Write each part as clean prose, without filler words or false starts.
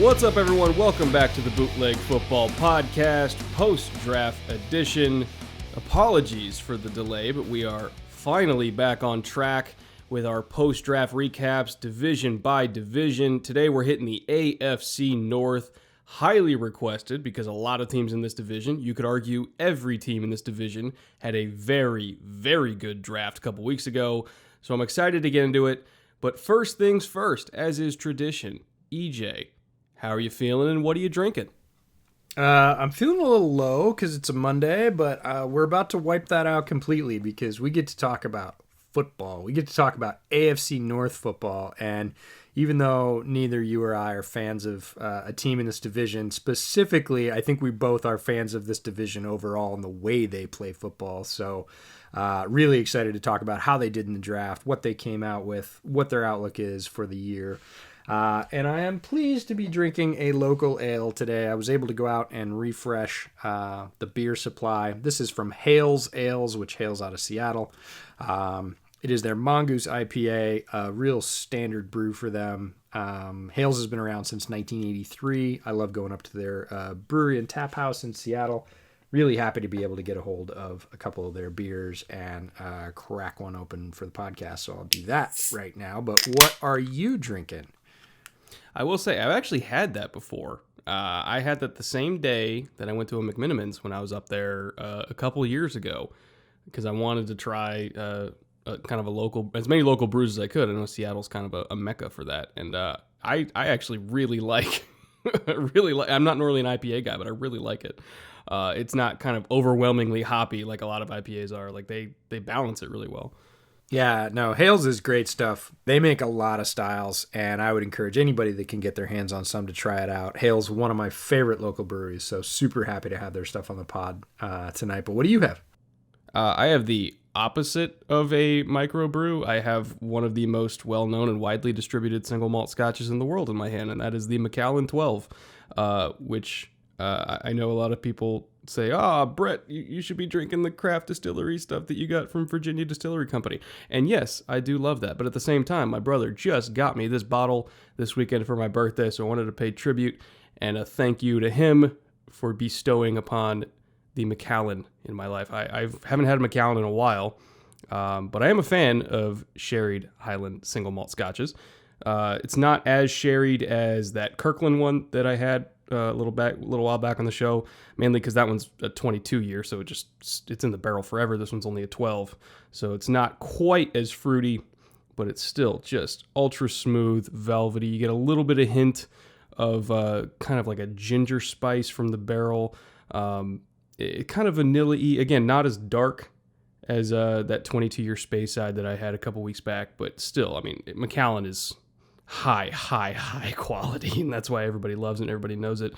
What's up, everyone? Welcome back to the Bootleg Football Podcast, post-draft edition. Apologies for the delay, but we are finally back on track with our post-draft recaps, division by division. Today we're hitting the AFC North, highly requested because a lot of teams in this division, you could argue every team in this division, had a very, very good draft a couple weeks ago. So I'm excited to get into it. But first things first, as is tradition, EJ, how are you feeling and what are you drinking? I'm feeling a little low because it's a Monday, but we're about to wipe that out completely because we get to talk about football. We get to talk about AFC North football, and even though neither you or I are fans of a team in this division, specifically, I think we both are fans of this division overall and the way they play football. So really excited to talk about how they did in the draft, what they came out with, what their outlook is for the year. And I am pleased to be drinking a local ale today. I was able to go out and refresh the beer supply. This is from Hales Ales, which hails out of Seattle. It is their Mongoose IPA, a real standard brew for them. Hales has been around since 1983. I love going up to their brewery and tap house in Seattle. Really happy to be able to get a hold of a couple of their beers and crack one open for the podcast. So I'll do that right now. But what are you drinking? I will say, I've actually had that before. I had that the same day that I went to a McMenamins when I was up there a couple years ago because I wanted to try kind of a local, as many local brews as I could. I know Seattle's kind of a mecca for that. And I actually really like, I'm not normally an IPA guy, but I really like it. It's not kind of overwhelmingly hoppy like a lot of IPAs are. Like they balance it really well. Yeah, no, Hales is great stuff. They make a lot of styles, and I would encourage anybody that can get their hands on some to try it out. Hales, one of my favorite local breweries, so super happy to have their stuff on the pod tonight. But what do you have? I have the opposite of a microbrew. I have one of the most well-known and widely distributed single malt scotches in the world in my hand, and that is the Macallan 12, which I know a lot of people say, Brett, you should be drinking the craft distillery stuff that you got from Virginia Distillery Company. And yes, I do love that. But at the same time, my brother just got me this bottle this weekend for my birthday, so I wanted to pay tribute and a thank you to him for bestowing upon the Macallan in my life. I haven't had a Macallan in a while, but I am a fan of sherried Highland single malt scotches. It's not as sherried as that Kirkland one that I had a little while back on the show, mainly because that one's a 22 year, so it's in the barrel forever. This one's only a 12, so it's not quite as fruity, but it's still just ultra smooth, velvety. You get a little bit of hint of kind of like a ginger spice from the barrel. It kind of vanilla-y, again, not as dark as that 22 year Space Side that I had a couple weeks back, but still, I mean, Macallan is high quality, and that's why everybody loves it and everybody knows it.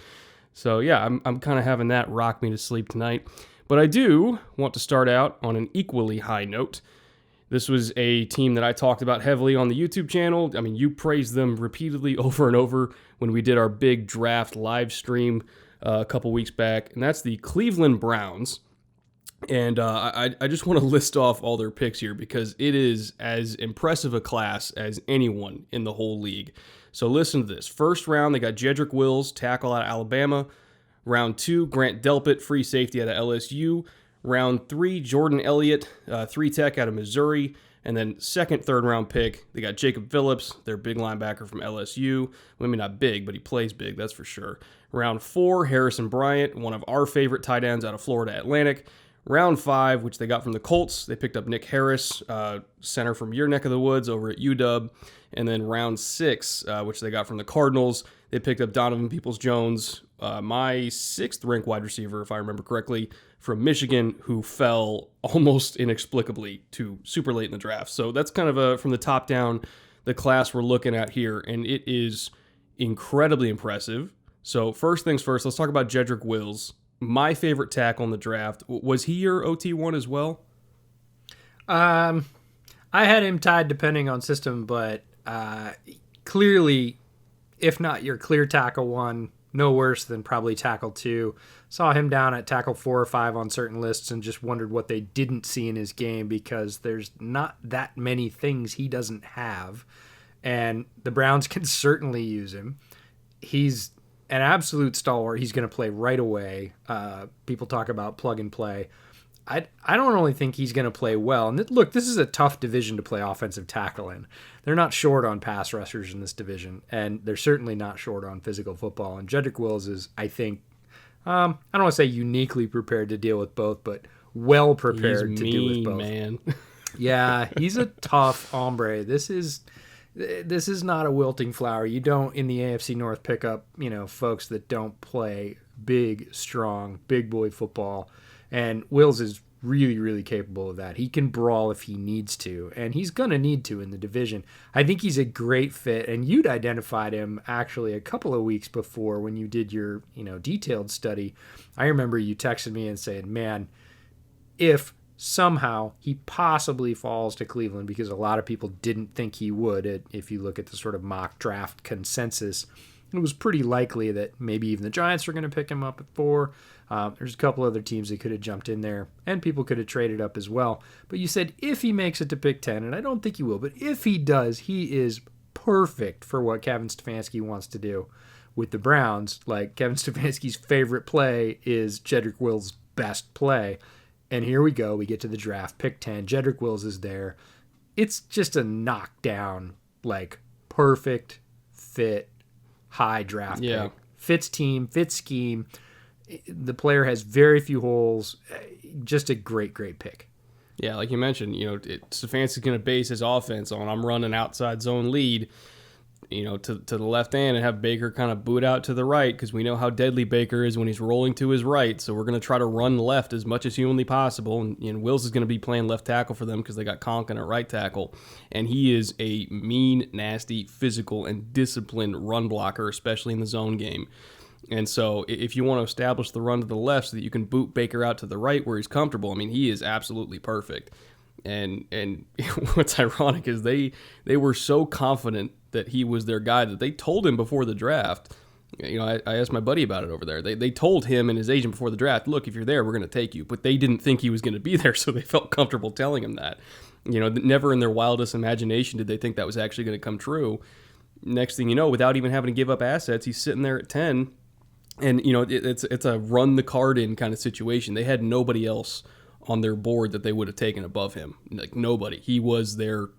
So yeah, I'm kind of having that rock me to sleep tonight. But I do want to start out on an equally high note. This was a team that I talked about heavily on the YouTube channel. I mean, you praised them repeatedly over and over when we did our big draft live stream a couple weeks back, and that's the Cleveland Browns. And I just want to list off all their picks here because it is as impressive a class as anyone in the whole league. So listen to this. First round, they got Jedrick Wills, tackle out of Alabama. Round 2, Grant Delpit, free safety out of LSU. Round 3, Jordan Elliott, 3-tech out of Missouri. And then second, third round pick, they got Jacob Phillips, their big linebacker from LSU. Well, I mean, not big, but he plays big, that's for sure. Round 4, Harrison Bryant, one of our favorite tight ends out of Florida Atlantic. Round 5, which they got from the Colts, they picked up Nick Harris, center from your neck of the woods over at UW. And then round 6, which they got from the Cardinals, they picked up Donovan Peoples-Jones, my 6th ranked wide receiver, if I remember correctly, from Michigan, who fell almost inexplicably to super late in the draft. So that's kind of from the top down, the class we're looking at here, and it is incredibly impressive. So first things first, let's talk about Jedrick Wills. My favorite tackle in the draft. Was he your OT1 as well? I had him tied depending on system, but clearly, if not your clear tackle 1, no worse than probably tackle 2. Saw him down at tackle 4 or 5 on certain lists and just wondered what they didn't see in his game because there's not that many things he doesn't have, and the Browns can certainly use him. he's an absolute stalwart. He's going to play right away. People talk about plug and play. I don't really think he's going to play well. And look, this is a tough division to play offensive tackle in. They're not short on pass rushers in this division, and they're certainly not short on physical football. And Jedrick Wills is, I think, I don't want to say uniquely prepared to deal with both, but well prepared to deal with both. Man. Yeah, he's a tough hombre. This is not a wilting flower. You don't in the AFC North pick up, folks that don't play big, strong, big boy football. And Wills is really, really capable of that. He can brawl if he needs to, and he's going to need to in the division. I think he's a great fit, and you'd identified him actually a couple of weeks before when you did your, detailed study. I remember you texted me and saying, man, if somehow he possibly falls to Cleveland, because a lot of people didn't think he would, if you look at the sort of mock draft consensus, it was pretty likely that maybe even the Giants were going to pick him up at 4. There's a couple other teams that could have jumped in there, and people could have traded up as well. But you said if he makes it to pick 10, and I don't think he will, but if he does, he is perfect for what Kevin Stefanski wants to do with the Browns. Like, Kevin Stefanski's favorite play is Jedrick Wills' best play. And here we go. We get to the draft. Pick 10. Jedrick Wills is there. It's just a knockdown, perfect fit, high draft pick. Fits team, fits scheme. The player has very few holes. Just a great, great pick. Yeah, like you mentioned, Stefanski's going to base his offense on I'm running outside zone lead, to the left hand and have Baker kind of boot out to the right because we know how deadly Baker is when he's rolling to his right. So we're going to try to run left as much as humanly possible. And Wills is going to be playing left tackle for them because they got Conklin at right tackle. And he is a mean, nasty, physical, and disciplined run blocker, especially in the zone game. And so if you want to establish the run to the left so that you can boot Baker out to the right where he's comfortable, he is absolutely perfect. And what's ironic is they were so confident that he was their guy that they told him before the draft. I asked my buddy about it over there. They told him and his agent before the draft, look, if you're there, we're going to take you. But they didn't think he was going to be there, so they felt comfortable telling him that. Never in their wildest imagination did they think that was actually going to come true. Next thing you know, without even having to give up assets, he's sitting there at 10. And, it's a run the card in kind of situation. They had nobody else on their board that they would have taken above him. Nobody. He was their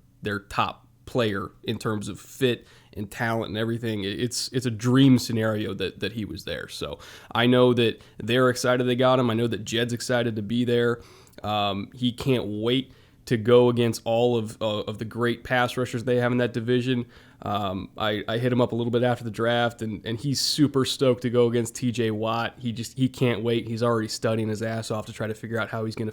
top player in terms of fit and talent and everything. It's a dream scenario that he was there. So I know that they're excited they got him. I know that Jed's excited to be there. He can't wait to go against all of the great pass rushers they have in that division. I hit him up a little bit after the draft, and he's super stoked to go against TJ Watt. He can't wait. He's already studying his ass off to try to figure out how he's gonna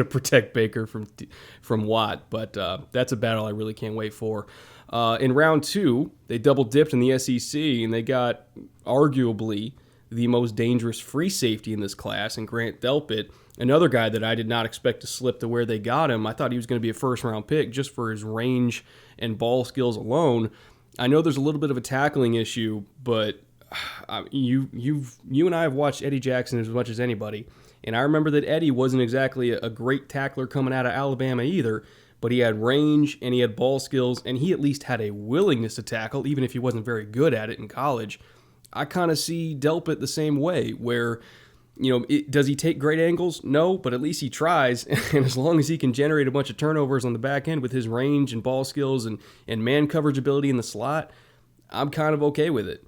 protect Baker from Watt. But that's a battle I really can't wait for. In round 2, they double dipped in the SEC, and they got arguably the most dangerous free safety in this class, and Grant Delpit, another guy that I did not expect to slip to where they got him. I thought he was going to be a first-round pick just for his range and ball skills alone. I know there's a little bit of a tackling issue, but you and I have watched Eddie Jackson as much as anybody, and I remember that Eddie wasn't exactly a great tackler coming out of Alabama either, but he had range and he had ball skills, and he at least had a willingness to tackle, even if he wasn't very good at it in college. I kind of see Delpit the same way, where does he take great angles? No, but at least he tries. And as long as he can generate a bunch of turnovers on the back end with his range and ball skills and man coverage ability in the slot, I'm kind of okay with it.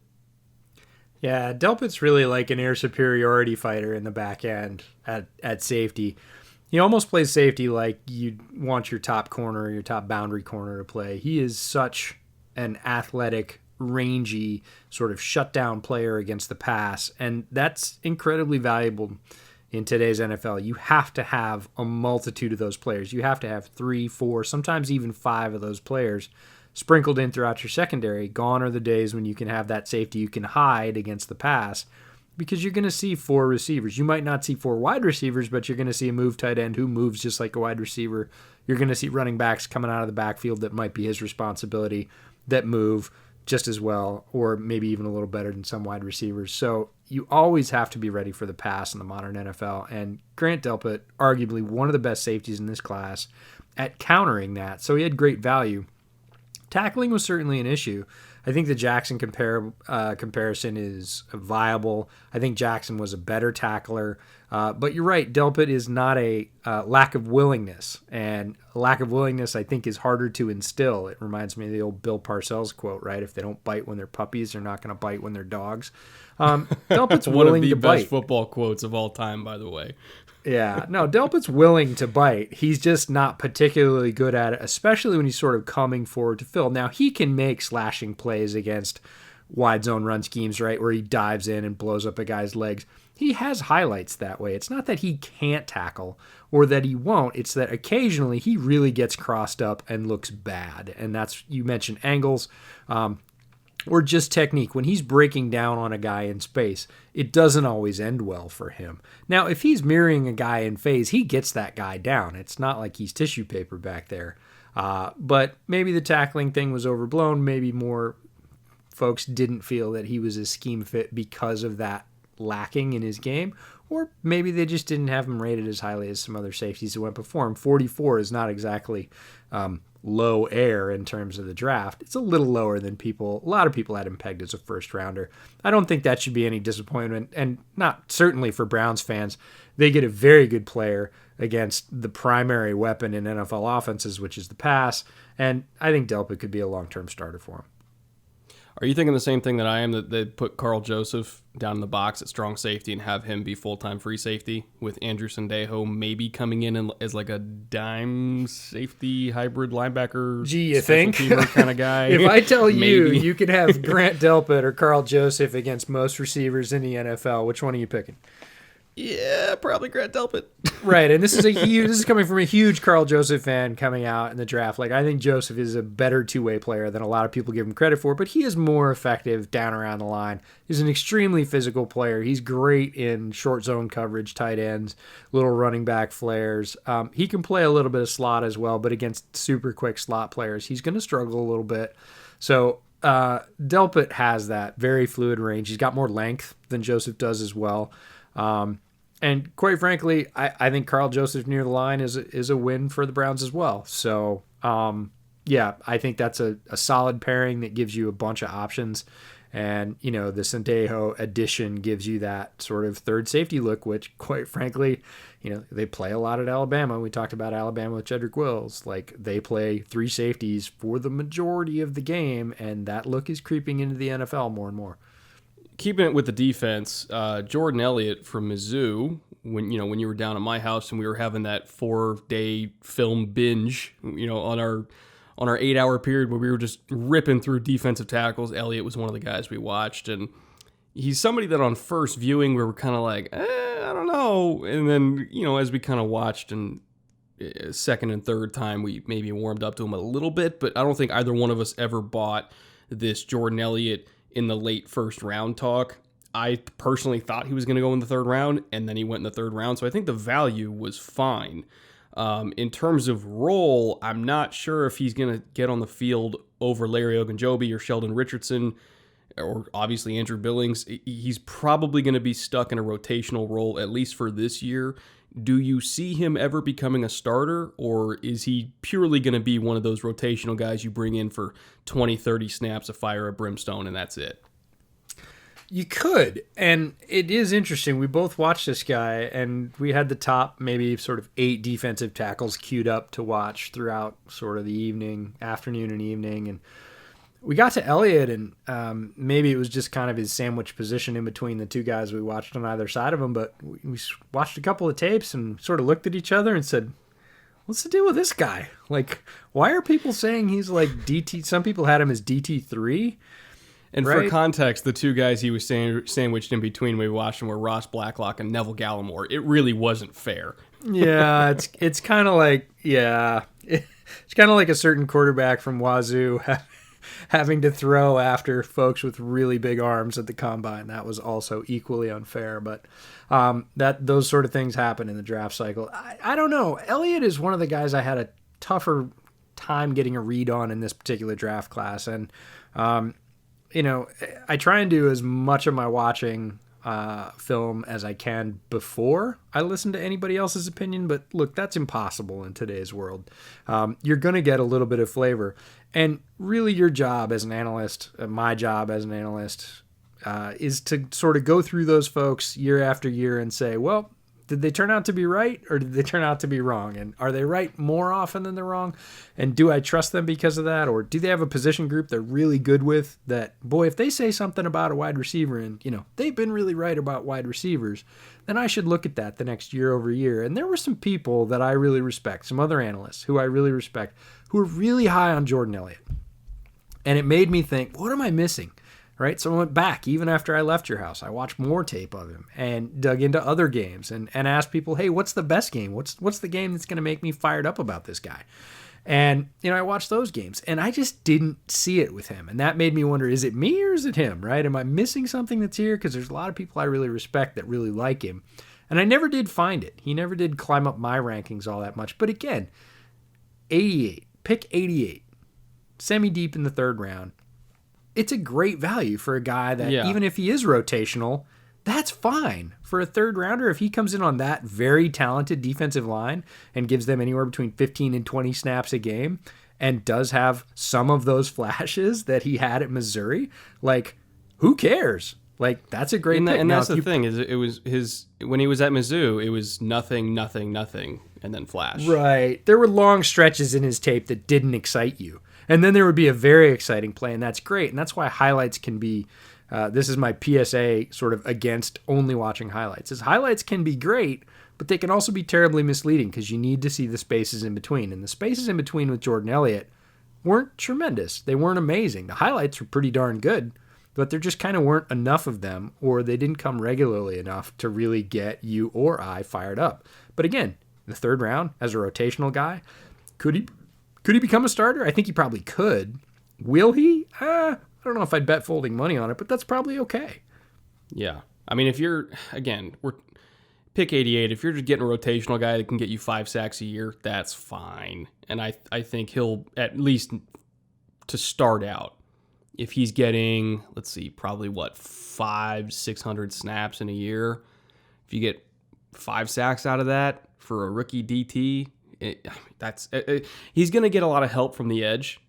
Yeah, Delpit's really like an air superiority fighter in the back end at safety. He almost plays safety like you'd want your top corner, your top boundary corner to play. He is such an athletic, rangy sort of shutdown player against the pass, and that's incredibly valuable in today's NFL. You have to have a multitude of those players. You have to have 3, 4, sometimes even 5 of those players sprinkled in throughout your secondary. Gone are the days when you can have that safety you can hide against the pass, because you're going to see 4 receivers. You might not see 4 wide receivers, but you're going to see a move tight end who moves just like a wide receiver. You're going to see running backs coming out of the backfield that might be his responsibility that move just as well, or maybe even a little better than some wide receivers. So you always have to be ready for the pass in the modern NFL. And Grant Delpit, arguably one of the best safeties in this class at countering that. So he had great value. Tackling was certainly an issue. I think the Jackson comparison is viable. I think Jackson was a better tackler. But you're right, Delpit is not a lack of willingness. And a lack of willingness, I think, is harder to instill. It reminds me of the old Bill Parcells quote, right? If they don't bite when they're puppies, they're not going to bite when they're dogs. Delpit's willing to bite. One of the best football quotes of all time, by the way. Yeah, no, Delpit's willing to bite. He's just not particularly good at it, especially when he's sort of coming forward to fill. Now, he can make slashing plays against wide zone run schemes, right, where he dives in and blows up a guy's legs. He has highlights that way. It's not that he can't tackle or that he won't. It's that occasionally he really gets crossed up and looks bad. And that's, you mentioned angles. Or just technique. When he's breaking down on a guy in space, it doesn't always end well for him. Now, if he's mirroring a guy in phase, he gets that guy down. It's not like he's tissue paper back there. But maybe the tackling thing was overblown. Maybe more folks didn't feel that he was a scheme fit because of that lacking in his game. Or maybe they just didn't have him rated as highly as some other safeties that went before him. 44 is not exactly low air in terms of the draft. It's a little lower than a lot of people had him pegged as a first rounder. I don't think that should be any disappointment, and not certainly for Browns fans. They get a very good player against the primary weapon in NFL offenses, which is the pass, and I think Delpit could be a long-term starter for him. Are you thinking the same thing that I am, that they put Carl Joseph down in the box at strong safety and have him be full-time free safety with Andrew Sendejo maybe coming in as like a dime safety hybrid linebacker? Gee, you think? Kind of guy? If I tell you could have Grant Delpit or Carl Joseph against most receivers in the NFL, which one are you picking? Yeah, probably Grant Delpit. Right, and this is coming from a huge Carl Joseph fan coming out in the draft. Like, I think Joseph is a better two-way player than a lot of people give him credit for, but he is more effective down around the line. He's an extremely physical player. He's great in short zone coverage, tight ends, little running back flares. He can play a little bit of slot as well, but against super quick slot players, he's going to struggle a little bit. So Delpit has that very fluid range. He's got more length than Joseph does as well. And quite frankly, I think Carl Joseph near the line is a win for the Browns as well. So, yeah, I think that's a solid pairing that gives you a bunch of options. And, the Sendejo addition gives you that sort of third safety look, which, quite frankly, they play a lot at Alabama. We talked about Alabama with Jedrick Wills. Like, they play three safeties for the majority of the game, and that look is creeping into the NFL more and more. Keeping it with the defense, Jordan Elliott from Mizzou, when you were down at my house and we were having that 4-day film binge, on our 8-hour period where we were just ripping through defensive tackles, Elliott was one of the guys we watched, and he's somebody that on first viewing we were kind of like, I don't know, and then as we kind of watched and second and third time we maybe warmed up to him a little bit, but I don't think either one of us ever bought this Jordan Elliott in the late first round talk. I personally thought he was going to go in the third round, and then he went in the third round. So I think the value was fine. In terms of role, I'm not sure if he's going to get on the field over Larry Ogunjobi or Sheldon Richardson, or obviously Andrew Billings. He's probably going to be stuck in a rotational role, at least for this year. Do you see him ever becoming a starter, or is he purely going to be one of those rotational guys you bring in for 20, 30 snaps of fire, a brimstone, and that's it? You could, and it is interesting. We both watched this guy, and we had the top maybe sort of 8 defensive tackles queued up to watch throughout sort of the afternoon and evening, and we got to Elliott, and maybe it was just kind of his sandwich position in between the two guys we watched on either side of him, but we watched a couple of tapes and sort of looked at each other and said, what's the deal with this guy? Like, why are people saying he's like DT? Some people had him as DT3. And right? For context, the two guys he was sandwiched in between when we watched him were Ross Blacklock and Neville Gallimore. It really wasn't fair. Yeah, it's kind of like, it's kind of like a certain quarterback from Wazoo having to throw after folks with really big arms at the combine. That was also equally unfair, but those sort of things happen in the draft cycle. I don't know. Elliott is one of the guys I had a tougher time getting a read on in this particular draft class, and I try and do as much of my watching film as I can before I listen to anybody else's opinion. But look, that's impossible in today's world. You're going to get a little bit of flavor. And really your job as an analyst, my job as an analyst, is to sort of go through those folks year after year and say, well, did they turn out to be right or did they turn out to be wrong? And are they right more often than they're wrong? And do I trust them because of that? Or do they have a position group they're really good with that, boy, if they say something about a wide receiver and, they've been really right about wide receivers, then I should look at that the next year over year. And there were some people that I really respect, some other analysts who I really respect, who are really high on Jordan Elliott. And it made me think, what am I missing? Right? So I went back, even after I left your house. I watched more tape of him and dug into other games and asked people, hey, what's the best game? What's the game that's going to make me fired up about this guy? And, I watched those games and I just didn't see it with him. And that made me wonder, is it me or is it him, right? Am I missing something that's here? Because there's a lot of people I really respect that really like him. And I never did find it. He never did climb up my rankings all that much. But again, 88, pick 88, semi-deep in the third round. It's a great value for a guy that even if he is rotational, that's fine. For a third rounder, if he comes in on that very talented defensive line and gives them anywhere between 15 and 20 snaps a game and does have some of those flashes that he had at Missouri, who cares? That's a great pick. And that's the thing, is it was his, when he was at Mizzou, it was nothing, and then flash. Right. There were long stretches in his tape that didn't excite you. And then there would be a very exciting play, and that's great. And that's why highlights can be, this is my PSA sort of against only watching highlights, is highlights can be great, but they can also be terribly misleading because you need to see the spaces in between. And the spaces in between with Jordan Elliott weren't tremendous. They weren't amazing. The highlights were pretty darn good, but there just kind of weren't enough of them, or they didn't come regularly enough to really get you or I fired up. But again, the third round, as a rotational guy, could he become a starter? I think he probably could. Will he? I don't know if I'd bet folding money on it, but that's probably okay. Yeah. I mean, if you're, again, we're pick 88, if you're just getting a rotational guy that can get you 5 sacks a year, that's fine. And I think he'll, at least to start out, if he's getting, let's see, probably 600 snaps in a year, if you get 5 sacks out of that for a rookie DT, he's going to get a lot of help from the edge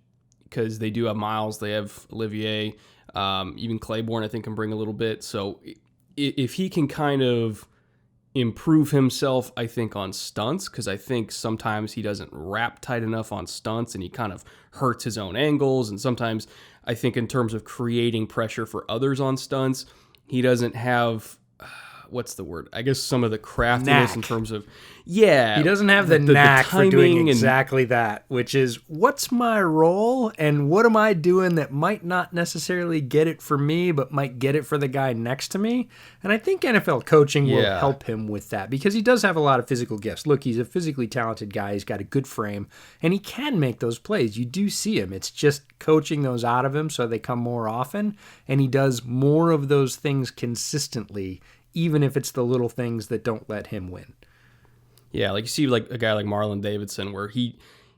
because they do have Miles, they have Olivier, even Claiborne I think can bring a little bit. So if he can kind of improve himself, I think, on stunts, because I think sometimes he doesn't wrap tight enough on stunts and he kind of hurts his own angles. And sometimes I think in terms of creating pressure for others on stunts, he doesn't have... what's the word? I guess some of the craftiness in terms of, he doesn't have the knack for doing exactly that, which is what's my role and what am I doing that might not necessarily get it for me, but might get it for the guy next to me. And I think NFL coaching will help him with that because he does have a lot of physical gifts. Look, he's a physically talented guy. He's got a good frame and he can make those plays. You do see him. It's just coaching those out of him so they come more often. And he does more of those things consistently, even if it's the little things that don't let him win. Yeah, like you see like a guy like Marlon Davidson where he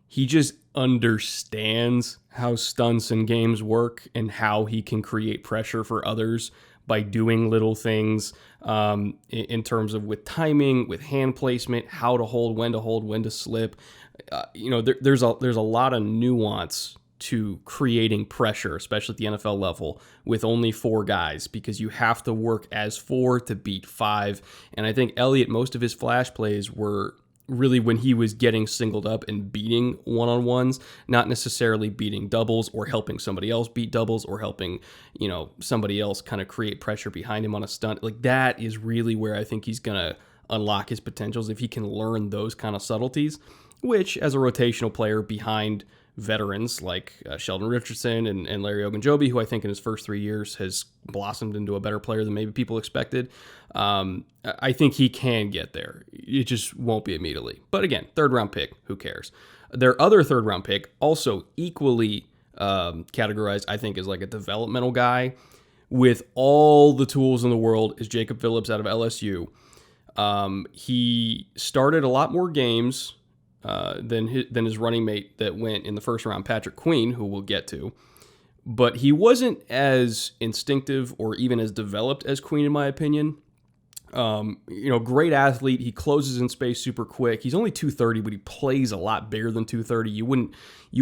just understands how stunts and games work and how he can create pressure for others by doing little things in terms of with timing, with hand placement, how to hold, when to slip. There's a lot of nuance to creating pressure, especially at the NFL level, with only 4 guys, because you have to work as 4 to beat 5. And I think Elliott, most of his flash plays were really when he was getting singled up and beating one-on-ones, not necessarily beating doubles or helping somebody else beat doubles or helping, somebody else kind of create pressure behind him on a stunt. Like that is really where I think he's going to unlock his potentials if he can learn those kind of subtleties, which as a rotational player behind veterans like Sheldon Richardson and Larry Ogunjobi, who I think in his first 3 years has blossomed into a better player than maybe people expected. I think he can get there. It just won't be immediately. But again, 3rd round pick, who cares? Their other 3rd round pick, also equally categorized, I think, as like a developmental guy with all the tools in the world, is Jacob Phillips out of LSU. He started a lot more games than his running mate that went in the first round, Patrick Queen, who we'll get to. but he wasn't as instinctive or even as developed as Queen, in my opinion. Great athlete. He closes in space super quick. He's only 230, but he plays a lot bigger than 230. You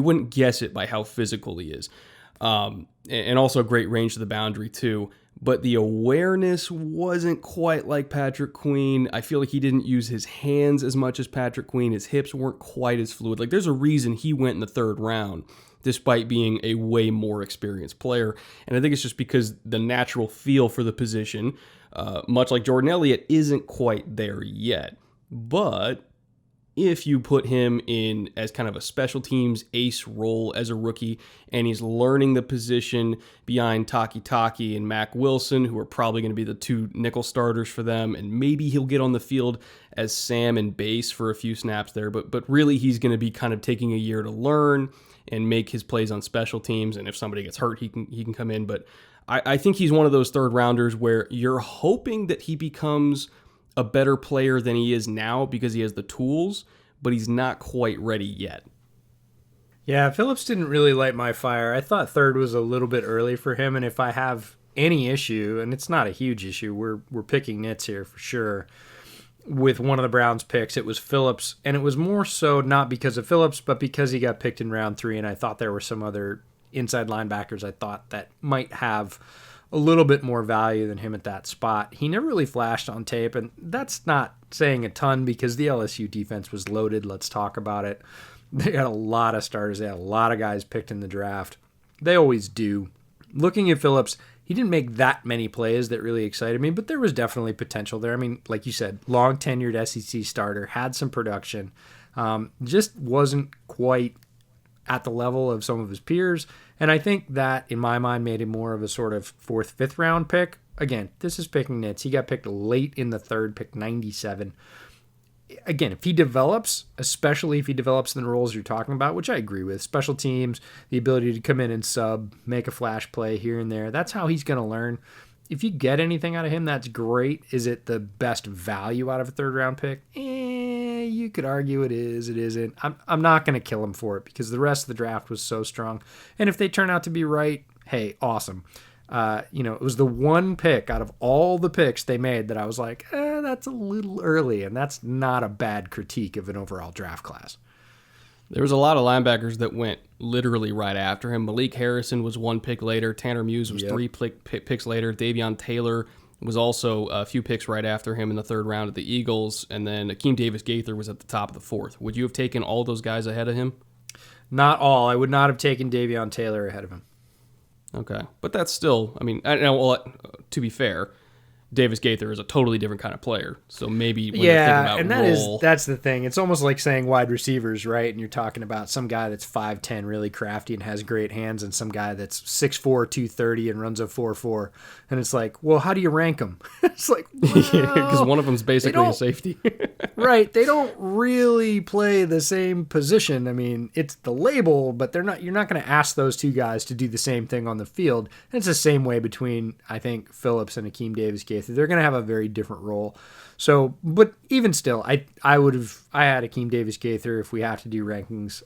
wouldn't guess it by how physical he is. And also great range to the boundary too. But the awareness wasn't quite like Patrick Queen. I feel like he didn't use his hands as much as Patrick Queen. His hips weren't quite as fluid. Like, there's a reason he went in the third round, despite being a way more experienced player. And I think it's just because the natural feel for the position, much like Jordan Elliott, isn't quite there yet. But if you put him in as kind of a special teams ace role as a rookie, and he's learning the position behind Taki and Mac Wilson, who are probably going to be the two nickel starters for them, and maybe he'll get on the field as Sam and base for a few snaps there, but really he's going to be kind of taking a year to learn and make his plays on special teams, and if somebody gets hurt, he can come in. But I think he's one of those third rounders where you're hoping that he becomes a better player than he is now because he has the tools, but he's not quite ready yet. Yeah, Phillips didn't really light my fire. I thought third was a little bit early for him, and if I have any issue, and it's not a huge issue, we're picking nits here for sure, with one of the Browns picks, it was Phillips, and it was more so not because of Phillips, but because he got picked in round 3, and I thought there were some other inside linebackers I thought that might have a little bit more value than him at that spot. He never really flashed on tape, and that's not saying a ton because the LSU defense was loaded. Let's talk about it. They had a lot of starters. They had a lot of guys picked in the draft. They always do. Looking at Phillips, he didn't make that many plays that really excited me, but there was definitely potential there. I mean, like you said, long tenured SEC starter, had some production, just wasn't quite at the level of some of his peers. And I think that, in my mind, made him more of a sort of 4th, 5th round pick. Again, this is picking nits. He got picked late in the 3rd, pick 97. Again, if he develops, especially if he develops in the roles you're talking about, which I agree with, special teams, the ability to come in and sub, make a flash play here and there, that's how he's going to learn. If you get anything out of him, that's great. Is it the best value out of a 3rd round pick? You could argue it is, it isn't. I'm not going to kill him for it because the rest of the draft was so strong. And if they turn out to be right, hey, awesome. It was the one pick out of all the picks they made that I was like, that's a little early, and that's not a bad critique of an overall draft class. There was a lot of linebackers that went literally right after him. Malik Harrison was 1 pick later. Tanner Muse was 3 picks later. Davion Taylor was also a few picks right after him in the 3rd round of the Eagles. And then Akeem Davis-Gaither was at the top of the 4th. Would you have taken all those guys ahead of him? Not all. I would not have taken Davion Taylor ahead of him. Okay. But that's still, to be fair, Davis-Gaither is a totally different kind of player. So maybe when you're thinking about that's the thing. It's almost like saying wide receivers, right? And you're talking about some guy that's 5'10", really crafty and has great hands, and some guy that's 6'4", 230 and runs a 4.4. And it's like, well, how do you rank them? It's like, because one of them's basically a safety. Right. They don't really play the same position. I mean, it's the label, but you're not going to ask those two guys to do the same thing on the field. And it's the same way between, I think, Phillips and Akeem Davis-Gaither. They're going to have a very different role. So, but even still, I had Akeem Davis-Gaither if we have to do rankings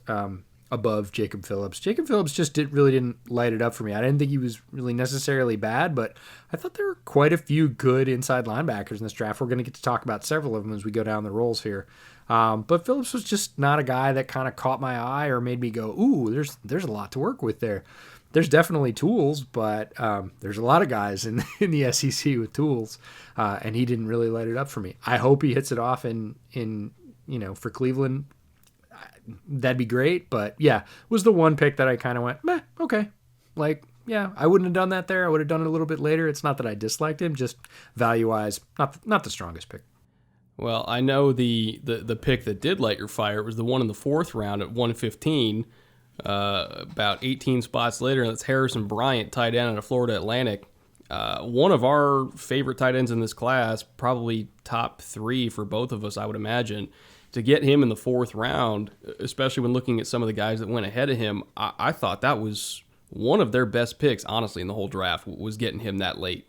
above Jacob Phillips. Jacob Phillips just really didn't light it up for me. I didn't think he was really necessarily bad, but I thought there were quite a few good inside linebackers in this draft. We're going to get to talk about several of them as we go down the roles here. But Phillips was just not a guy that kind of caught my eye or made me go, ooh, there's a lot to work with there. There's definitely tools, but there's a lot of guys in the SEC with tools, and he didn't really light it up for me. I hope he hits it off in for Cleveland. That'd be great, but yeah, was the one pick that I kind of went, meh, okay. Like, yeah, I wouldn't have done that there. I would have done it a little bit later. It's not that I disliked him, just value-wise, not the strongest pick. Well, I know the pick that did light your fire was the one in the 4th round at 115. About 18 spots later, and that's Harrison Bryant, tight end out of Florida Atlantic. One of our favorite tight ends in this class, probably top 3 for both of us, I would imagine. To get him in the 4th round, especially when looking at some of the guys that went ahead of him, I thought that was one of their best picks, honestly, in the whole draft, was getting him that late.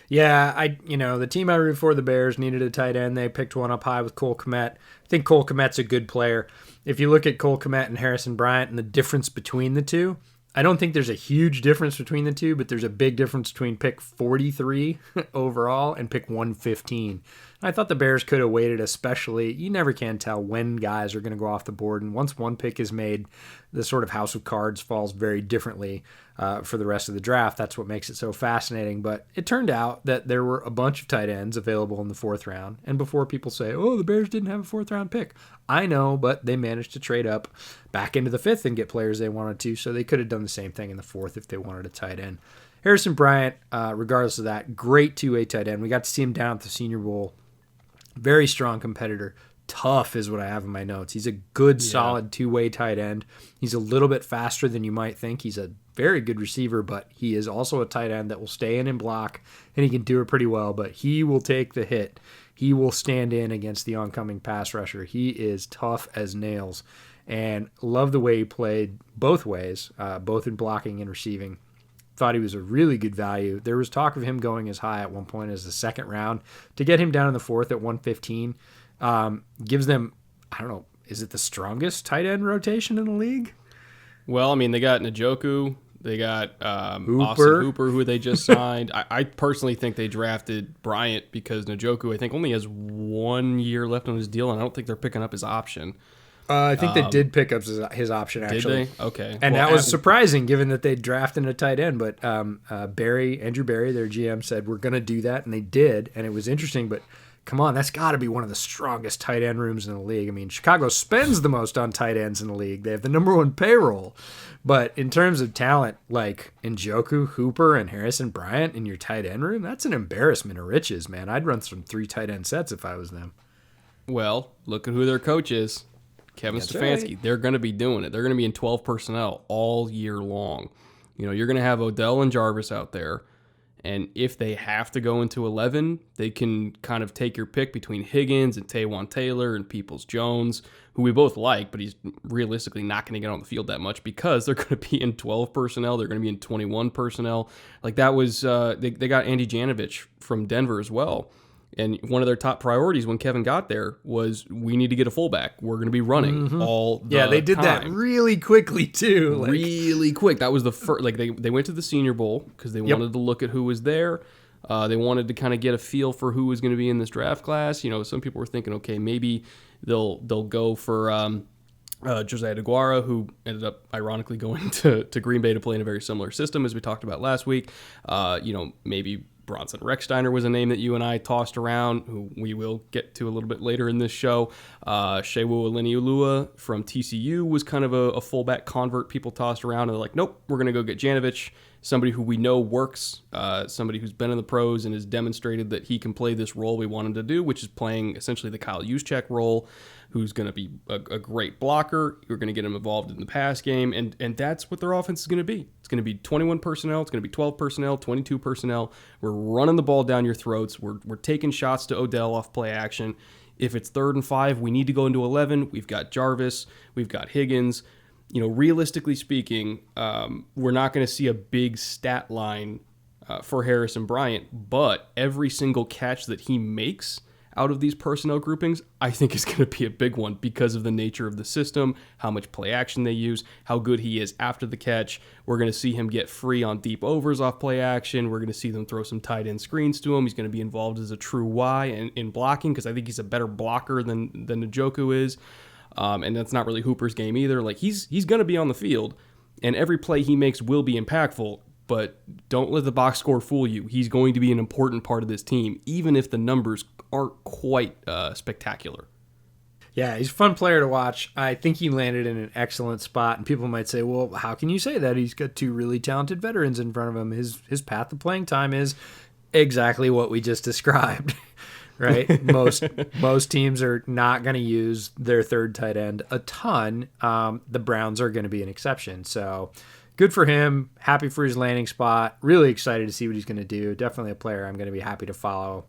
Yeah, the team I root for, the Bears, needed a tight end. They picked one up high with Cole Kmet. I think Cole Kmet's a good player. If you look at Cole Kmet and Harrison Bryant and the difference between the two, I don't think there's a huge difference between the two, but there's a big difference between pick 43 overall and pick 115. I thought the Bears could have waited, especially. You never can tell when guys are going to go off the board. And once one pick is made, the sort of house of cards falls very differently for the rest of the draft. That's what makes it so fascinating. But it turned out that there were a bunch of tight ends available in the fourth round. And before people say, oh, the Bears didn't have a fourth round pick, I know, but they managed to trade up back into the fifth and get players they wanted to. So they could have done the same thing in the fourth if they wanted a tight end. Harrison Bryant, regardless of that, great two-way tight end. We got to see him down at the Senior Bowl. Very strong competitor. Tough is what I have in my notes. He's a good, solid two-way tight end. He's a little bit faster than you might think. He's a very good receiver, but he is also a tight end that will stay in and block, and he can do it pretty well, but he will take the hit. He will stand in against the oncoming pass rusher. He is tough as nails, and love the way he played both ways, both in blocking and receiving. Thought he was a really good value. There was talk of him going as high at one point as the second round. To get him down in the fourth at 115 gives them, I don't know, is it the strongest tight end rotation in the league? Well, I mean, they got Njoku. They got Austin Hooper, who they just signed. I personally think they drafted Bryant because Njoku, I think, only has 1 year left on his deal, and I don't think they're picking up his option. I think they did pick up his option, actually. Did they? Okay. And that was surprising, given that they drafted a tight end. But Andrew Berry, their GM, said, we're going to do that, and they did. And it was interesting, but come on, that's got to be one of the strongest tight end rooms in the league. I mean, Chicago spends the most on tight ends in the league. They have the number one payroll. But in terms of talent, like Njoku, Hooper, and Harrison Bryant in your tight end room, that's an embarrassment of riches, man. I'd run some 3 tight end sets if I was them. Well, look at who their coach is. Kevin Stefanski. Right. They're going to be doing it. They're going to be in 12 personnel all year long. You know, you're going to have Odell and Jarvis out there. And if they have to go into 11, they can kind of take your pick between Higgins and Taywan Taylor and Peoples-Jones, who we both like, but he's realistically not going to get on the field that much because they're going to be in 12 personnel. They're going to be in 21 personnel. Like that was, they got Andy Janovich from Denver as well. And one of their top priorities when Kevin got there was we need to get a fullback. We're going to be running all the time. Yeah, they did that really quickly too. Really quick. That was the first. Like they went to the Senior Bowl because they wanted to look at who was there. They wanted to kind of get a feel for who was going to be in this draft class. You know, some people were thinking, okay, maybe they'll go for Josiah DeGuara, who ended up ironically going to Green Bay to play in a very similar system as we talked about last week. You know, maybe Bronson Rechsteiner was a name that you and I tossed around, who we will get to a little bit later in this show. Shewu Aliniulua from TCU was kind of a fullback convert people tossed around, and they're like, nope, we're going to go get Janovich, somebody who we know works, somebody who's been in the pros and has demonstrated that he can play this role we want him to do, which is playing essentially the Kyle Juszczyk role, who's going to be a great blocker. You're going to get him involved in the pass game, and that's what their offense is going to be. It's going to be 21 personnel. It's going to be 12 personnel, 22 personnel. We're running the ball down your throats. We're taking shots to Odell off play action. If it's 3rd and 5, we need to go into 11. We've got Jarvis. We've got Higgins. You know, realistically speaking, we're not going to see a big stat line for Harrison Bryant, but every single catch that he makes out of these personnel groupings, I think is going to be a big one because of the nature of the system, how much play action they use, how good he is after the catch. We're going to see him get free on deep overs off play action. We're going to see them throw some tight end screens to him. He's going to be involved as a true Y in blocking because I think he's a better blocker than Njoku is. And that's not really Hooper's game either. Like he's going to be on the field, and every play he makes will be impactful. But don't let the box score fool you. He's going to be an important part of this team, even if the numbers aren't quite spectacular. Yeah, he's a fun player to watch. I think he landed in an excellent spot, and people might say, well, how can you say that? He's got 2 really talented veterans in front of him. His path to playing time is exactly what we just described, right? Most teams are not going to use their 3rd tight end a ton. The Browns are going to be an exception, so good for him. Happy for his landing spot. Really excited to see what he's going to do. Definitely a player I'm going to be happy to follow,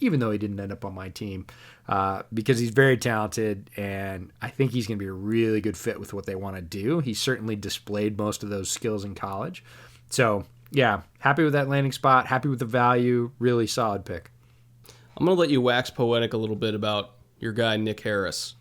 even though he didn't end up on my team, because he's very talented, and I think he's going to be a really good fit with what they want to do. He certainly displayed most of those skills in college. So, yeah, happy with that landing spot. Happy with the value. Really solid pick. I'm going to let you wax poetic a little bit about your guy, Nick Harris.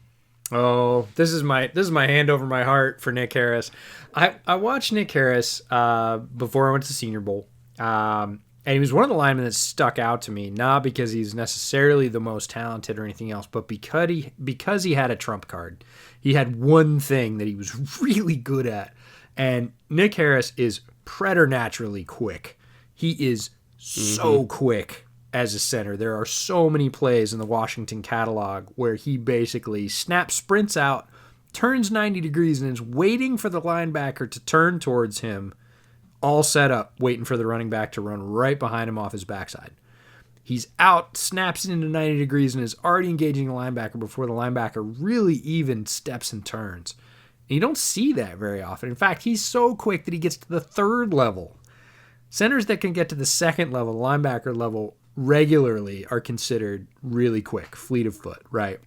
Oh, this is my hand over my heart for Nick Harris. I watched Nick Harris before I went to Senior Bowl, and he was one of the linemen that stuck out to me, not because he's necessarily the most talented or anything else, but because he had a trump card. He had one thing that he was really good at, and Nick Harris is preternaturally quick. He is so quick as a center. There are so many plays in the Washington catalog where he basically sprints out, turns 90 degrees, and is waiting for the linebacker to turn towards him, all set up, waiting for the running back to run right behind him off his backside. He's out, snaps into 90 degrees, and is already engaging the linebacker before the linebacker really even steps and turns. And you don't see that very often. In fact, he's so quick that he gets to the third level. Centers that can get to the second level, the linebacker level, regularly are considered really quick, fleet of foot, right?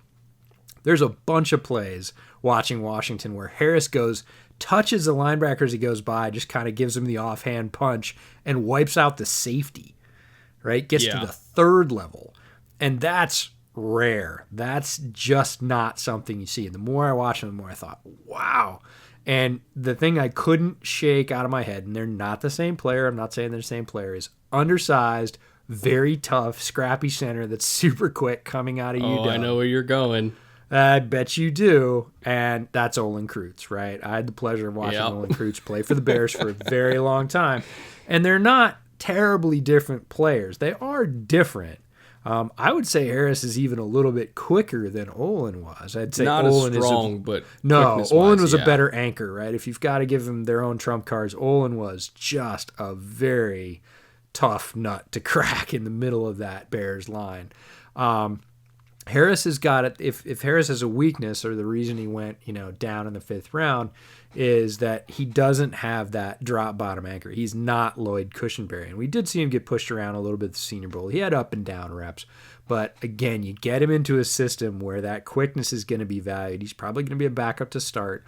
There's a bunch of plays watching Washington where Harris touches the linebacker as he goes by, just kind of gives him the offhand punch and wipes out the safety, right? Gets to the third level. And that's rare. That's just not something you see. And the more I watch him, the more I thought, wow. And the thing I couldn't shake out of my head, and they're not the same player, I'm not saying they're the same player, is undersized, very tough, scrappy center that's super quick coming out of UW. Oh, I know where you're going. I bet you do. And that's Olin Kreutz, right? I had the pleasure of watching Olin Kreutz play for the Bears for a very long time. And they're not terribly different players. They are different. I would say Harris is even a little bit quicker than Olin was. I'd say not Olin as strong, but Olin was a better anchor, right? If you've got to give them their own trump cards, Olin was just a very tough nut to crack in the middle of that Bears line. Harris has got it. If Harris has a weakness, or the reason he went down in the 5th round, is that he doesn't have that drop bottom anchor. He's not Lloyd Cushenberry, and we did see him get pushed around a little bit at the Senior Bowl. He had up and down reps, but again, you get him into a system where that quickness is going to be valued. He's probably going to be a backup to start,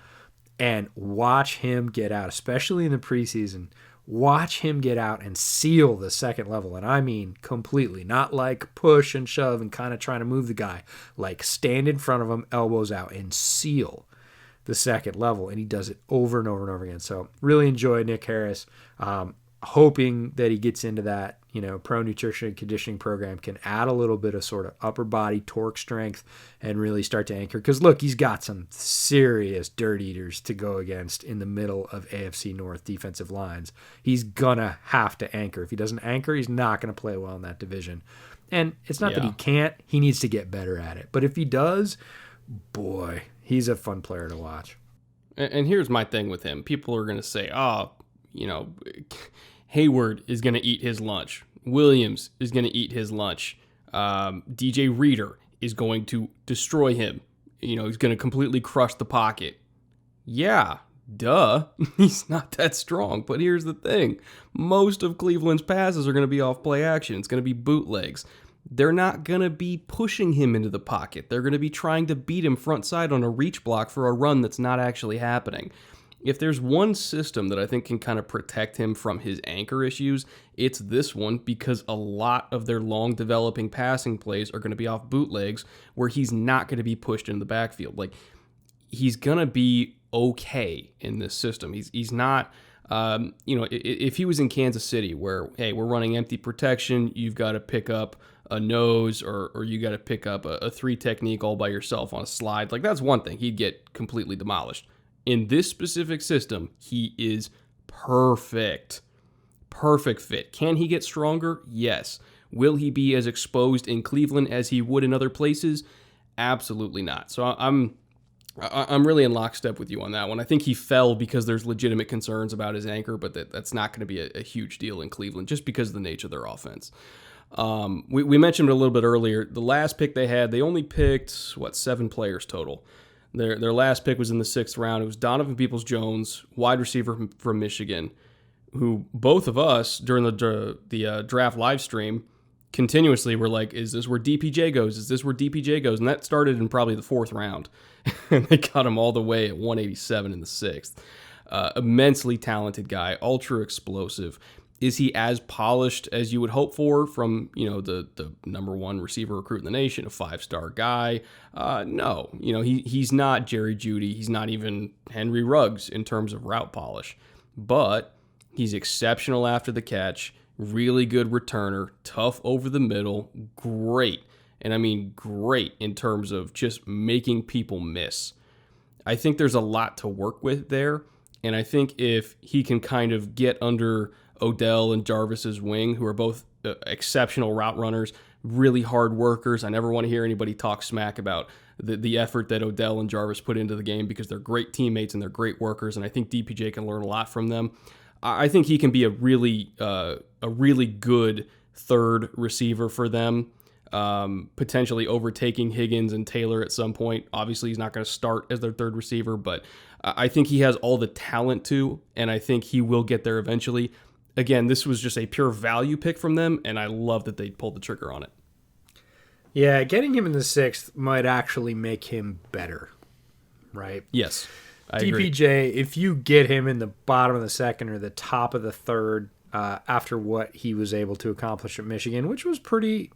and watch him get out, especially in the preseason. Watch him get out and seal the second level. And I mean completely. Not like push and shove and kind of trying to move the guy. Like stand in front of him, elbows out, and seal the second level. And he does it over and over and over again. So really enjoy Nick Harris. Hoping that he gets into that, pro nutrition and conditioning program, can add a little bit of sort of upper body torque strength and really start to anchor. Because look, he's got some serious dirt eaters to go against in the middle of AFC North defensive lines. He's gonna have to anchor. If he doesn't anchor, he's not gonna play well in that division. And it's not that he can't, he needs to get better at it. But if he does, boy, he's a fun player to watch. And here's my thing with him. People are gonna say, Hayward is going to eat his lunch. Williams is going to eat his lunch. DJ Reader is going to destroy him. He's going to completely crush the pocket. Yeah, duh. He's not that strong. But here's the thing. Most of Cleveland's passes are going to be off play action. It's going to be bootlegs. They're not going to be pushing him into the pocket. They're going to be trying to beat him front side on a reach block for a run that's not actually happening. If there's one system that I think can kind of protect him from his anchor issues, it's this one, because a lot of their long developing passing plays are going to be off bootlegs where he's not going to be pushed into the backfield. Like, he's going to be okay in this system. He's not, if he was in Kansas City where, hey, we're running empty protection, you've got to pick up a nose or you got to pick up a 3 technique all by yourself on a slide. Like, that's one thing. He'd get completely demolished. In this specific system, he is perfect. Perfect fit. Can he get stronger? Yes. Will he be as exposed in Cleveland as he would in other places? Absolutely not. So I'm really in lockstep with you on that one. I think he fell because there's legitimate concerns about his anchor, but that's not going to be a huge deal in Cleveland just because of the nature of their offense. We mentioned it a little bit earlier. The last pick they had, they only picked, 7 players total. Their last pick was in the 6th round. It was Donovan Peoples-Jones, wide receiver from Michigan, who both of us during the draft live stream continuously were like, is this where DPJ goes? Is this where DPJ goes? And that started in probably the 4th round. And they got him all the way at 187 in the 6th. Immensely talented guy, ultra explosive. Is he as polished as you would hope for from, the number one receiver recruit in the nation, a 5-star guy? No. He's not Jerry Jeudy. He's not even Henry Ruggs in terms of route polish. But he's exceptional after the catch, really good returner, tough over the middle, great. And I mean great in terms of just making people miss. I think there's a lot to work with there. And I think if he can kind of get under Odell and Jarvis's wing, who are both exceptional route runners, really hard workers. I never want to hear anybody talk smack about the effort that Odell and Jarvis put into the game because they're great teammates and they're great workers, and I think DPJ can learn a lot from them. I think he can be a really good third receiver for them, potentially overtaking Higgins and Taylor at some point. Obviously, he's not going to start as their third receiver, but I think he has all the talent to, and I think he will get there eventually. Again, this was just a pure value pick from them, and I love that they pulled the trigger on it. Yeah, getting him in the 6th might actually make him better, right? Yes, I DPJ, agree. if you get him in the bottom of the 2nd or the top of the 3rd, after what he was able to accomplish at Michigan, which was pretty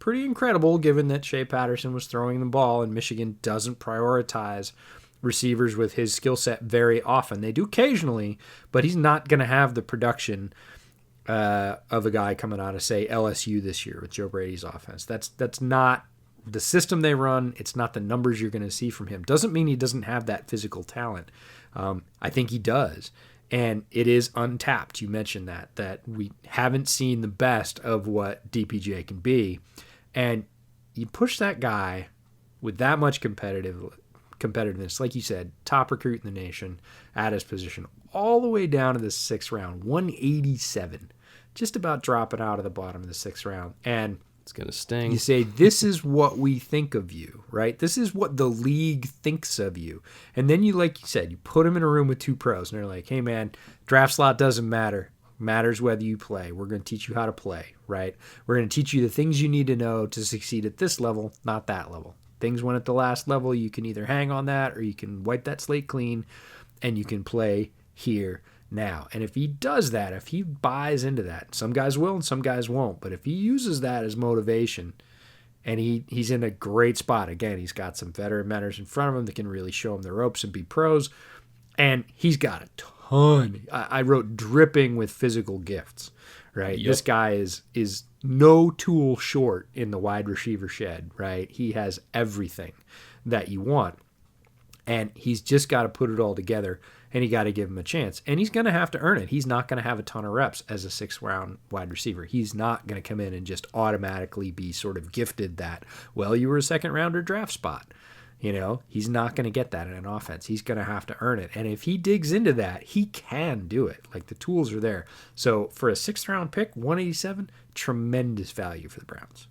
incredible given that Shea Patterson was throwing the ball and Michigan doesn't prioritize receivers with his skill set very often. They do occasionally, but he's not going to have the production of a guy coming out of, say, LSU this year with Joe Brady's offense. That's not the system they run. It's not the numbers you're going to see from him. Doesn't mean he doesn't have that physical talent. I think he does. And it is untapped. You mentioned that we haven't seen the best of what DPJ can be. And you push that guy with that much competitiveness, like you said, top recruit in the nation at his position, all the way down to the 6th round, 187, just about dropping out of the bottom of the 6th round. And it's going to sting. You say, this is what we think of you, right? This is what the league thinks of you. And then you, like you said, you put him in a room with 2 pros, and they're like, hey, man, draft slot doesn't matter. Matters whether you play. We're going to teach you how to play, right? We're going to teach you the things you need to know to succeed at this level, not that level. Things went at the last level, you can either hang on that or you can wipe that slate clean and you can play here now. And if he does that, if he buys into that, some guys will and some guys won't, but if he uses that as motivation and he's in a great spot, again, he's got some veteran mentors in front of him that can really show him the ropes and be pros, and he's got a ton. I wrote dripping with physical gifts, right? Yep. This guy is no tool short in the wide receiver shed, right? He has everything that you want, and he's just got to put it all together, and you got to give him a chance, and he's going to have to earn it. He's not going to have a ton of reps as a 6th round wide receiver. He's not going to come in and just automatically be sort of gifted that, well, you were a 2nd rounder draft spot. He's not going to get that in an offense. He's going to have to earn it. And if he digs into that, he can do it. Like, the tools are there. So for a 6th round pick, 187, tremendous value for the Browns.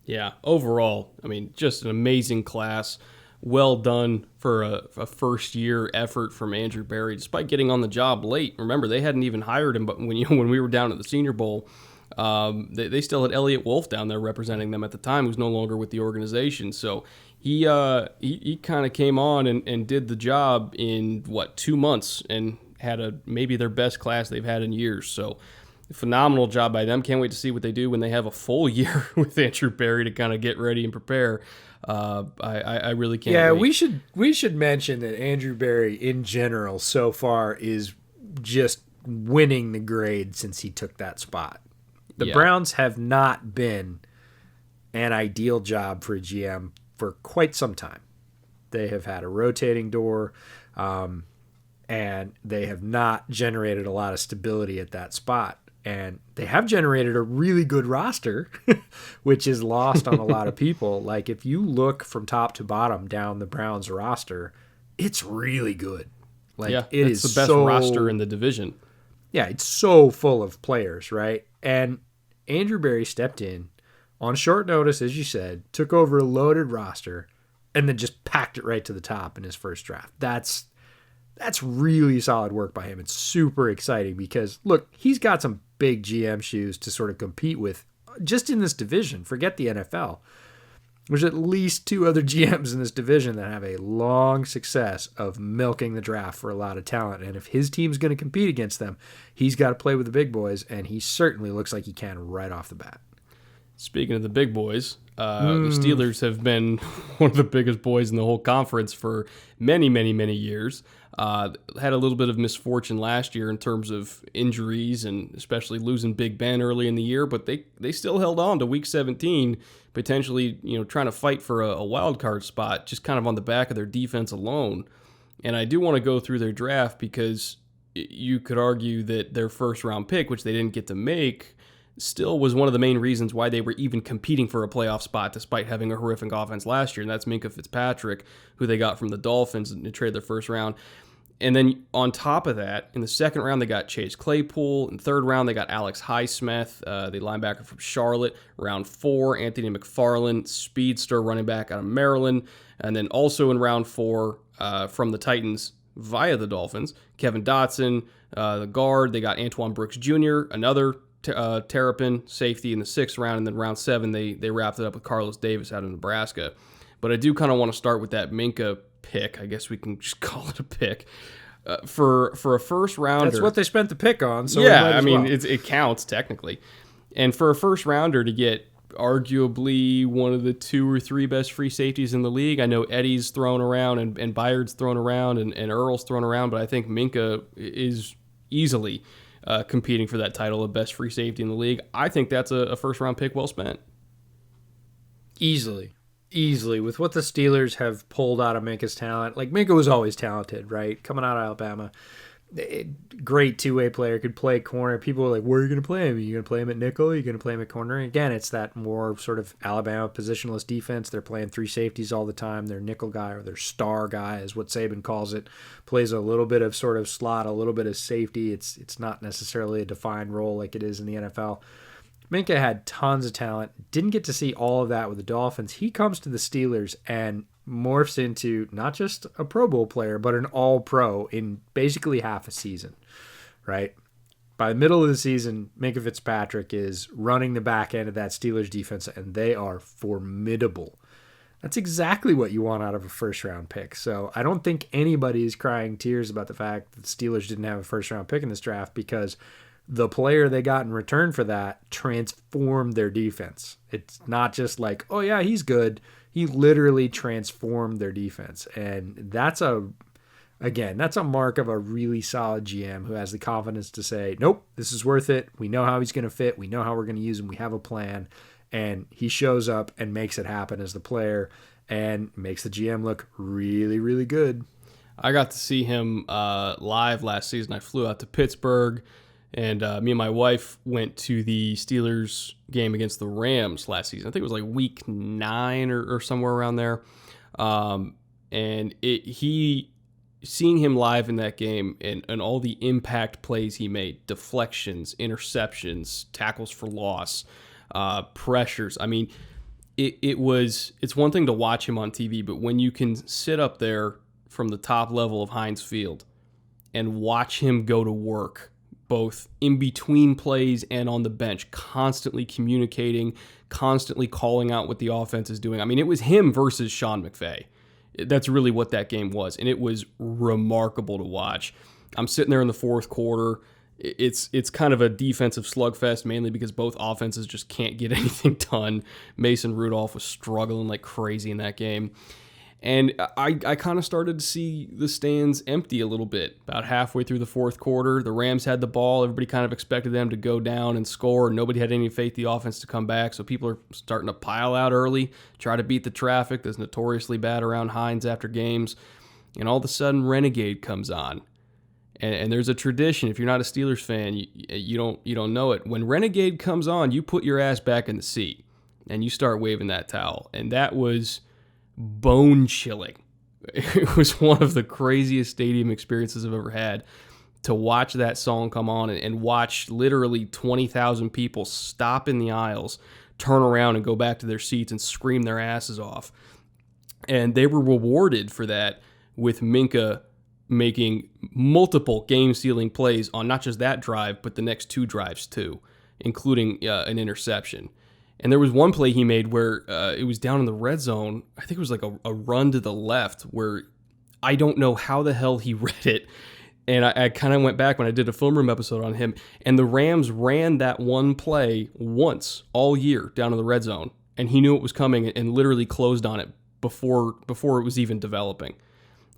Yeah, overall, I mean, just an amazing class. Well done for a first-year effort from Andrew Berry, despite getting on the job late. Remember, they hadn't even hired him, but when we were down at the Senior Bowl, they still had Elliott Wolf down there representing them at the time, who's no longer with the organization. So he kind of came on and did the job in, 2 months and had maybe their best class they've had in years. So phenomenal job by them. Can't wait to see what they do when they have a full year with Andrew Berry to kind of get ready and prepare. I really can't wait. Yeah, we should mention that Andrew Berry in general so far is just winning the grade since he took that spot. The Browns have not been an ideal job for a GM for quite some time. They have had a rotating door, and they have not generated a lot of stability at that spot. And they have generated a really good roster, which is lost on a lot of people. Like, if you look from top to bottom down the Browns roster, it's really good. Like, it's the best roster in the division. Yeah, it's so full of players, right? And Andrew Berry stepped in on short notice, as you said, took over a loaded roster, and then just packed it right to the top in his first draft. That's really solid work by him. It's super exciting because, look, he's got some big GM shoes to sort of compete with just in this division. Forget the NFL. There's at least 2 other GMs in this division that have a long success of milking the draft for a lot of talent. And if his team's going to compete against them, he's got to play with the big boys, and he certainly looks like he can right off the bat. Speaking of the big boys, the Steelers have been one of the biggest boys in the whole conference for many, many, many years. Had a little bit of misfortune last year in terms of injuries and especially losing Big Ben early in the year, but they still held on to Week 17, potentially trying to fight for a wild card spot, just kind of on the back of their defense alone. And I do want to go through their draft because you could argue that their first round pick, which they didn't get to make, still was one of the main reasons why they were even competing for a playoff spot despite having a horrific offense last year, and that's Minkah Fitzpatrick, who they got from the Dolphins and traded their first round. And then on top of that, in the second round, they got Chase Claypool. In the third round, they got Alex Highsmith, the linebacker from Charlotte. Round 4, Anthony McFarland, speedster running back out of Maryland. And then also in round 4, from the Titans via the Dolphins, Kevin Dotson, the guard. They got Antoine Brooks Jr., another Terrapin safety in the 6th round, and then round 7 they wrapped it up with Carlos Davis out of Nebraska. But I do kind of want to start with that Minkah pick. I guess we can just call it a pick. For a first rounder, that's what they spent the pick on. So yeah, I mean it counts technically. And for a first rounder to get arguably one of the 2 or 3 best free safeties in the league, I know Eddie's thrown around and Byard's thrown around and Earl's thrown around, but I think Minkah is easily competing for that title of best free safety in the league. I think that's a first-round pick well spent. Easily. With what the Steelers have pulled out of Minkah's talent. Like, Minkah was always talented, right? Coming out of Alabama. Great two-way player, could play corner. People were like, where are you going to play him? Are you going to play him at nickel? Are you going to play him at corner? And again, it's that more sort of Alabama positionless defense. They're playing 3 safeties all the time. Their nickel guy, or their star guy, is what Saban calls it, plays a little bit of sort of slot, a little bit of safety. It's not necessarily a defined role like it is in the NFL. Minkah had tons of talent. Didn't get to see all of that with the Dolphins. He comes to the Steelers and morphs into not just a Pro Bowl player, but an all-pro in basically half a season, right? By the middle of the season, Minkah Fitzpatrick is running the back end of that Steelers defense, and they are formidable. That's exactly what you want out of a first-round pick. So I don't think anybody is crying tears about the fact that the Steelers didn't have a first-round pick in this draft, because the player they got in return for that transformed their defense. It's not just like, oh yeah, he's good. He literally transformed their defense. And that's a mark of a really solid GM who has the confidence to say, nope, this is worth it. We know how he's going to fit. We know how we're going to use him. We have a plan. And he shows up and makes it happen as the player and makes the GM look really, really good. I got to see him live last season. I flew out to Pittsburgh. And me and my wife went to the Steelers game against the Rams last season. I think it was like week 9 or somewhere around there. And seeing him live in that game and all the impact plays he made, deflections, interceptions, tackles for loss, pressures. I mean, it's one thing to watch him on TV, but when you can sit up there from the top level of Heinz Field and watch him go to work, both in between plays and on the bench, constantly communicating, constantly calling out what the offense is doing. I mean, it was him versus Sean McVay. That's really what that game was, and it was remarkable to watch. I'm sitting there in the 4th quarter. It's kind of a defensive slugfest, mainly because both offenses just can't get anything done. Mason Rudolph was struggling like crazy in that game. And I kind of started to see the stands empty a little bit. About halfway through the 4th quarter, the Rams had the ball. Everybody kind of expected them to go down and score. Nobody had any faith the offense to come back, so people are starting to pile out early, try to beat the traffic that's notoriously bad around Heinz after games. And all of a sudden, Renegade comes on. And there's a tradition. If you're not a Steelers fan, you don't know it. When Renegade comes on, you put your ass back in the seat, and you start waving that towel. And that was bone chilling. It was one of the craziest stadium experiences I've ever had, to watch that song come on and watch literally 20,000 people stop in the aisles, turn around and go back to their seats and scream their asses off. And they were rewarded for that with Minkah making multiple game-sealing plays on not just that drive, but the next 2 drives too, including an interception. And there was one play he made where it was down in the red zone. I think it was like a run to the left where I don't know how the hell he read it. And I kind of went back when I did a film room episode on him. And the Rams ran that one play once all year down in the red zone. And he knew it was coming and literally closed on it before it was even developing.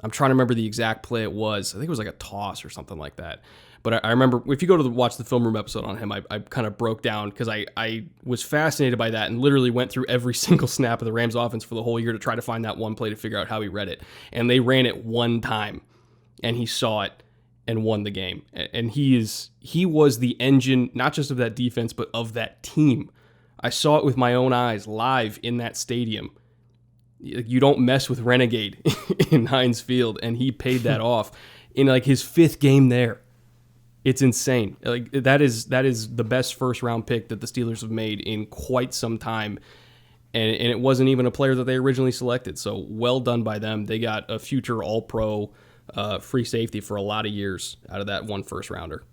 I'm trying to remember the exact play it was. I think it was like a toss or something like that. But I remember, if you go to watch the film room episode on him, I kind of broke down because I was fascinated by that and literally went through every single snap of the Rams offense for the whole year to try to find that one play to figure out how he read it. And they ran it one time, and he saw it and won the game. And he was the engine, not just of that defense, but of that team. I saw it with my own eyes live in that stadium. You don't mess with Renegade in Heinz Field, and he paid that off in like his 5th game there. It's insane. Like that is the best first round pick that the Steelers have made in quite some time. And it wasn't even a player that they originally selected. So well done by them. They got a future all-pro free safety for a lot of years out of that one first rounder.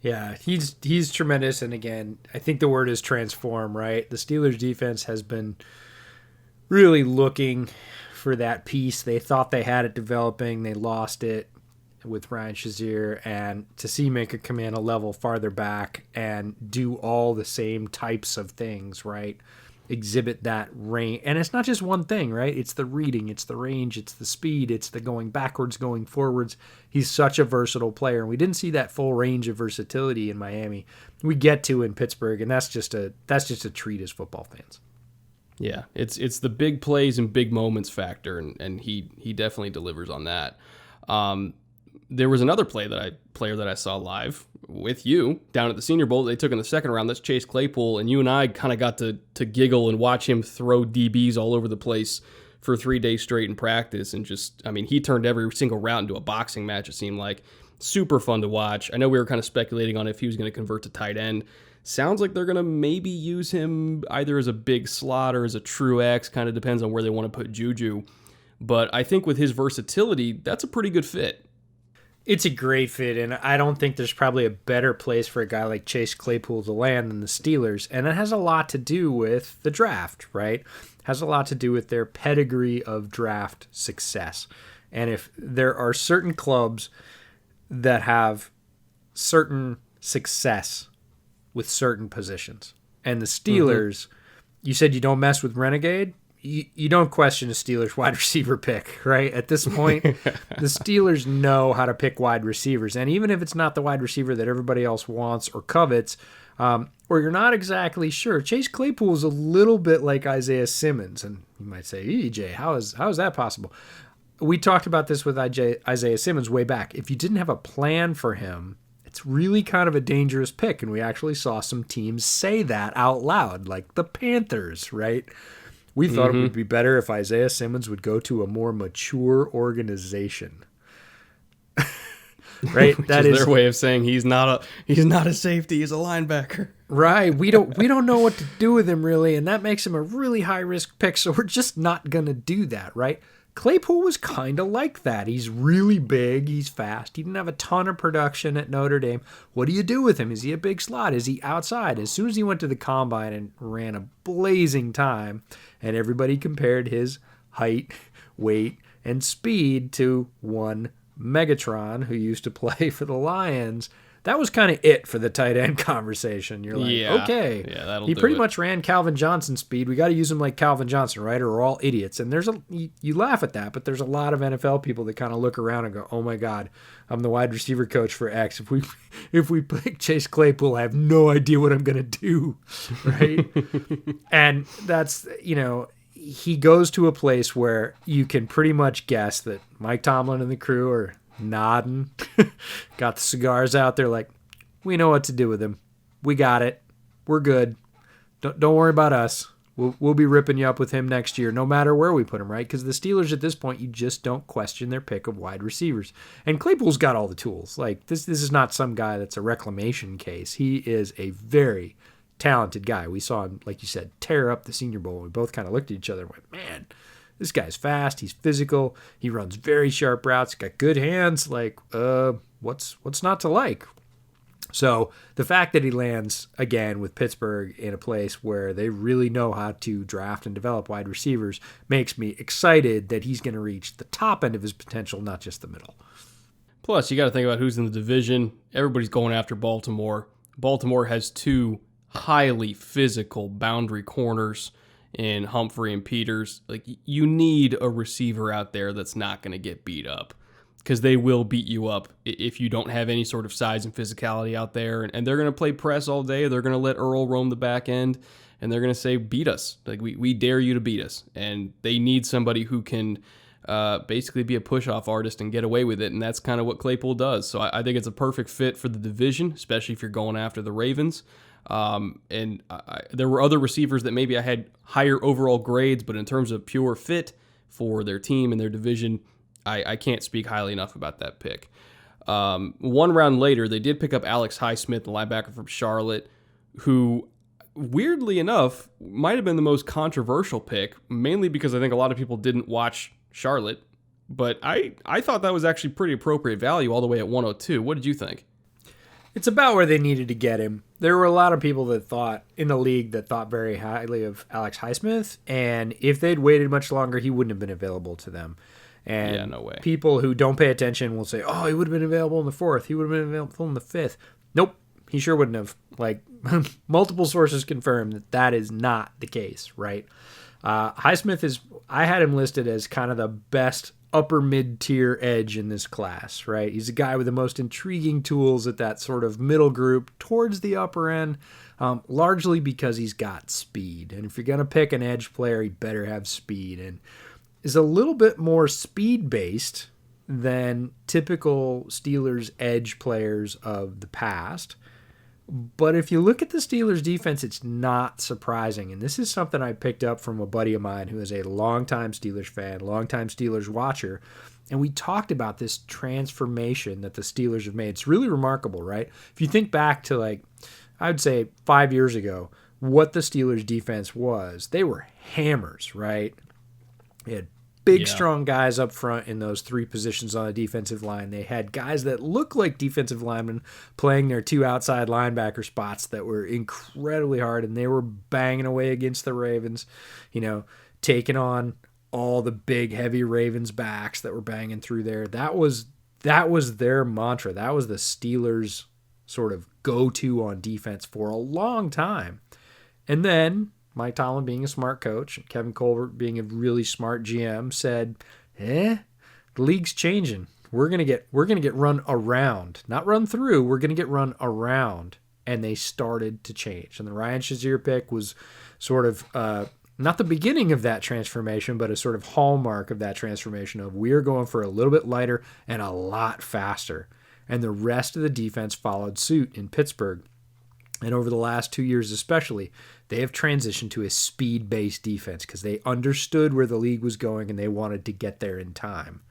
Yeah, he's tremendous. And again, I think the word is transform, right? The Steelers defense has been really looking for that piece. They thought they had it developing. They lost it with Ryan Shazier, and to see Minka come in a level farther back and do all the same types of things, right? Exhibit that range. And it's not just one thing, right? It's the reading, it's the range, it's the speed, it's the going backwards, going forwards. He's such a versatile player, and we didn't see that full range of versatility in Miami. We get to in Pittsburgh, and that's just a treat as football fans. Yeah, it's the big plays and big moments factor, and he definitely delivers on that. There was another player that I saw live with you down at the Senior Bowl. They took in the second round. That's Chase Claypool, and you and I kind of got to giggle and watch him throw DBs all over the place for 3 days straight in practice. And just, I mean, he turned every single route into a boxing match. It seemed like super fun to watch. I know we were kind of speculating on if he was going to convert to tight end. Sounds like they're going to maybe use him either as a big slot or as a true X. Kind of depends on where they want to put Juju. But I think with his versatility, that's a pretty good fit. It's a great fit, and I don't think there's probably a better place for a guy like Chase Claypool to land than the Steelers, and it has a lot to do with the draft, right? It has a lot to do with their pedigree of draft success. And if there are certain clubs that have certain success with certain positions, and the Steelers, you said you don't mess with Renegade? You don't question a Steelers wide receiver pick, right? At this point, the Steelers know how to pick wide receivers. And even if it's not the wide receiver that everybody else wants or covets, or you're not exactly sure, Chase Claypool is a little bit like Isaiah Simmons. And you might say, EJ, how is that possible? We talked about this with Isaiah Simmons way back. If you didn't have a plan for him, it's really kind of a dangerous pick. And we actually saw some teams say that out loud, like the Panthers, right? We thought it would be better if Isaiah Simmons would go to a more mature organization. Right? That is their way of saying he's not a safety, he's a linebacker. Right. We don't know what to do with him really, and that makes him a really high risk pick, so we're just not going to do that, right? Claypool was kind of like that. He's really big. He's fast. He didn't have a ton of production at Notre Dame. What do you do with him? Is he a big slot? Is he outside? As soon as he went to the combine and ran a blazing time, and everybody compared his height, weight, and speed to one Megatron who used to play for the Lions, that was kind of it for the tight end conversation. You're like, okay, he pretty much ran Calvin Johnson speed. We got to use him like Calvin Johnson, right? Or we're all idiots. And you laugh at that, but there's a lot of NFL people that kind of look around and go, oh my God, I'm the wide receiver coach for X. If we pick Chase Claypool, I have no idea what I'm going to do, right? And that's, he goes to a place where you can pretty much guess that Mike Tomlin and the crew are nodding, got the cigars out there like, we know what to do with him. We got it. We're good. Don't worry about us. We'll be ripping you up with him next year, no matter where we put him, right? Because the Steelers at this point, you just don't question their pick of wide receivers. And Claypool's got all the tools. Like this is not some guy that's a reclamation case. He is a very talented guy. We saw him, like you said, tear up the Senior Bowl. We both kind of looked at each other and went, man, this guy's fast. He's physical. He runs very sharp routes. Got good hands. Like, what's not to like? So the fact that he lands again with Pittsburgh in a place where they really know how to draft and develop wide receivers makes me excited that he's going to reach the top end of his potential, not just the middle. Plus, you got to think about who's in the division. Everybody's going after Baltimore. Baltimore has two highly physical boundary corners in Humphrey and Peters. Like, you need a receiver out there that's not going to get beat up, because they will beat you up if you don't have any sort of size and physicality out there. And they're going to play press all day. They're going to let Earl roam the back end, and they're going to say, beat us. Like, we dare you to beat us. And they need somebody who can basically be a push-off artist and get away with it, and that's kind of what Claypool does. So I think it's a perfect fit for the division, especially if you're going after the Ravens. There were other receivers that maybe I had higher overall grades, but in terms of pure fit for their team and their division, I can't speak highly enough about that pick. One round later, they did pick up Alex Highsmith, the linebacker from Charlotte, who, weirdly enough, might have been the most controversial pick, mainly because I think a lot of people didn't watch Charlotte, but I thought that was actually pretty appropriate value all the way at 102. What did you think? It's about where they needed to get him. There were a lot of people that thought in the league that thought very highly of Alex Highsmith, and if they'd waited much longer, he wouldn't have been available to them. And yeah, no way. People who don't pay attention will say, oh, he would have been available in the 4th. He would have been available in the 5th. Nope, he sure wouldn't have. Like, multiple sources confirm that that is not the case, right? Highsmith I had him listed as kind of the best upper mid-tier edge in this class, right? He's a guy with the most intriguing tools at that sort of middle group towards the upper end, largely because he's got speed. And if you're going to pick an edge player, he better have speed. And is a little bit more speed-based than typical Steelers edge players of the past. But if you look at the Steelers defense, it's not surprising. And this is something I picked up from a buddy of mine who is a longtime Steelers fan, longtime Steelers watcher. And we talked about this transformation that the Steelers have made. It's really remarkable, right? If you think back to, like, I would say 5 years ago, what the Steelers defense was, they were hammers, right? They had big, strong guys up front in those three positions on the defensive line. They had guys that looked like defensive linemen playing their two outside linebacker spots that were incredibly hard, and they were banging away against the Ravens, taking on all the big, heavy Ravens backs that were banging through there. That was their mantra. That was the Steelers' sort of go-to on defense for a long time. And then Mike Tomlin, being a smart coach, and Kevin Colbert being a really smart GM, said, the league's changing. We're gonna get run around, not run through. We're gonna get run around, and they started to change. And the Ryan Shazier pick was sort of not the beginning of that transformation, but a sort of hallmark of that transformation of we're going for a little bit lighter and a lot faster. And the rest of the defense followed suit in Pittsburgh. And over the last 2 years especially, they have transitioned to a speed-based defense because they understood where the league was going and they wanted to get there in time.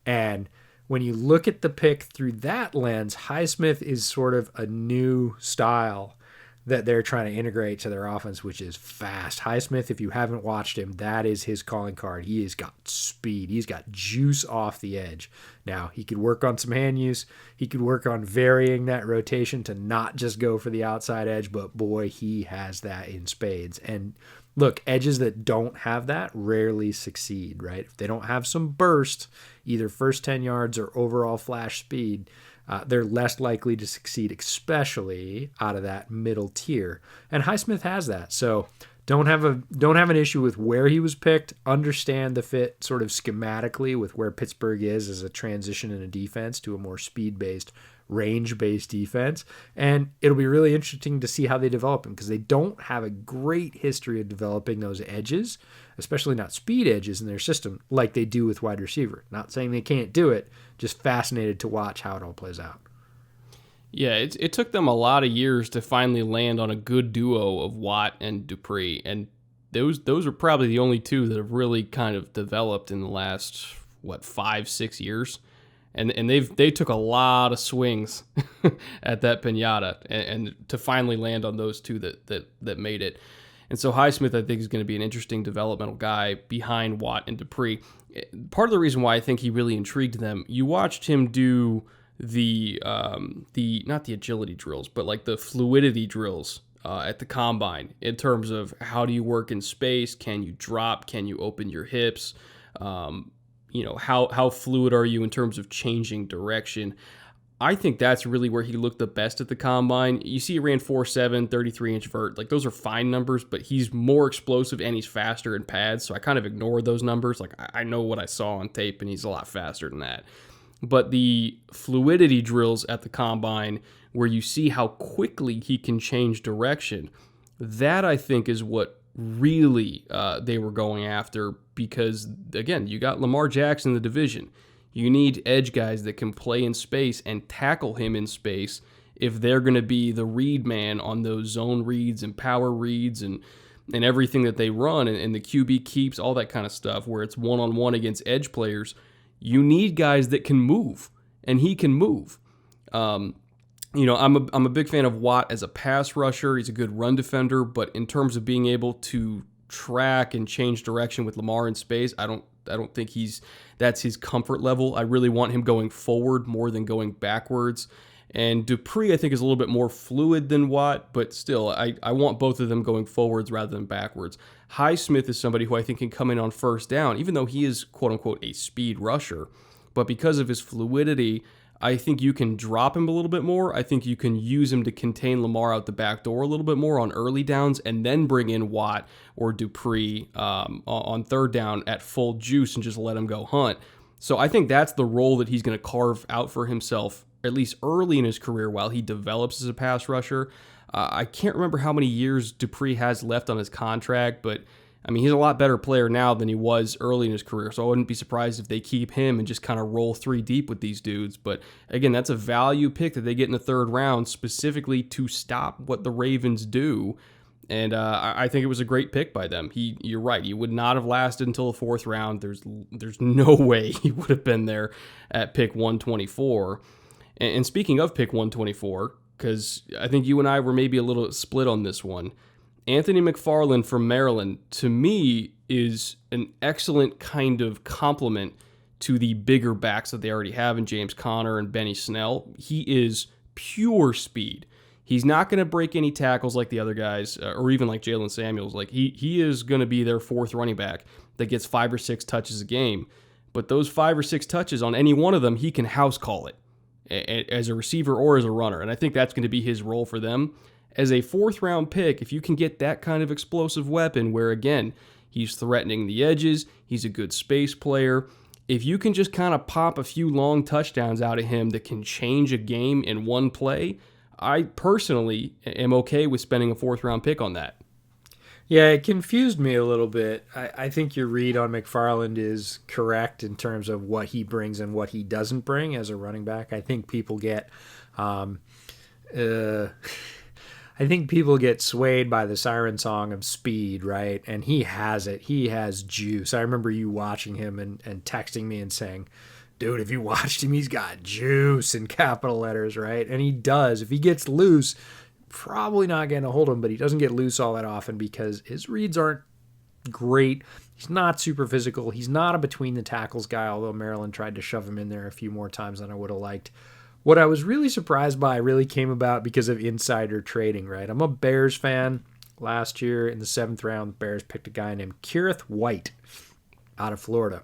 And when you look at the pick through that lens, Highsmith is sort of a new style that they're trying to integrate to their offense, which is fast. Highsmith, if you haven't watched him, that is his calling card. He has got speed. He's got juice off the edge. Now, he could work on some hand use. He could work on varying that rotation to not just go for the outside edge, but boy, he has that in spades. And look, edges that don't have that rarely succeed, right? If they don't have some burst, either first 10 yards or overall flash speed, they're less likely to succeed, especially out of that middle tier. And Highsmith has that. So don't have an issue with where he was picked. Understand the fit sort of schematically with where Pittsburgh is as a transition in a defense to a more speed-based, range-based defense. And it'll be really interesting to see how they develop him because they don't have a great history of developing those edges, especially not speed edges in their system like they do with wide receiver. Not saying they can't do it, just fascinated to watch how it all plays out. Yeah, it took them a lot of years to finally land on a good duo of Watt and Dupree, and those are probably the only two that have really kind of developed in the last 5-6 years, and they took a lot of swings at that piñata and to finally land on those two that made it. And so Highsmith, I think, is going to be an interesting developmental guy behind Watt and Dupree. Part of the reason why I think he really intrigued them, you watched him do the not the agility drills, but like the fluidity drills at the combine in terms of how do you work in space? Can you drop? Can you open your hips? How fluid are you in terms of changing direction? I think that's really where he looked the best at the combine. You see he ran 4.7, 33-inch vert. Like, those are fine numbers, but he's more explosive and he's faster in pads, so I kind of ignored those numbers. Like, I know what I saw on tape, and he's a lot faster than that. But the fluidity drills at the combine, where you see how quickly he can change direction, that I think is what really they were going after, because, again, you got Lamar Jackson in the division. You need edge guys that can play in space and tackle him in space if they're going to be the read man on those zone reads and power reads and everything that they run and the QB keeps, all that kind of stuff, where it's one-on-one against edge players. You need guys that can move, and he can move. I'm a big fan of Watt as a pass rusher. He's a good run defender, but in terms of being able to track and change direction with Lamar in space, I don't think that's his comfort level. I really want him going forward more than going backwards. And Dupree, I think, is a little bit more fluid than Watt, but still, I want both of them going forwards rather than backwards. Highsmith is somebody who I think can come in on first down, even though he is, quote-unquote, a speed rusher. But because of his fluidity, I think you can drop him a little bit more. I think you can use him to contain Lamar out the back door a little bit more on early downs, and then bring in Watt or Dupree on third down at full juice and just let him go hunt. So I think that's the role that he's going to carve out for himself, at least early in his career, while he develops as a pass rusher. I can't remember how many years Dupree has left on his contract, but I mean, he's a lot better player now than he was early in his career, so I wouldn't be surprised if they keep him and just kind of roll three deep with these dudes. But again, that's a value pick that they get in the third round specifically to stop what the Ravens do, and I think it was a great pick by them. You're right, he would not have lasted until the fourth round. There's no way he would have been there at pick 124. And speaking of pick 124, because I think you and I were maybe a little split on this one, Anthony McFarland from Maryland, to me, is an excellent kind of complement to the bigger backs that they already have in James Conner and Benny Snell. He is pure speed. He's not going to break any tackles like the other guys, or even like Jalen Samuels. Like he is going to be their fourth running back that gets 5 or 6 touches a game. But those 5 or 6 touches on any one of them, he can house call it as a receiver or as a runner. And I think that's going to be his role for them. As a fourth-round pick, if you can get that kind of explosive weapon where, again, he's threatening the edges, he's a good space player, if you can just kind of pop a few long touchdowns out of him that can change a game in one play, I personally am okay with spending a fourth-round pick on that. Yeah, it confused me a little bit. I think your read on McFarland is correct in terms of what he brings and what he doesn't bring as a running back. I think people get... I think people get swayed by the siren song of speed, right? And he has it. He has juice. I remember you watching him and texting me and saying, dude, if you watched him, he's got juice in capital letters, right? And he does. If he gets loose, probably not getting a hold of him, but he doesn't get loose all that often because his reads aren't great. He's not super physical. He's not a between the tackles guy, although Maryland tried to shove him in there a few more times than I would have liked. What I was really surprised by really came about because of insider trading, right? I'm a Bears fan. Last year in the 7th round, the Bears picked a guy named Kerith White out of Florida.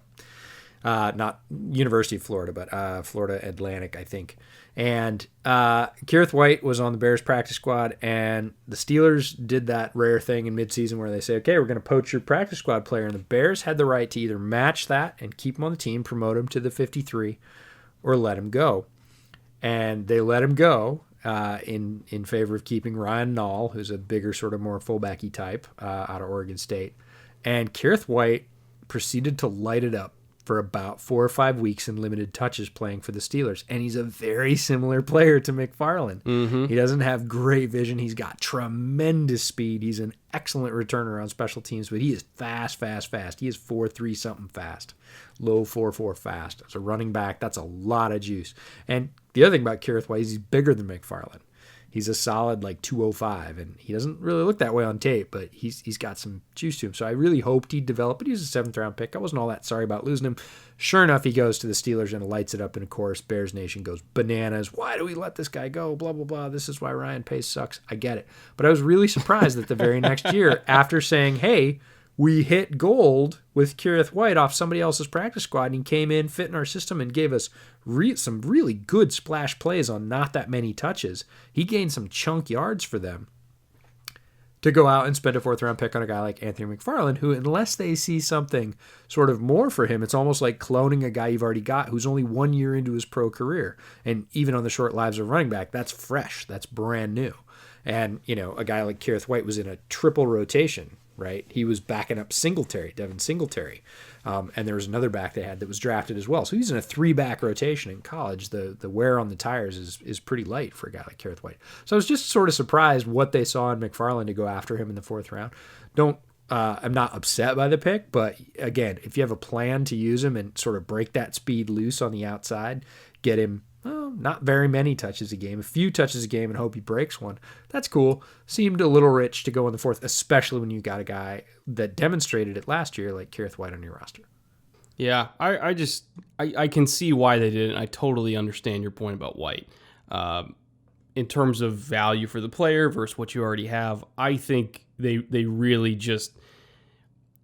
Not University of Florida, but Florida Atlantic, I think. And Kerith White was on the Bears practice squad, and the Steelers did that rare thing in midseason where they say, okay, we're going to poach your practice squad player. And the Bears had the right to either match that and keep him on the team, promote him to the 53, or let him go. And they let him go in favor of keeping Ryan Nall, who's a bigger, sort of more fullbacky type out of Oregon State. And Kerith White proceeded to light it up for about 4 or 5 weeks in limited touches playing for the Steelers. And he's a very similar player to McFarland. Mm-hmm. He doesn't have great vision. He's got tremendous speed. He's an excellent returner on special teams, but he is fast. He is 4.3 something fast. Low 4.4 fast. As a running back, that's a lot of juice. And the other thing about Kerith White is he's bigger than McFarland. He's a solid like 205, and he doesn't really look that way on tape, but he's got some juice to him. So I really hoped he'd develop, but he was a 7th-round pick. I wasn't all that sorry about losing him. Sure enough, he goes to the Steelers and lights it up, and of course, Bears Nation goes bananas. Why do we let this guy go? Blah, blah, blah. This is why Ryan Pace sucks. I get it. But I was really surprised that the very next year, after saying, hey, we hit gold with Kerrith White off somebody else's practice squad, and he came in, fit in our system, and gave us some really good splash plays on not that many touches. He gained some chunk yards for them to go out and spend a 4th-round pick on a guy like Anthony McFarland, who, unless they see something sort of more for him, it's almost like cloning a guy you've already got who's only 1 year into his pro career. And even on the short lives of running back, that's fresh. That's brand new. And, a guy like Kerrith White was in a triple rotation, right? He was backing up Devin Singletary. And there was another back they had that was drafted as well. So he's in a 3-back rotation in college. The wear on the tires is pretty light for a guy like Kerrith White. So I was just sort of surprised what they saw in McFarland to go after him in the 4th round. I'm not upset by the pick, but again, if you have a plan to use him and sort of break that speed loose on the outside, get him not very many touches a game, a few touches a game, and hope he breaks one. That's cool. Seemed a little rich to go in the 4th, especially when you got a guy that demonstrated it last year like Kerrith White on your roster. Yeah, I can see why they did it. I totally understand your point about White. In terms of value for the player versus what you already have, I think they really just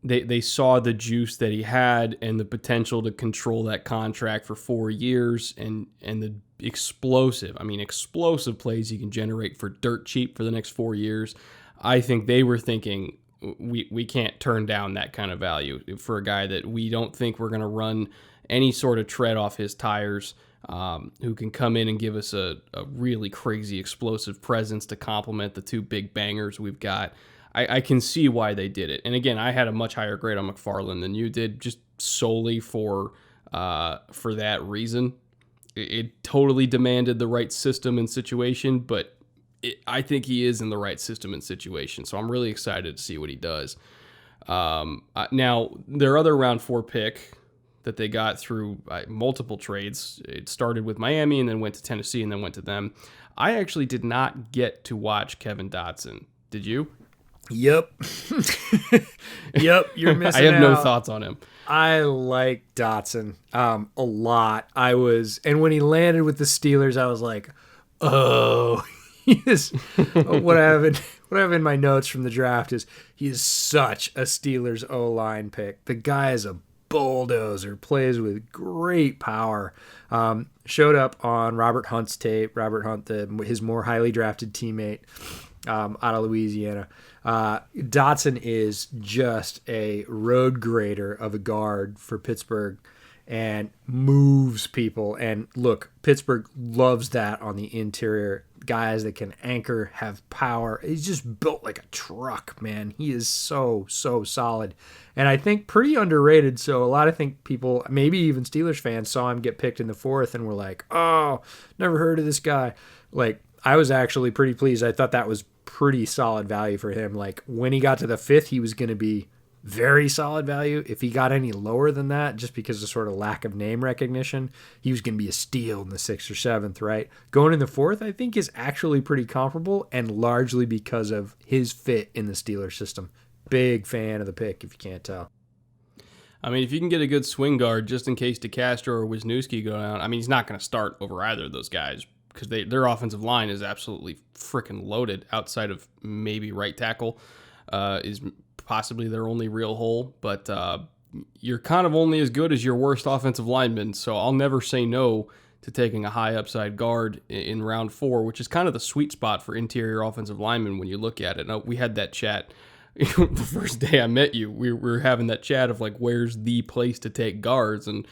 they saw the juice that he had and the potential to control that contract for 4 years and the explosive plays he can generate for dirt cheap for the next 4 years. I think they were thinking we can't turn down that kind of value for a guy that we don't think we're going to run any sort of tread off his tires, who can come in and give us a really crazy explosive presence to complement the 2 big bangers we've got. I can see why they did it. And again, I had a much higher grade on McFarland than you did, just solely for that reason. It totally demanded the right system and situation, but I think he is in the right system and situation. So I'm really excited to see what he does. Now, their other round 4 pick that they got through multiple trades, it started with Miami and then went to Tennessee and then went to them. I actually did not get to watch Kevin Dotson. Did you? Yep. Yep, you're missing I have no out. thoughts on him. I like Dotson a lot. And when he landed with the Steelers, I was like, oh, he is what I have in my notes from the draft is he is such a Steelers O-line pick. The guy is a bulldozer, plays with great power. Showed up on Robert Hunt's tape. Robert Hunt, his more highly drafted teammate out of Louisiana. Dotson is just a road grader of a guard for Pittsburgh and moves people. And look, Pittsburgh loves that on the interior. Guys that can anchor, have power. He's just built like a truck, man. He is so solid. And I think pretty underrated. So a lot of people, maybe even Steelers fans, saw him get picked in the 4th and were like, oh, never heard of this guy. Like, I was actually pretty pleased. I thought that was pretty solid value for him. Like, when he got to the 5th, he was going to be very solid value. If he got any lower than that, just because of sort of lack of name recognition, he was going to be a steal in the 6th or 7th, right? Going in the 4th, I think, is actually pretty comparable, and largely because of his fit in the Steelers system. Big fan of the pick, if you can't tell. I mean, if you can get a good swing guard just in case DeCastro or Wisniewski go down, I mean, he's not going to start over either of those guys because their offensive line is absolutely freaking loaded. Outside of maybe right tackle is possibly their only real hole, but you're kind of only as good as your worst offensive lineman, so I'll never say no to taking a high upside guard in round 4, which is kind of the sweet spot for interior offensive linemen when you look at it. Now, we had that chat the first day I met you. We were having that chat of like, where's the place to take guards, and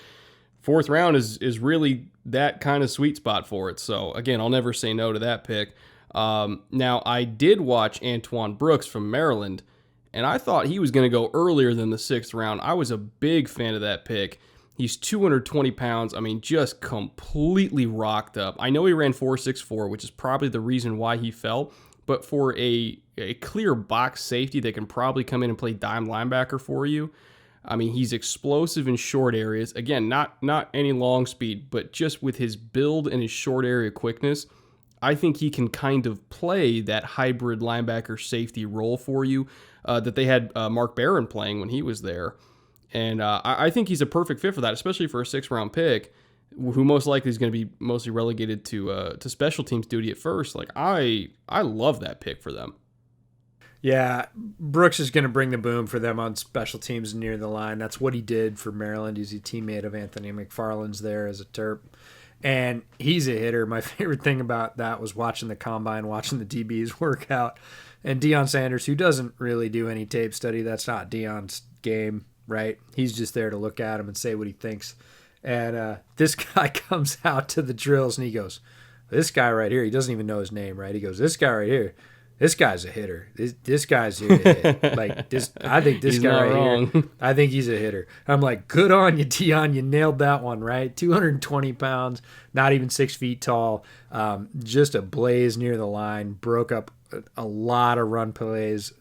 4th round is really that kind of sweet spot for it. So again, I'll never say no to that pick. Now, I did watch Antoine Brooks from Maryland, and I thought he was going to go earlier than the 6th round. I was a big fan of that pick. He's 220 pounds. I mean, just completely rocked up. I know he ran 4.64, which is probably the reason why he fell. But for a clear box safety that can probably come in and play dime linebacker for you, I mean, he's explosive in short areas. Again, not any long speed, but just with his build and his short area quickness, I think he can kind of play that hybrid linebacker safety role for you that they had Mark Barron playing when he was there. And I think he's a perfect fit for that, especially for a 6th-round pick, who most likely is going to be mostly relegated to special teams duty at first. Like, I love that pick for them. Yeah, Brooks is going to bring the boom for them on special teams near the line. That's what he did for Maryland. He's a teammate of Anthony McFarland's there as a Terp. And he's a hitter. My favorite thing about that was watching the combine, watching the DBs work out. And Deion Sanders, who doesn't really do any tape study, that's not Deion's game, right? He's just there to look at him and say what he thinks. And this guy comes out to the drills and he goes, this guy right here, he doesn't even know his name, right? He goes, this guy right here, this guy's a hitter. This guy's here to hit. Like this, I think this He's guy not right wrong. here, I think he's a hitter. I'm like, good on you, Deion. You nailed that one, right? 220 pounds, not even 6 feet tall, just a blaze near the line, broke up a lot of run plays,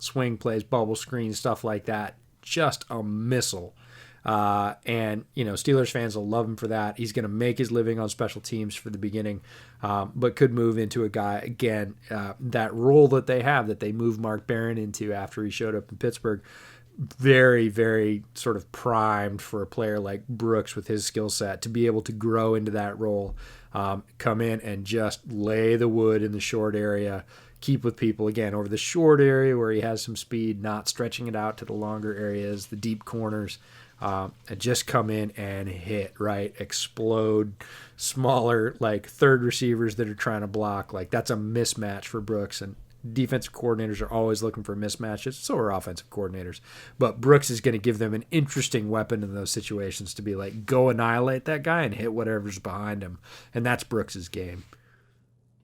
swing plays, bubble screens, stuff like that. Just a missile. And, Steelers fans will love him for that. He's going to make his living on special teams for the beginning, but could move into a guy, again, that role that they have, that they moved Mark Barron into after he showed up in Pittsburgh. Very, very sort of primed for a player like Brooks with his skill set to be able to grow into that role, come in and just lay the wood in the short area, keep with people, again, over the short area where he has some speed, not stretching it out to the longer areas, the deep corners. And just come in and hit, right? Explode smaller, like third receivers that are trying to block. Like, that's a mismatch for Brooks. And defensive coordinators are always looking for mismatches. So are offensive coordinators. But Brooks is going to give them an interesting weapon in those situations to be like, go annihilate that guy and hit whatever's behind him. And that's Brooks's game.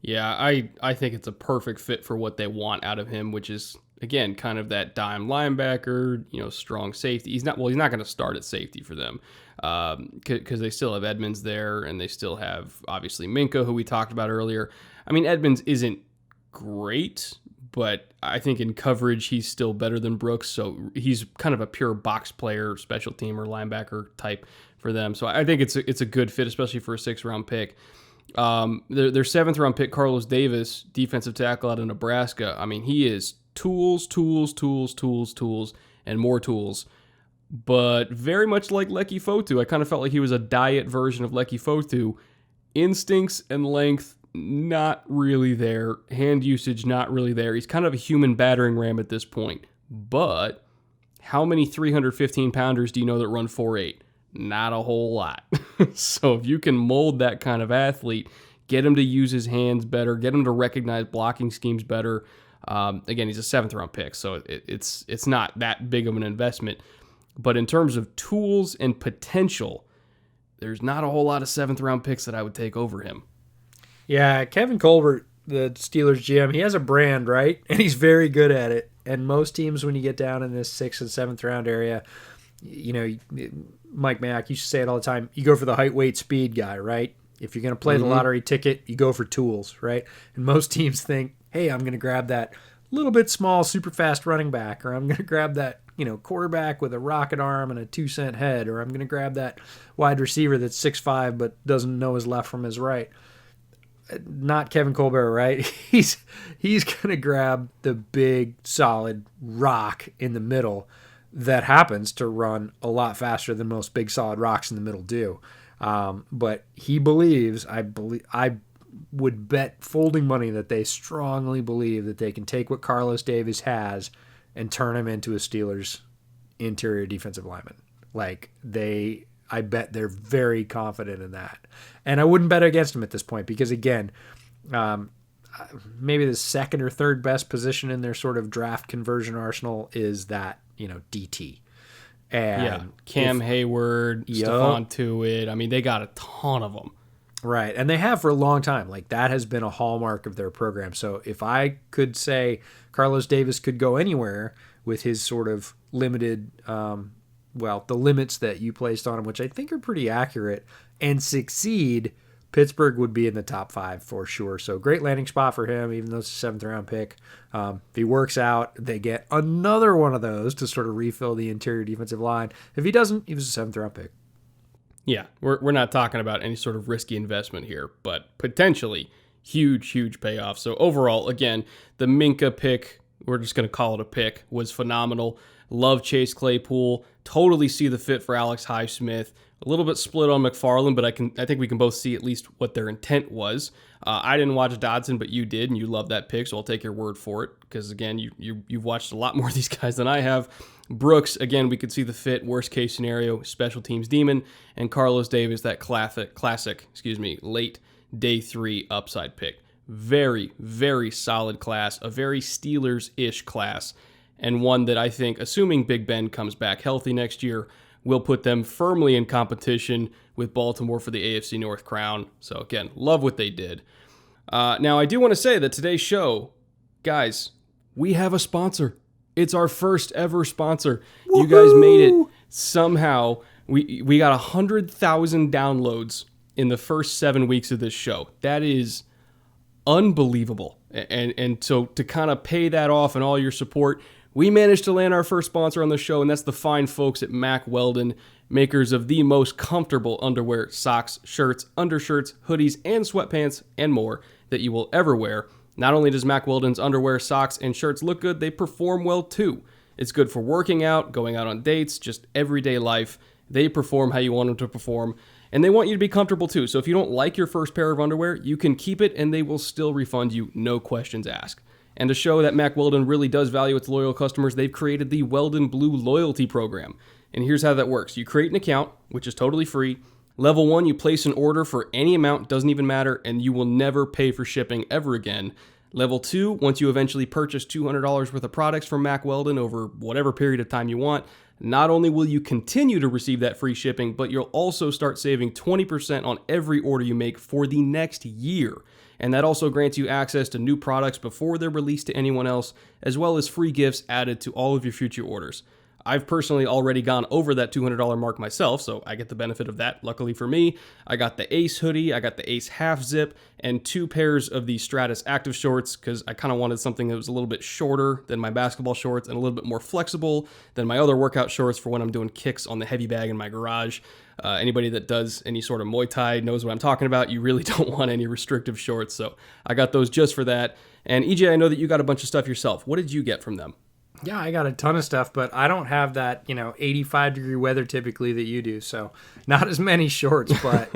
Yeah, I think it's a perfect fit for what they want out of him, which is, again, kind of that dime linebacker, strong safety. He's not going to start at safety for them because they still have Edmonds there, and they still have, obviously, Minka, who we talked about earlier. I mean, Edmonds isn't great, but I think in coverage, he's still better than Brooks, so he's kind of a pure box player, special teamer, linebacker type for them. So I think it's a good fit, especially for a 6th-round pick. Their 7th-round pick, Carlos Davis, defensive tackle out of Nebraska. I mean, he is tools, and more tools. But very much like Leki Fotu, I kind of felt like he was a diet version of Leki Fotu. Instincts and length, not really there. Hand usage, not really there. He's kind of a human battering ram at this point. But how many 315-pounders do you know that run 4.8? Not a whole lot. So if you can mold that kind of athlete, get him to use his hands better, get him to recognize blocking schemes better. Again, he's a 7th-round pick, so it's not that big of an investment. But in terms of tools and potential, there's not a whole lot of 7th-round picks that I would take over him. Yeah, Kevin Colbert, the Steelers GM, he has a brand, right? And he's very good at it. And most teams, when you get down in this 6th and 7th-round area, Mike Mack used to say it all the time, you go for the height, weight, speed guy, right? If you're going to play the lottery ticket, you go for tools, right? And most teams think, hey, I'm going to grab that little bit small, super fast running back, or I'm going to grab that, quarterback with a rocket arm and a 2-cent head, or I'm going to grab that wide receiver that's 6'5", but doesn't know his left from his right. Not Kevin Colbert, right? He's going to grab the big, solid rock in the middle that happens to run a lot faster than most big, solid rocks in the middle do. But he believes, I would bet folding money that they strongly believe that they can take what Carlos Davis has and turn him into a Steelers interior defensive lineman. I bet they're very confident in that. And I wouldn't bet against him at this point because, again, maybe the 2nd or 3rd best position in their sort of draft conversion arsenal is that, DT. And Cam Hayward, Stephon Tuitt. I mean, they got a ton of them. Right, and they have for a long time. Like, that has been a hallmark of their program. So if I could say Carlos Davis could go anywhere with his sort of limited, the limits that you placed on him, which I think are pretty accurate, and succeed, Pittsburgh would be in the top 5 for sure. So great landing spot for him, even though it's a 7th-round pick. If he works out, they get another one of those to sort of refill the interior defensive line. If he doesn't, he was a 7th-round pick. Yeah, we're not talking about any sort of risky investment here, but potentially huge payoff. So overall, again, the Minka pick, we're just going to call it a pick, was phenomenal. Love Chase Claypool. Totally see the fit for Alex Highsmith. A little bit split on McFarland, but I think we can both see at least what their intent was. I didn't watch Dodson, but you did, and you love that pick, so I'll take your word for it, because, again, you've watched a lot more of these guys than I have. Brooks, again, we could see the fit, worst case scenario, special teams demon, and Carlos Davis, that classic, late day 3 upside pick. Very solid class, a very Steelers-ish class, and one that I think, assuming Big Ben comes back healthy next year, will put them firmly in competition with Baltimore for the AFC North crown. So again, love what they did. Now, I do want to say that today's show, guys, we have a sponsor. It's our first ever sponsor. Woo-hoo! You guys made it somehow. We got 100,000 downloads in the first 7 weeks of this show. That is unbelievable. And so to kind of pay that off and all your support, we managed to land our first sponsor on the show, and that's the fine folks at Mack Weldon, makers of the most comfortable underwear, socks, shirts, undershirts, hoodies, and sweatpants, and more that you will ever wear. Not only does Mack Weldon's underwear, socks, and shirts look good, they perform well too. It's good for working out, going out on dates, just everyday life. They perform how you want them to perform, and they want you to be comfortable too. So if you don't like your first pair of underwear, you can keep it, and they will still refund you, no questions asked. And to show that Mack Weldon really does value its loyal customers, they've created the Weldon Blue Loyalty Program. And here's how that works. You create an account, which is totally free. Level 1, you place an order for any amount, doesn't even matter, and you will never pay for shipping ever again. Level 2, once you eventually purchase $200 worth of products from Mack Weldon over whatever period of time you want, not only will you continue to receive that free shipping, but you'll also start saving 20% on every order you make for the next year. And that also grants you access to new products before they're released to anyone else, as well as free gifts added to all of your future orders. I've personally already gone over that $200 mark myself, so I get the benefit of that. Luckily for me, I got the Ace hoodie, I got the Ace half zip, and 2 pairs of the Stratus active shorts, because I kind of wanted something that was a little bit shorter than my basketball shorts and a little bit more flexible than my other workout shorts for when I'm doing kicks on the heavy bag in my garage. Anybody that does any sort of Muay Thai knows what I'm talking about. You really don't want any restrictive shorts, so I got those just for that. And EJ, I know that you got a bunch of stuff yourself. What did you get from them? Yeah, I got a ton of stuff, but I don't have that, 85-degree weather typically that you do, so not as many shorts. But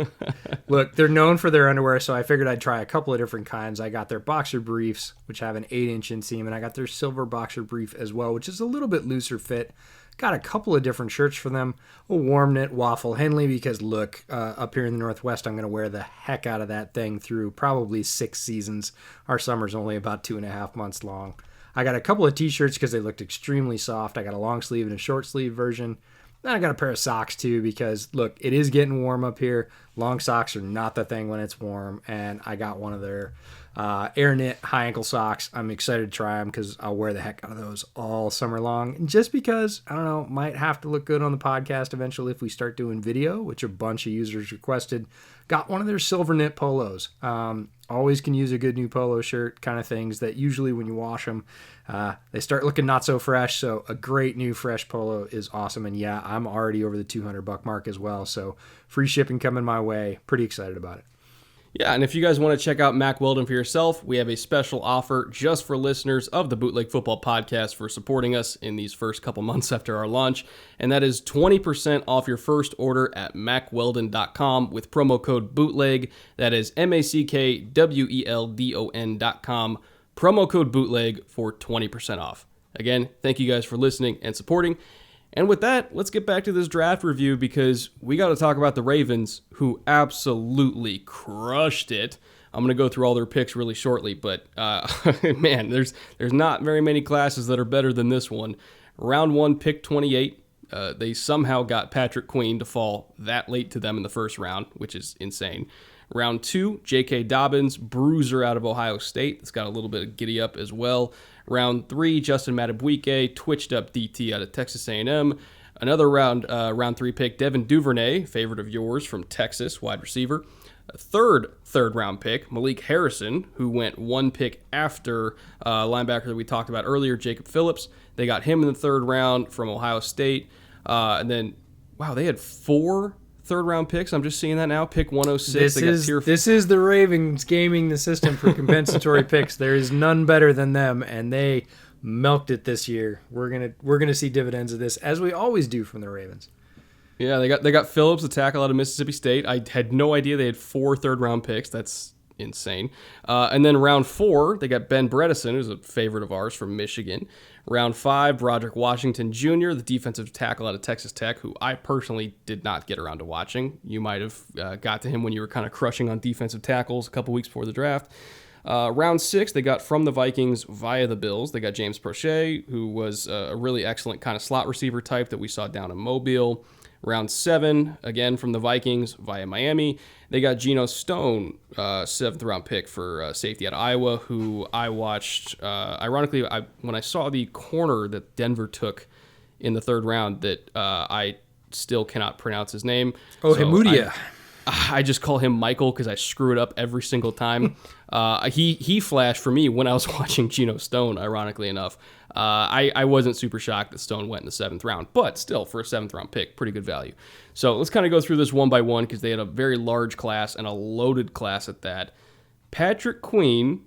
look, they're known for their underwear, so I figured I'd try a couple of different kinds. I got their boxer briefs, which have an 8-inch inseam, and I got their silver boxer brief as well, which is a little bit looser fit. Got a couple of different shirts for them. A warm knit waffle Henley, because look, up here in the Northwest, I'm going to wear the heck out of that thing through probably 6 seasons. Our summer's only about 2.5 months long. I got a couple of t-shirts because they looked extremely soft. I got a long sleeve and a short sleeve version. Then I got a pair of socks too, because look, it is getting warm up here. Long socks are not the thing when it's warm. And I got one of their air knit high ankle socks. I'm excited to try them because I'll wear the heck out of those all summer long. And just because, I don't know, might have to look good on the podcast eventually if we start doing video, which a bunch of users requested. Got one of their silver knit polos. Always can use a good new polo shirt, kind of things that usually when you wash them, they start looking not so fresh. So a great new fresh polo is awesome. And yeah, I'm already over the $200 mark as well. So free shipping coming my way. Pretty excited about it. Yeah, and if you guys want to check out Mack Weldon for yourself, we have a special offer just for listeners of the Bootleg Football Podcast for supporting us in these first couple months after our launch, and that is 20% off your first order at MackWeldon.com with promo code BOOTLEG. That is MackWeldon.com. Promo code BOOTLEG for 20% off. Again, thank you guys for listening and supporting. And with that, let's get back to this draft review, because we got to talk about the Ravens, who absolutely crushed it. I'm going to go through all their picks really shortly, but man, there's not very many classes that are better than this one. Round 1, pick 28. They somehow got Patrick Queen to fall that late to them in the first round, which is insane. Round 2, J.K. Dobbins, bruiser out of Ohio State. That's got a little bit of giddy up as well. Round 3, Justin Madubuike, twitched up DT out of Texas A&M. Another round 3 pick, Devin Duvernay, favorite of yours from Texas, wide receiver. A third round pick, Malik Harrison, who went 1 pick after linebacker that we talked about earlier, Jacob Phillips. They got him in the 3rd round from Ohio State. And then, wow, they had 4 third-round picks. I'm just seeing that now. Pick 106. This is the Ravens gaming the system for compensatory picks. There is none better than them, and they milked it this year. We're gonna see dividends of this, as we always do from the Ravens. Yeah, they got Phillips, the tackle out of Mississippi State. I had no idea they had 4 third-round picks. That's insane. And then round 4, they got Ben Bredesen, who's a favorite of ours from Michigan. Round 5, Broderick Washington Jr., the defensive tackle out of Texas Tech, who I personally did not get around to watching. You might have got to him when you were kind of crushing on defensive tackles a couple weeks before the draft. Round 6, they got from the Vikings via the Bills. They got James Prochet, who was a really excellent kind of slot receiver type that we saw down in Mobile. Round 7, again from the Vikings via Miami. They got Geno Stone, 7th-round pick for safety out of Iowa, who I watched. Ironically, when I saw the corner that Denver took in the 3rd round, that I still cannot pronounce his name. Hemudia. I just call him Michael because I screw it up every single time. He flashed for me when I was watching Geno Stone, ironically enough. I wasn't super shocked that Stone went in the 7th round, but still, for a 7th-round pick, pretty good value. So let's kind of go through this one by one because they had a very large class and a loaded class at that. Patrick Queen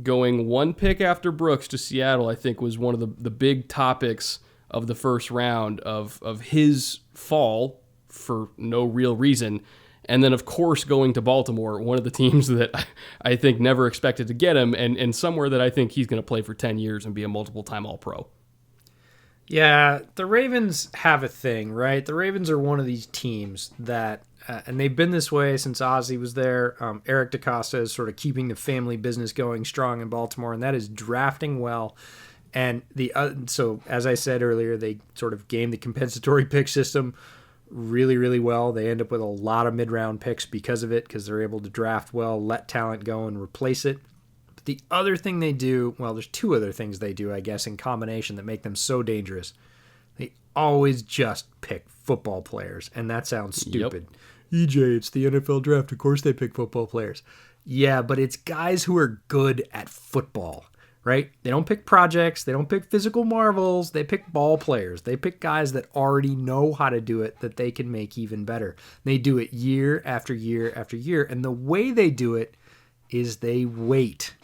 going 1 pick after Brooks to Seattle, I think, was one of the big topics of the 1st round of his fall for no real reason. And then, of course, going to Baltimore, one of the teams that I think never expected to get him, and somewhere that I think he's going to play for 10 years and be a multiple-time All-Pro. Yeah, the Ravens have a thing, right? The Ravens are one of these teams that, and they've been this way since Ozzie was there. Eric DaCosta is sort of keeping the family business going strong in Baltimore, and that is drafting well. And so, as I said earlier, they sort of game the compensatory pick system really, really well. They end up with a lot of mid-round picks because of it, because they're able to draft well, let talent go, and replace it. But the other thing they do, well, there's 2 other things they do, I guess, in combination that make them so dangerous. They always just pick football players, and that sounds stupid. Yep. EJ, it's the NFL draft. Of course they pick football players. Yeah, but it's guys who are good at football. Right? They don't pick projects. They don't pick physical marvels. They pick ball players. They pick guys that already know how to do it that they can make even better. They do it year after year after year. And the way they do it is they wait.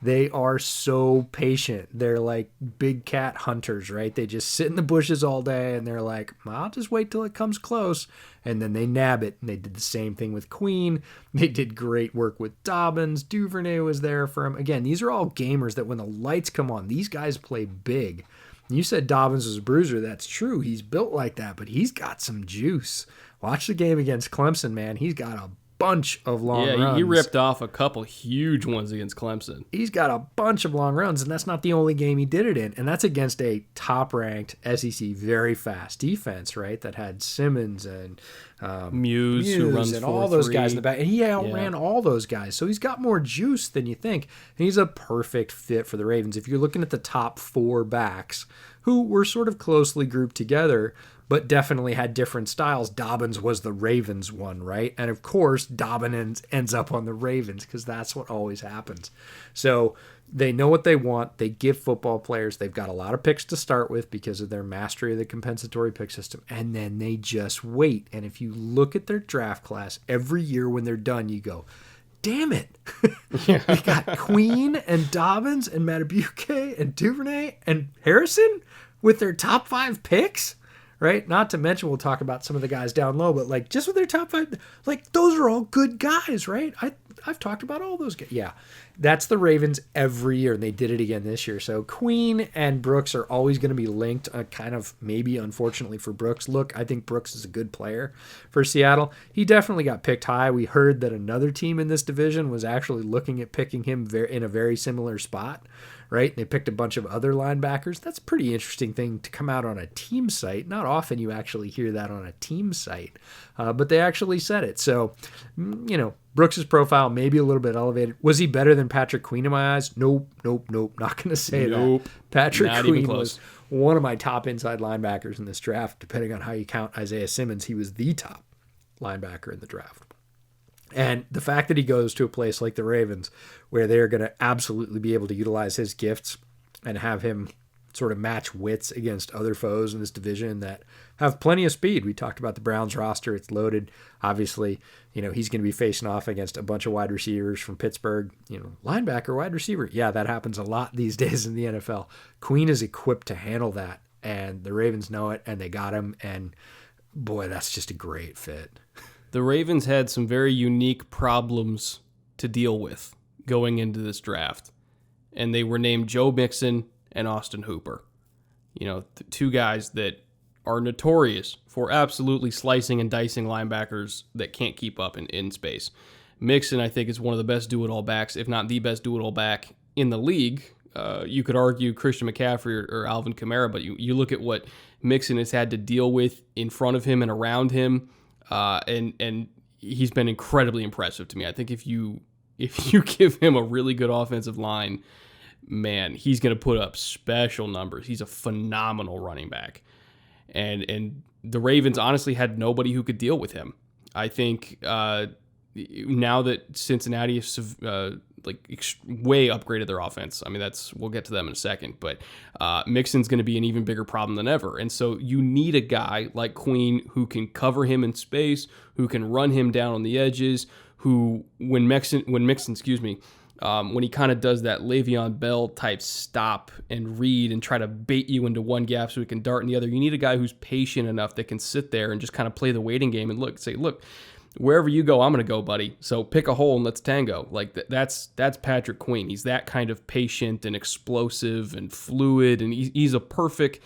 They are so patient. They're like big cat hunters, right? They just sit in the bushes all day and they're like, I'll just wait till it comes close. And then they nab it. And they did the same thing with Queen. They did great work with Dobbins. Duvernay was there for him. Again, these are all gamers that when the lights come on, these guys play big. You said Dobbins was a bruiser. That's true. He's built like that, but he's got some juice. Watch the game against Clemson, man. He's got a bunch of long runs. Yeah, he ripped off a couple huge ones against Clemson. He's got a bunch of long runs, and that's not the only game he did it in. And that's against a top-ranked SEC very fast defense, right? That had Simmons and Muse who runs and all those guys in the back. And he outran all those guys. So he's got more juice than you think. And he's a perfect fit for the Ravens. If you're looking at the top 4 backs who were sort of closely grouped together, but definitely had different styles. Dobbins was the Ravens one, right? And of course, Dobbins ends up on the Ravens because that's what always happens. So they know what they want. They give football players. They've got a lot of picks to start with because of their mastery of the compensatory pick system. And then they just wait. And if you look at their draft class, every year when they're done, you go, damn it. We got Queen and Dobbins and Madubuike and Duvernay and Harrison with their top 5 picks. Right? Not to mention, we'll talk about some of the guys down low, but like just with their top 5, like those are all good guys, right? I've talked about all those guys. Yeah, that's the Ravens every year, and they did it again this year. So Queen and Brooks are always going to be linked, kind of maybe unfortunately for Brooks. Look, I think Brooks is a good player for Seattle. He definitely got picked high. We heard that another team in this division was actually looking at picking him in a very similar spot. Right? They picked a bunch of other linebackers. That's a pretty interesting thing to come out on a team site. Not often you actually hear that on a team site, but they actually said it. So, Brooks's profile may be a little bit elevated. Was he better than Patrick Queen in my eyes? Nope. Not going to say that. Patrick Queen was one of my top inside linebackers in this draft. Depending on how you count Isaiah Simmons, he was the top linebacker in the draft. And the fact that he goes to a place like the Ravens where they're going to absolutely be able to utilize his gifts and have him sort of match wits against other foes in this division that have plenty of speed. We talked about the Browns roster. It's loaded. Obviously, he's going to be facing off against a bunch of wide receivers from Pittsburgh. Linebacker, wide receiver. Yeah, that happens a lot these days in the NFL. Queen is equipped to handle that, and the Ravens know it, and they got him, and boy, that's just a great fit. The Ravens had some very unique problems to deal with going into this draft, and they were named Joe Mixon and Austin Hooper. The two guys that are notorious for absolutely slicing and dicing linebackers that can't keep up in space. Mixon, I think, is one of the best do-it-all backs, if not the best do-it-all back in the league. You could argue Christian McCaffrey or Alvin Kamara, but you look at what Mixon has had to deal with in front of him and around him, and he's been incredibly impressive to me. I think if you give him a really good offensive line, man, he's going to put up special numbers. He's a phenomenal running back. And the Ravens honestly had nobody who could deal with him. I think now that Cincinnati has way upgraded their offense, we'll get to them in a second, but Mixon's going to be an even bigger problem than ever. And so you need a guy like Queen who can cover him in space, who can run him down on the edges, who when Mixon, when he kind of does that Le'Veon Bell type stop and read and try to bait you into one gap so he can dart in the other, you need a guy who's patient enough that can sit there and just kind of play the waiting game and say, look, wherever you go, I'm going to go, buddy. So pick a hole and let's tango. That's Patrick Queen. He's that kind of patient and explosive and fluid, and he's a perfect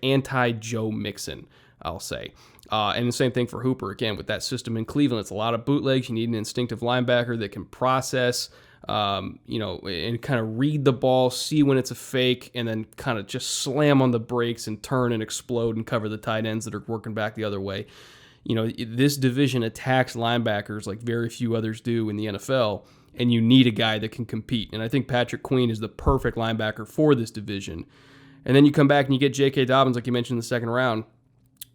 anti-Joe Mixon, I'll say. And the same thing for Hooper. Again, with that system in Cleveland, it's a lot of bootlegs. You need an instinctive linebacker that can process, and kind of read the ball, see when it's a fake, and then kind of just slam on the brakes and turn and explode and cover the tight ends that are working back the other way. This division attacks linebackers like very few others do in the NFL, and you need a guy that can compete. And I think Patrick Queen is the perfect linebacker for this division. And then you come back and you get J.K. Dobbins, like you mentioned in the second round,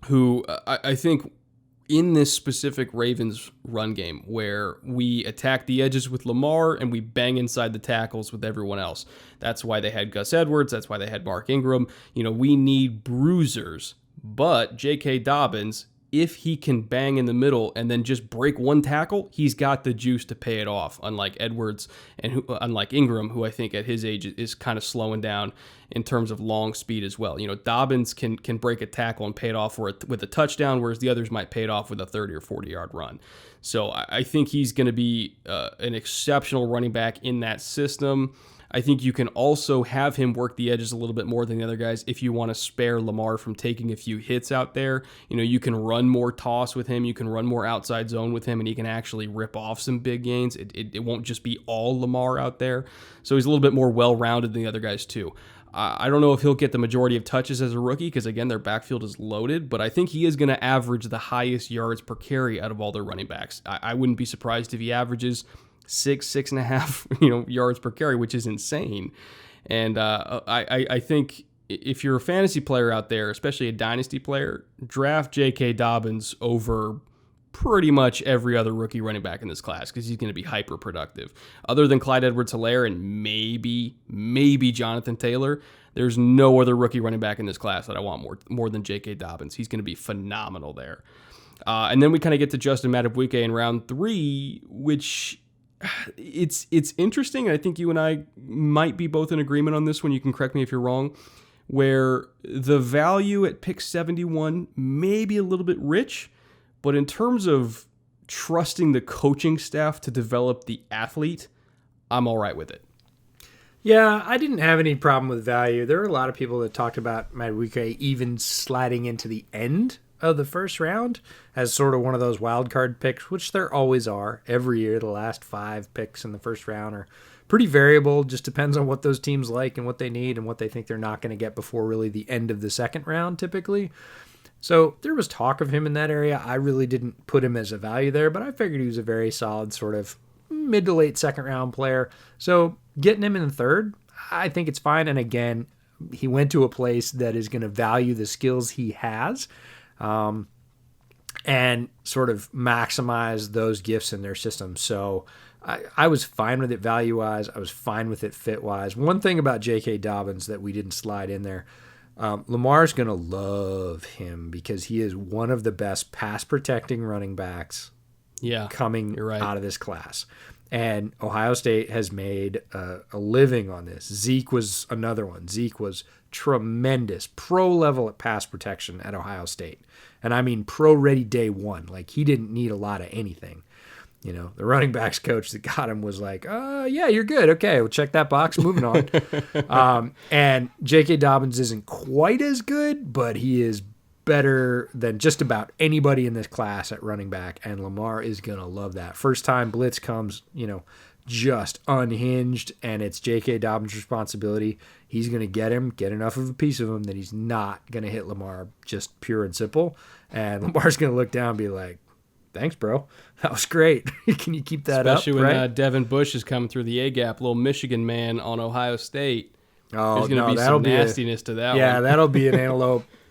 who I think in this specific Ravens run game where we attack the edges with Lamar and we bang inside the tackles with everyone else. That's why they had Gus Edwards. That's why they had Mark Ingram. We need bruisers. But J.K. Dobbins, if he can bang in the middle and then just break one tackle, he's got the juice to pay it off, unlike Edwards and unlike Ingram, who I think at his age is kind of slowing down in terms of long speed as well. Dobbins can break a tackle and pay it off with a touchdown, whereas the others might pay it off with a 30 or 40-yard run. So I think he's going to be an exceptional running back in that system. I think you can also have him work the edges a little bit more than the other guys if you want to spare Lamar from taking a few hits out there. You can run more toss with him. You can run more outside zone with him, and he can actually rip off some big gains. It won't just be all Lamar out there. So he's a little bit more well-rounded than the other guys too. I don't know if he'll get the majority of touches as a rookie because, again, their backfield is loaded, but I think he is going to average the highest yards per carry out of all their running backs. I wouldn't be surprised if he averages 6.5, yards per carry, which is insane. And I think if you're a fantasy player out there, especially a dynasty player, draft J.K. Dobbins over pretty much every other rookie running back in this class because he's going to be hyper productive. Other than Clyde Edwards-Helaire and maybe Jonathan Taylor, there's no other rookie running back in this class that I want more than J.K. Dobbins. He's going to be phenomenal there. And then we kind of get to Justin Madubuike in round 3, which it's interesting. I think you and I might be both in agreement on this one. You can correct me if you're wrong, where the value at pick 71 may be a little bit rich, but in terms of trusting the coaching staff to develop the athlete, I'm all right with it. Yeah, I didn't have any problem with value. There are a lot of people that talked about Madubuike even sliding into the end of the first round as sort of one of those wild card picks, which there always are every year. The last 5 picks in the first round are pretty variable. Just depends on what those teams like and what they need and what they think they're not going to get before really the end of the second round typically. So there was talk of him in that area. I really didn't put him as a value there, but I figured he was a very solid sort of mid to late second round player. So getting him in the third, I think it's fine. And again, he went to a place that is going to value the skills he has, and sort of maximize those gifts in their system. So I was fine with it value-wise. I was fine with it fit-wise. One thing about J.K. Dobbins that we didn't slide in there, Lamar's going to love him because he is one of the best pass-protecting running backs coming out of this class. And Ohio State has made a living on this. Zeke was another one. Zeke was tremendous, pro level at pass protection at Ohio State. And I mean pro ready day one. Like, he didn't need a lot of anything. You know, the running backs coach that got him was like, yeah, you're good. Okay, we'll check that box. Moving on. And J.K. Dobbins isn't quite as good, but he is better than just about anybody in this class at running back. And Lamar is going to love that. First time blitz comes, you know, just unhinged, and it's J.K. Dobbins' responsibility. He's going to get enough of a piece of him that he's not going to hit Lamar, just pure and simple. And Lamar's going to look down and be like, thanks, bro. That was great. Can you keep that Especially up? Especially when Devin Bush is coming through the A-gap, little Michigan man on Ohio State. Oh, there's going to be some nastiness to that one. Yeah, that'll be an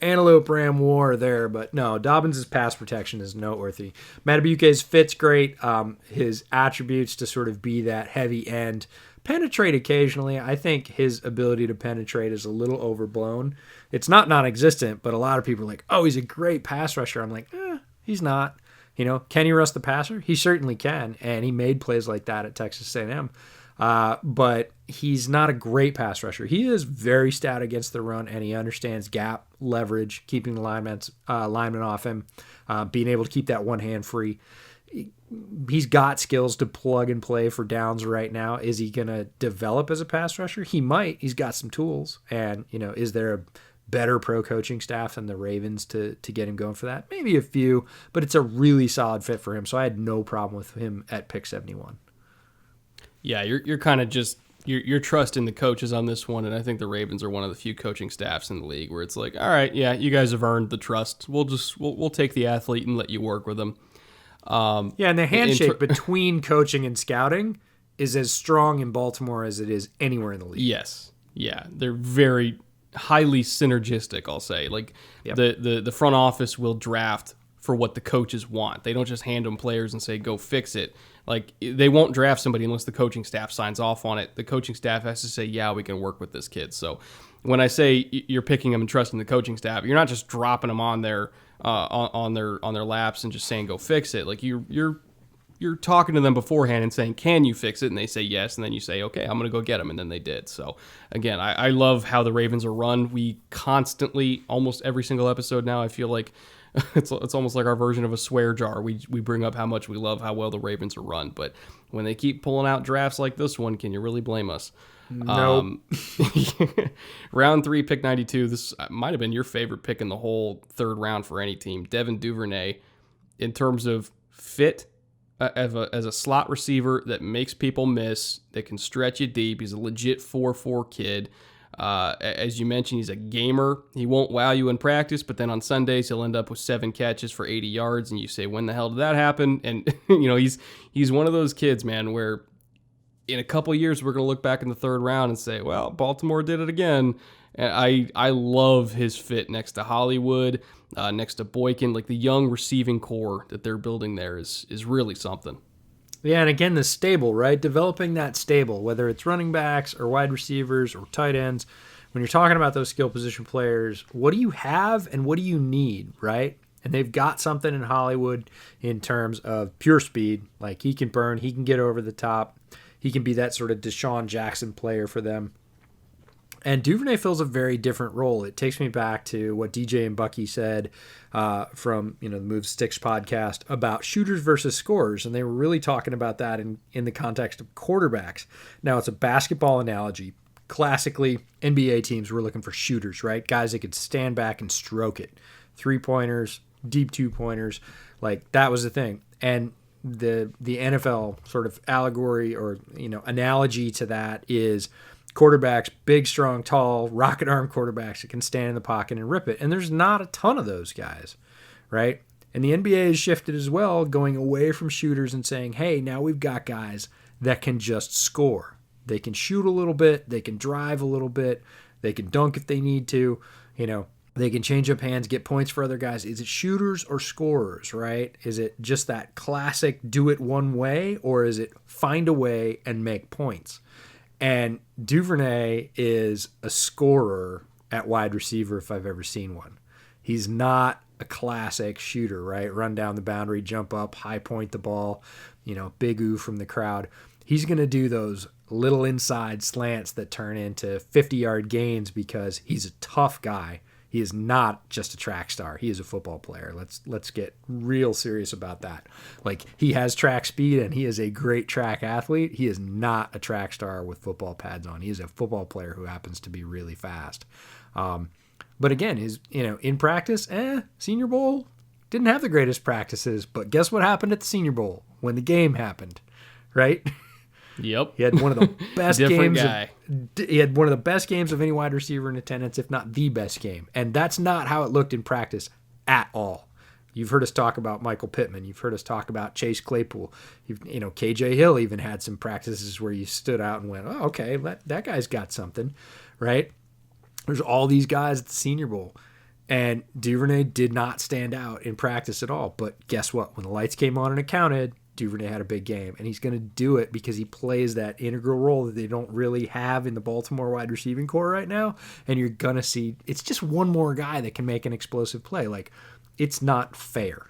antelope ram war there. But no, Dobbins' pass protection is noteworthy. Matabuke's fit's great. His attributes to sort of be that heavy end, penetrate occasionally. I think his ability to penetrate is a little overblown. It's not non-existent, but a lot of people are like, oh, he's a great pass rusher. I'm like, he's not. You know, can he rush the passer? He certainly can, and he made plays like that at Texas A&M. But he's not a great pass rusher. He is very stout against the run, and he understands gap leverage, keeping the linemen off him, being able to keep that one hand free. He's got skills to plug and play for downs right now. Is he going to develop as a pass rusher? He might. He's got some tools. And, you know, is there a better pro coaching staff than the Ravens to get him going for that? Maybe a few, but it's a really solid fit for him. So I had no problem with him at pick 71. Yeah, you're kind of just you're trusting the coaches on this one, and I think the Ravens are one of the few coaching staffs in the league where it's like, all right, yeah, you guys have earned the trust. We'll take the athlete and let you work with them. And the handshake between coaching and scouting is as strong in Baltimore as it is anywhere in the league. Yes, yeah, they're very highly synergistic, I'll say. Like, the front office will draft for what the coaches want. They don't just hand them players and say, go fix it. Like, they won't draft somebody unless the coaching staff signs off on it. The coaching staff has to say, yeah, we can work with this kid. So when I say you're picking them and trusting the coaching staff, you're not just dropping them on their laps and just saying, go fix it. Like, you're talking to them beforehand and saying, can you fix it? And they say yes, and then you say, okay, I'm going to go get them, and then they did. So, again, I love how the Ravens are run. We constantly, almost every single episode now, I feel like it's almost like our version of a swear jar. We bring up how much we love how well the Ravens are run, but when they keep pulling out drafts like this one, can you really blame us? Nope. Round 3, pick 92. This might have been your favorite pick in the whole third round for any team. Devin Duvernay, in terms of fit, as a slot receiver that makes people miss, that can stretch you deep. He's a legit 4-4 kid. As you mentioned, he's a gamer. He won't wow you in practice, but then on Sundays he'll end up with 7 catches for 80 yards, and you say, when the hell did that happen? And you know, he's one of those kids, man, where in a couple of years we're going to look back in the third round and say, well, Baltimore did it again. And I love his fit next to Hollywood, next to Boykin. Like, the young receiving core that they're building there is really something. Yeah, and again, the stable, right? Developing that stable, whether it's running backs or wide receivers or tight ends. When you're talking about those skill position players, what do you have and what do you need, right? And they've got something in Hollywood in terms of pure speed. Like, he can burn, he can get over the top. He can be that sort of Deshaun Jackson player for them. And Duvernay fills a very different role. It takes me back to what DJ and Bucky said from the Move Sticks podcast about shooters versus scorers, and they were really talking about that in the context of quarterbacks. Now, it's a basketball analogy. Classically, NBA teams were looking for shooters, right? Guys that could stand back and stroke it. 3-pointers, deep 2-pointers, like that was the thing. And the NFL sort of allegory or analogy to that is quarterbacks, big, strong, tall, rocket arm quarterbacks that can stand in the pocket and rip it. And there's not a ton of those guys, right? And the NBA has shifted as well, going away from shooters and saying, hey, now we've got guys that can just score. They can shoot a little bit. They can drive a little bit. They can dunk if they need to. They can change up hands, get points for other guys. Is it shooters or scorers, right? Is it just that classic do it one way, or is it find a way and make points? And Duvernay is a scorer at wide receiver if I've ever seen one. He's not a classic shooter, right? Run down the boundary, jump up, high point the ball, big ooh from the crowd. He's going to do those little inside slants that turn into 50-yard gains because he's a tough guy. He is not just a track star. He is a football player. Let's get real serious about that. Like, he has track speed and he is a great track athlete. He is not a track star with football pads on. He is a football player who happens to be really fast. But again, in practice, Senior Bowl didn't have the greatest practices, but guess what happened at the Senior Bowl when the game happened, right? Yep. He had one of the best games. Guy. He had one of the best games of any wide receiver in attendance, if not the best game. And that's not how it looked in practice at all. You've heard us talk about Michael Pittman. You've heard us talk about Chase Claypool. KJ Hill even had some practices where you stood out and went, oh, okay, that guy's got something, right? There's all these guys at the Senior Bowl. And Duvernay did not stand out in practice at all. But guess what? When the lights came on and it counted, Duvernay had a big game, and he's going to do it because he plays that integral role that they don't really have in the Baltimore wide receiving core right now. And you're going to see it's just one more guy that can make an explosive play. Like, it's not fair.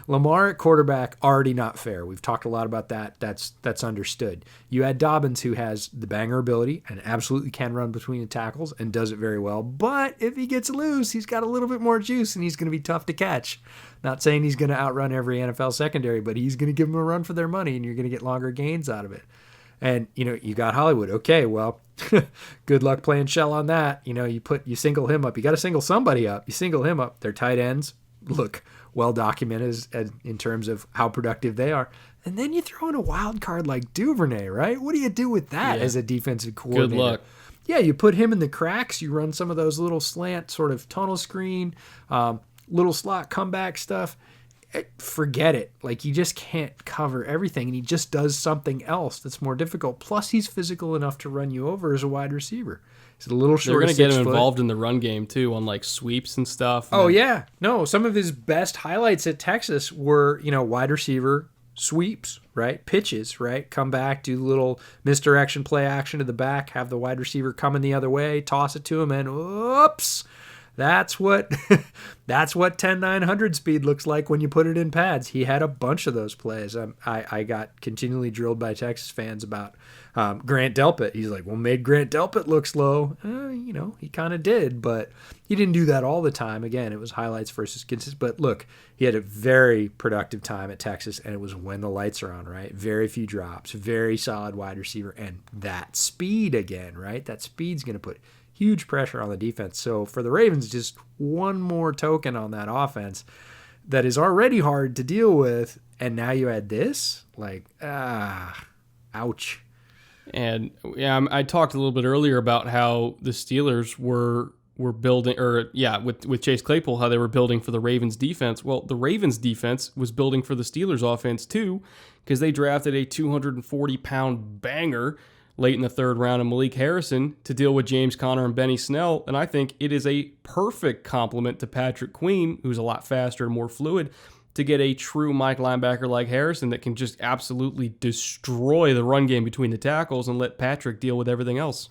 Lamar at quarterback, already not fair. We've talked a lot about that. That's understood. You had Dobbins, who has the banger ability and absolutely can run between the tackles and does it very well. But if he gets loose, he's got a little bit more juice and he's going to be tough to catch. Not saying he's going to outrun every NFL secondary, but he's going to give them a run for their money and you're going to get longer gains out of it. And, you got Hollywood. Okay, well, good luck playing shell on that. You single him up. You got to single somebody up. You single him up. They're tight ends. Look, well documented in terms of how productive they are. And then you throw in a wild card like Duvernay, right? What do you do with that as a defensive coordinator? Good luck. Yeah, you put him in the cracks. You run some of those little slant sort of tunnel screen, little slot comeback stuff. Forget it. Like, you just can't cover everything, and he just does something else that's more difficult. Plus, he's physical enough to run you over as a wide receiver. He's a little short. They're going to get him involved in the run game, too, on, like, sweeps and stuff. Oh, yeah. No, some of his best highlights at Texas were, wide receiver sweeps, right? Pitches, right? Come back, do little misdirection play action to the back, have the wide receiver coming the other way, toss it to him, and whoops. That's what 10-900 speed looks like when you put it in pads. He had a bunch of those plays. I got continually drilled by Texas fans about Grant Delpit. He's like, well, made Grant Delpit look slow. He kind of did, but he didn't do that all the time. Again, it was highlights versus consistent. But look, he had a very productive time at Texas, and it was when the lights are on, right? Very few drops, very solid wide receiver, and that speed again, right? That speed's going to put huge pressure on the defense. So for the Ravens, just one more token on that offense that is already hard to deal with. And now you add this, like, ouch. And I talked a little bit earlier about how the Steelers were building, with Chase Claypool, how they were building for the Ravens defense. Well, the Ravens defense was building for the Steelers offense too, because they drafted a 240-pound banger late in the third round of Malik Harrison to deal with James Conner and Benny Snell. And I think it is a perfect complement to Patrick Queen, who's a lot faster and more fluid, to get a true Mike linebacker like Harrison that can just absolutely destroy the run game between the tackles and let Patrick deal with everything else.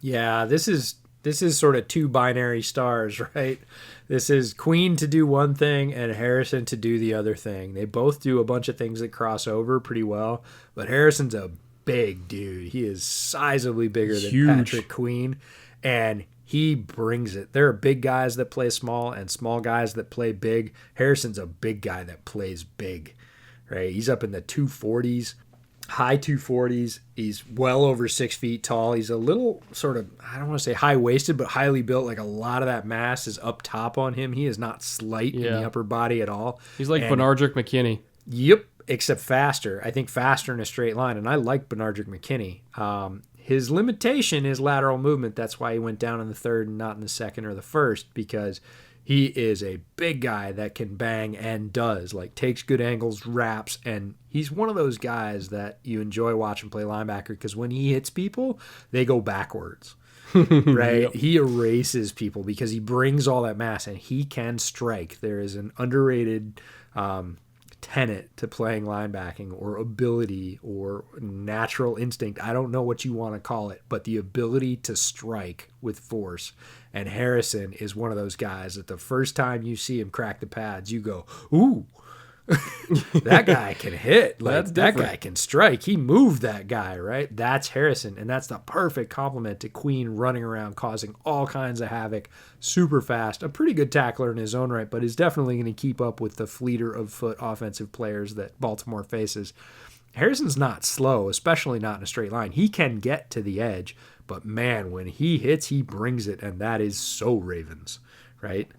Yeah, this is sort of two binary stars, right? This is Queen to do one thing and Harrison to do the other thing. They both do a bunch of things that cross over pretty well, but Harrison's a big dude. He is sizably bigger than Patrick Queen, and he brings it. There are big guys that play small and small guys that play big. Harrison's a big guy that plays big, right? He's up in the 240s, high 240s. He's well over 6 feet tall. He's a little sort of, I don't want to say high-waisted, but highly built. Like, a lot of that mass is up top on him. He is not slight in the upper body at all. He's like Bernardrick McKinney. Yep. Except faster. I think faster in a straight line, and I like Bernardrick McKinney. His limitation is lateral movement. That's why he went down in the third and not in the second or the first, because He is a big guy that can bang and does, like takes good angles, wraps, and he's one of those guys that you enjoy watching play linebacker because when he hits people, they go backwards. Right? Yep. He erases people because he brings all that mass and he can strike. There is an underrated tenet to playing linebacking or ability or natural instinct. I don't know what you want to call it, but the ability to strike with force. And Harrison is one of those guys that the first time you see him crack the pads, you go, ooh, that guy can hit. Like, that guy can strike. He moved that guy, right? That's Harrison, and that's the perfect complement to Queen running around causing all kinds of havoc, super fast, a pretty good tackler in his own right, but is definitely going to keep up with the fleeter of foot offensive players that Baltimore faces. Harrison's not slow, especially not in a straight line. He can get to the edge, but man, when he hits, he brings it, and that is so Ravens, right?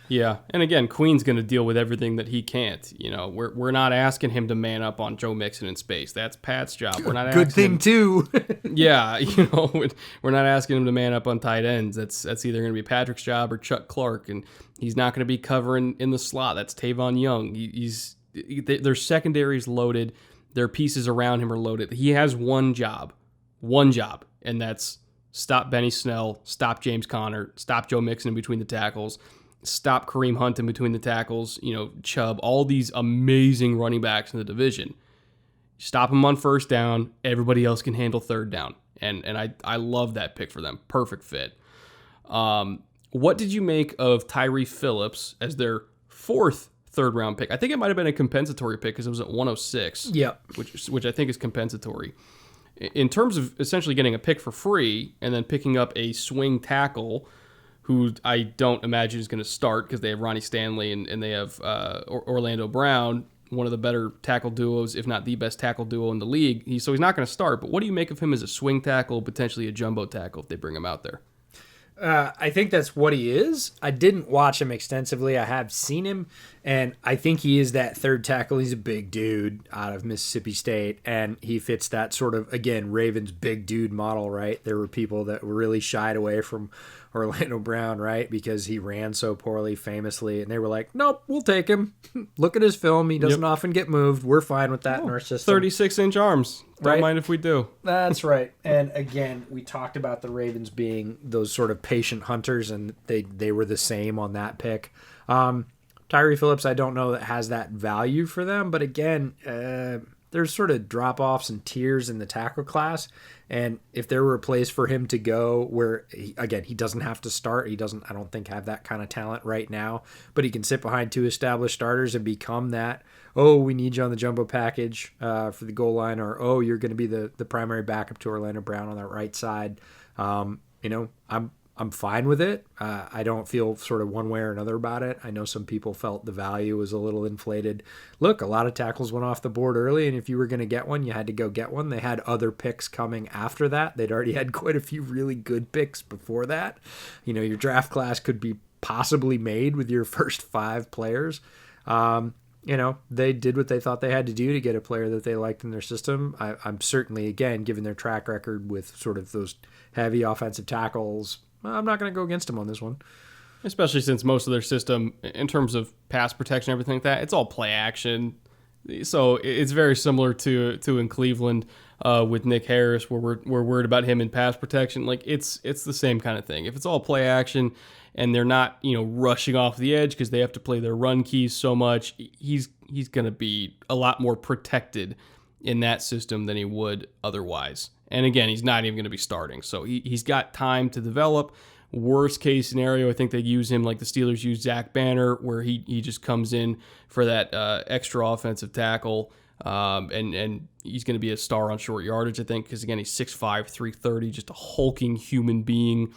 Yeah, and again, Queen's going to deal with everything that he can't. You know, we're not asking him to man up on Joe Mixon in space. That's Pat's job. We're not good thing him, too. Yeah, you know, we're not asking him to man up on tight ends. That's either going to be Patrick's job or Chuck Clark, and he's not going to be covering in the slot. That's Tavon Young. Their secondary's loaded. Their pieces around him are loaded. He has one job, and that's stop Benny Snell, stop James Conner, stop Joe Mixon in between the tackles. Stop Kareem Hunt in between the tackles, you know, Chubb, all these amazing running backs in the division. Stop them on first down. Everybody else can handle third down. And I love that pick for them. Perfect fit. What did you make of Tyree Phillips as their fourth third-round pick? I think it might have been a compensatory pick because it was at 106. Yep. Which I think is compensatory. In terms of essentially getting a pick for free and then picking up a swing tackle who I don't imagine is going to start because they have Ronnie Stanley and they have Orlando Brown, one of the better tackle duos, if not the best tackle duo in the league. So he's not going to start, but what do you make of him as a swing tackle, potentially a jumbo tackle if they bring him out there? I think that's what he is. I didn't watch him extensively. I have seen him, and I think he is that third tackle. He's a big dude out of Mississippi State, and he fits that sort of, again, Ravens big dude model, right? There were people that really shied away from Orlando Brown, right? Because he ran so poorly famously, and they were like, nope, we'll take him. Look at his film. He doesn't often get moved. We're fine with that in our system. 36-inch arms. Don't mind if we do. That's right. And again, we talked about the Ravens being those sort of patient hunters, and they were the same on that pick. Tyree Phillips, I don't know that has that value for them, but again, there's sort of drop-offs and tiers in the tackle class, and if there were a place for him to go where, he doesn't have to start, he doesn't, I don't think, have that kind of talent right now, but he can sit behind two established starters and become that, we need you on the jumbo package for the goal line, or, you're going to be the primary backup to Orlando Brown on that right side. I'm fine with it. I don't feel sort of one way or another about it. I know some people felt the value was a little inflated. Look, a lot of tackles went off the board early, and if you were going to get one, you had to go get one. They had other picks coming after that. They'd already had quite a few really good picks before that. You know, your draft class could be possibly made with your first 5 players. They did what they thought they had to do to get a player that they liked in their system. I'm certainly, again, given their track record with sort of those heavy offensive tackles, I'm not going to go against them on this one. Especially since most of their system, in terms of pass protection and everything like that, it's all play action. So it's very similar to in Cleveland with Nick Harris, where we're worried about him in pass protection. Like it's the same kind of thing. If it's all play action and they're not rushing off the edge because they have to play their run keys so much, he's going to be a lot more protected in that system than he would otherwise. And again, he's not even going to be starting. So he's got time to develop. Worst case scenario, I think they use him like the Steelers use Zach Banner, where he just comes in for that extra offensive tackle. And he's going to be a star on short yardage, I think, because again, he's 6'5", 330, just a hulking human being.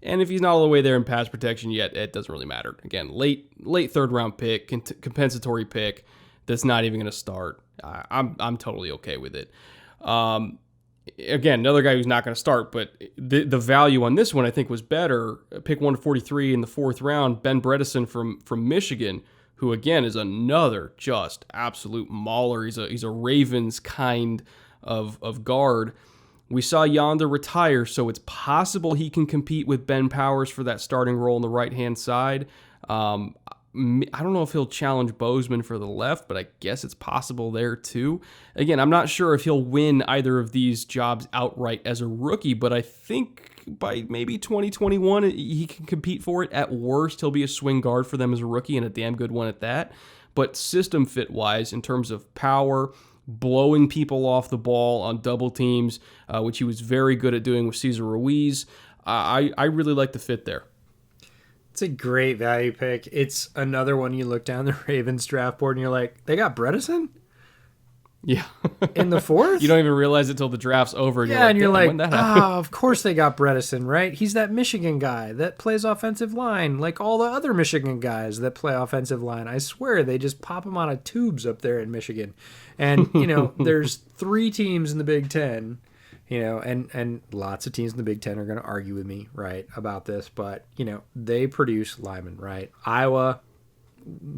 And if he's not all the way there in pass protection yet, it doesn't really matter. Again, late third round pick, compensatory pick that's not even going to start. I'm totally okay with it. Again, another guy who's not going to start, but the value on this one I think was better. Pick 143 in the 4th round, Ben Bredesen from Michigan, who again is another just absolute mauler. He's a Ravens kind of guard. We saw Yonder retire, so it's possible he can compete with Ben Powers for that starting role on the right-hand side. I don't know if he'll challenge Bozeman for the left, but I guess it's possible there too. Again, I'm not sure if he'll win either of these jobs outright as a rookie, but I think by maybe 2021, he can compete for it. At worst, he'll be a swing guard for them as a rookie, and a damn good one at that. But system fit-wise, in terms of power, blowing people off the ball on double teams, which he was very good at doing with Cesar Ruiz, I really like the fit there. It's a great value pick. It's another one you look down the Ravens draft board and you're like, they got Bredesen? Yeah. In the fourth? You don't even realize it till the draft's over. And you're like, of course they got Bredesen, right? He's that Michigan guy that plays offensive line, like all the other Michigan guys that play offensive line. I swear, they just pop them out of tubes up there in Michigan. And, there's 3 teams in the Big Ten, and lots of teams in the Big Ten are going to argue with me, right, about this. But, they produce linemen, right? Iowa,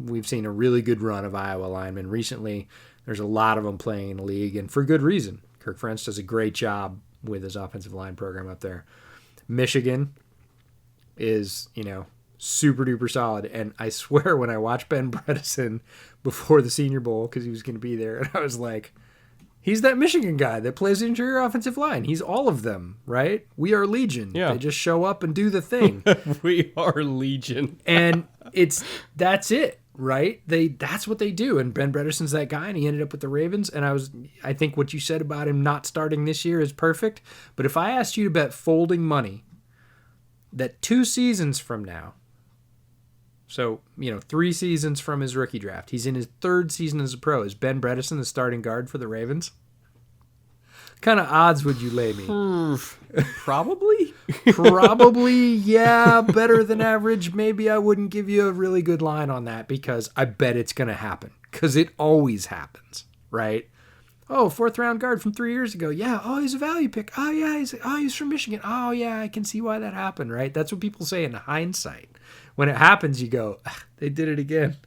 we've seen a really good run of Iowa linemen recently. There's a lot of them playing in the league, and for good reason. Kirk Ferentz does a great job with his offensive line program up there. Michigan is, super duper solid. And I swear when I watched Ben Bredesen before the Senior Bowl, because he was going to be there, and I was like, he's that Michigan guy that plays the interior offensive line. He's all of them, right? We are Legion. Yeah. They just show up and do the thing. We are Legion. And that's it. Right? That's what they do. And Ben Bredesen's that guy, and he ended up with the Ravens. And I think what you said about him not starting this year is perfect. But if I asked you to bet folding money that 2 seasons from now, so 3 seasons from his rookie draft, he's in his 3rd season as a pro, is Ben Bredesen the starting guard for the Ravens? What kind of odds would you lay me? Probably. Probably, yeah, better than average. Maybe I wouldn't give you a really good line on that because I bet it's going to happen because it always happens, right? Oh, 4th round guard from 3 years ago. Yeah. Oh, he's a value pick. Oh, yeah. He's from Michigan. Oh, yeah. I can see why that happened, right? That's what people say in hindsight. When it happens, you go, they did it again.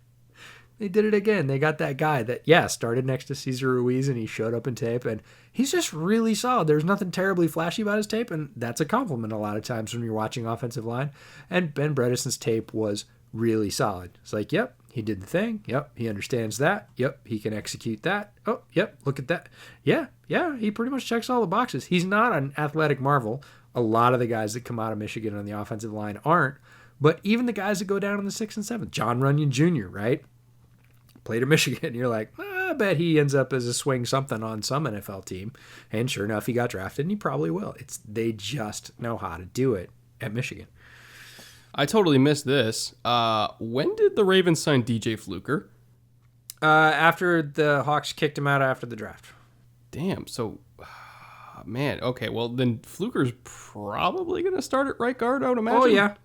They did it again. They got that guy that, started next to Cesar Ruiz, and he showed up in tape, and he's just really solid. There's nothing terribly flashy about his tape, and that's a compliment a lot of times when you're watching offensive line. And Ben Bredesen's tape was really solid. It's like, yep, he did the thing. Yep, he understands that. Yep, he can execute that. Oh, yep, look at that. Yeah, he pretty much checks all the boxes. He's not an athletic marvel. A lot of the guys that come out of Michigan on the offensive line aren't, but even the guys that go down in the 6th and 7th, John Runyon Jr., right? Played at Michigan. You're like, I bet he ends up as a swing something on some NFL team. And sure enough, he got drafted, and he probably will. They just know how to do it at Michigan. I totally missed this. When did the Ravens sign DJ Fluker? After the Hawks kicked him out after the draft. Damn. So, man. Okay. Well, then Fluker's probably going to start at right guard, I would imagine. Oh yeah.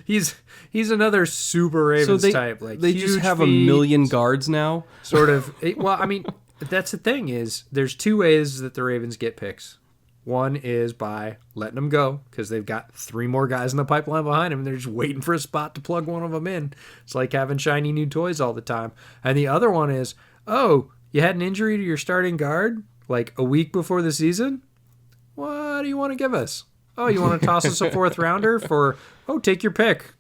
He's another super Ravens type. Like they just have a million guards now. Sort of. Well, I mean, that's the thing is there's 2 ways that the Ravens get picks. One is by letting them go because they've got 3 more guys in the pipeline behind them, and they're just waiting for a spot to plug one of them in. It's like having shiny new toys all the time. And the other one is, oh, you had an injury to your starting guard like a week before the season? What do you want to give us? Oh, you want to toss us a 4th rounder for, take your pick.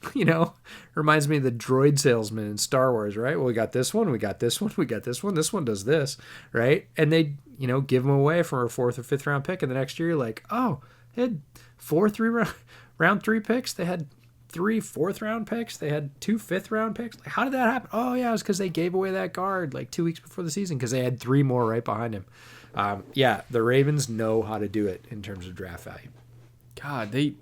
Reminds me of the droid salesman in Star Wars, right? Well, we got this one, we got this one, we got this one. This one does this, right? And they, give them away for a 4th or 5th round pick. And the next year, you're like, oh, they had 4 round 3 picks. They had 3 4th round picks. They had 2 5th round picks. Like, how did that happen? Oh, yeah, it was because they gave away that guard like 2 weeks before the season because they had 3 more right behind him. The Ravens know how to do it in terms of draft value. God, they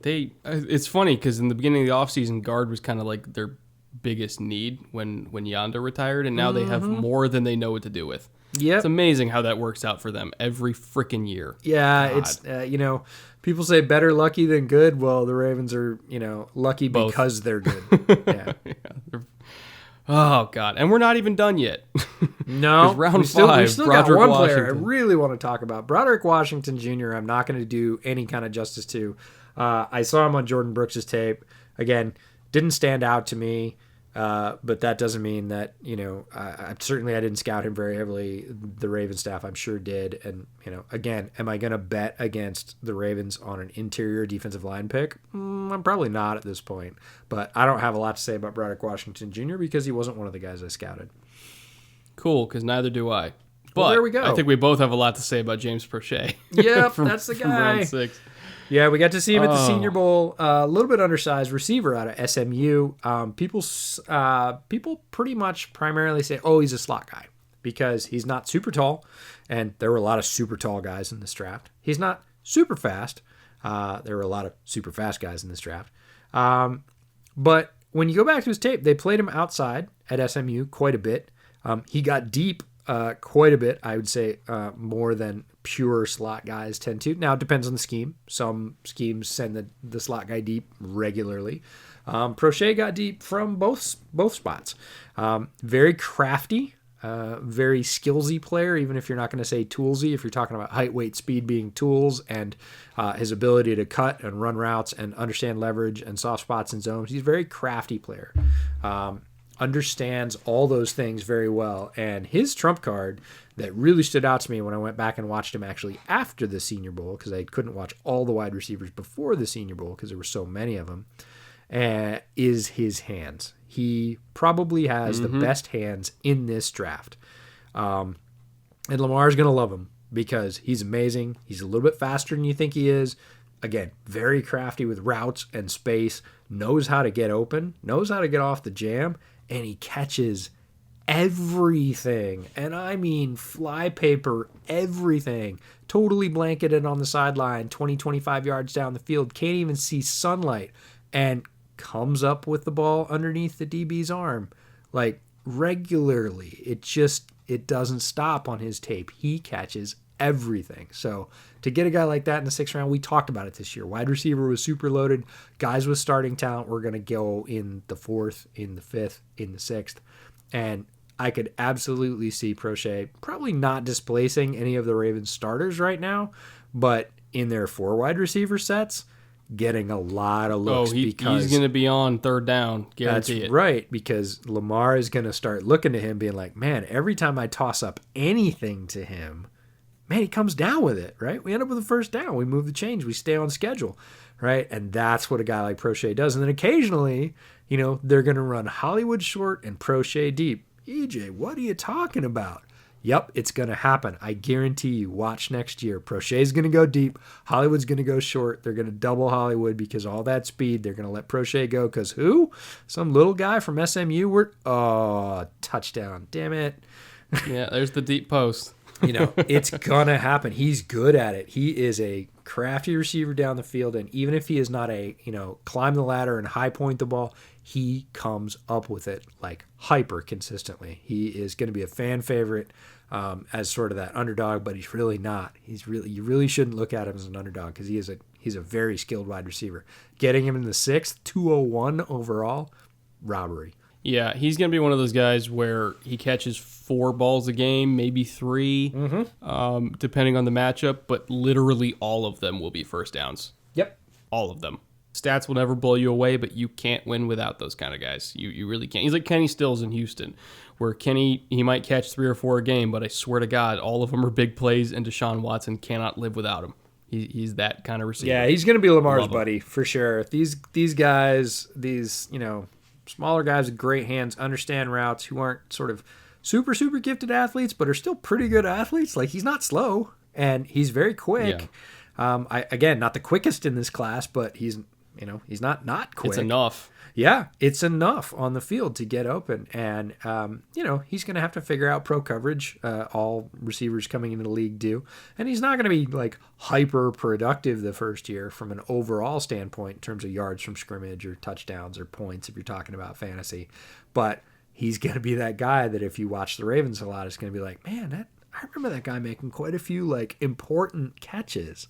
it's funny because in the beginning of the offseason, guard was kind of like their biggest need when Yonder retired, and now they have more than they know what to do with. Yeah, it's amazing how that works out for them every freaking year. Yeah, God. It's people say better lucky than good. Well, the Ravens are lucky Both. Because they're good. Yeah. Oh God, and we're not even done yet. No, round 5. We still got one player I really want to talk about. Broderick Washington Jr. I'm not going to do any kind of justice to. I saw him on Jordan Brooks' tape. Again, didn't stand out to me. But that doesn't mean that, I certainly I didn't scout him very heavily. The Ravens staff, I'm sure, did. And, again, am I going to bet against the Ravens on an interior defensive line pick? I'm probably not at this point. But I don't have a lot to say about Broderick Washington Jr. because he wasn't one of the guys I scouted. Cool, because neither do I. But Well, there we go. I think we both have a lot to say about James Prochet. Yep, that's the from guy. round 6. Yeah, we got to see him at the Senior Bowl. A little bit undersized receiver out of SMU. People pretty much primarily say, oh, he's a slot guy because he's not super tall, and there were a lot of super tall guys in this draft. He's not super fast. There were a lot of super fast guys in this draft. But when you go back to his tape, they played him outside at SMU quite a bit. He got deep quite a bit, I would say, more than pure slot guys tend to. Now, it depends on the scheme. Some schemes send the slot guy deep regularly. Prochet got deep from both spots. Very crafty, very skillsy player, even if you're not going to say toolsy, if you're talking about height, weight, speed being tools, and his ability to cut and run routes and understand leverage and soft spots and zones. He's a very crafty player. Understands all those things very well. And his trump card that really stood out to me when I went back and watched him actually after the Senior Bowl, because I couldn't watch all the wide receivers before the Senior Bowl because there were so many of them, is his hands. He probably has the best hands in this draft. And Lamar's going to love him because he's amazing. He's a little bit faster than you think he is. Again, very crafty with routes and space, knows how to get open, knows how to get off the jam, and he catches everything. And I mean flypaper everything. Totally blanketed on the sideline, 20, 25 yards down the field, can't even see sunlight, and comes up with the ball underneath the DB's arm. Like, regularly. It doesn't stop on his tape. He catches everything. So to get a guy like that in the 6th round, we talked about it this year. Wide receiver was super loaded. Guys with starting talent were going to go in the 4th, in the 5th, in the 6th. And I could absolutely see Prochet probably not displacing any of the Ravens starters right now, but in their 4 wide receiver sets, getting a lot of looks. Because he's going to be on 3rd down. Guarantee that's it. Right, because Lamar is going to start looking to him being like, man, every time I toss up anything to him, man, he comes down with it, right? We end up with a 1st down. We move the chains. We stay on schedule, right? And that's what a guy like Prochet does. And then occasionally, they're going to run Hollywood short and Prochet deep. EJ, what are you talking about? Yep, it's going to happen. I guarantee you. Watch next year. Prochet's going to go deep. Hollywood's going to go short. They're going to double Hollywood because all that speed. They're going to let Prochet go because who? Some little guy from SMU. Touchdown. Damn it. Yeah, there's the deep post. It's going to happen. He's good at it. He is a crafty receiver down the field, and even if he is not a, climb the ladder and high point the ball, he comes up with it like hyper consistently. He is going to be a fan favorite as sort of that underdog, but he's really not. You really shouldn't look at him as an underdog because he's a very skilled wide receiver. Getting him in the 6th, 201 overall, robbery. Yeah, he's going to be one of those guys where he catches 4 balls a game, maybe 3, depending on the matchup, but literally all of them will be 1st downs. Yep. All of them. Stats will never blow you away, but you can't win without those kind of guys. You really can't. He's like Kenny Stills in Houston, where Kenny, he might catch 3 or 4 a game, but I swear to God, all of them are big plays, and Deshaun Watson cannot live without him. He's that kind of receiver. Yeah, he's going to be Lamar's buddy, for sure. These guys, smaller guys with great hands, understand routes, who aren't sort of super, super gifted athletes, but are still pretty good athletes. Like, he's not slow, and he's very quick. Yeah. Again, not the quickest in this class, but he's not quick. It's enough. Yeah, it's enough on the field to get open. And, he's going to have to figure out pro coverage. All receivers coming into the league do. And he's not going to be, like, hyper productive the first year from an overall standpoint in terms of yards from scrimmage or touchdowns or points if you're talking about fantasy. But he's going to be that guy that if you watch the Ravens a lot, it's going to be like, man, I remember that guy making quite a few, like, important catches.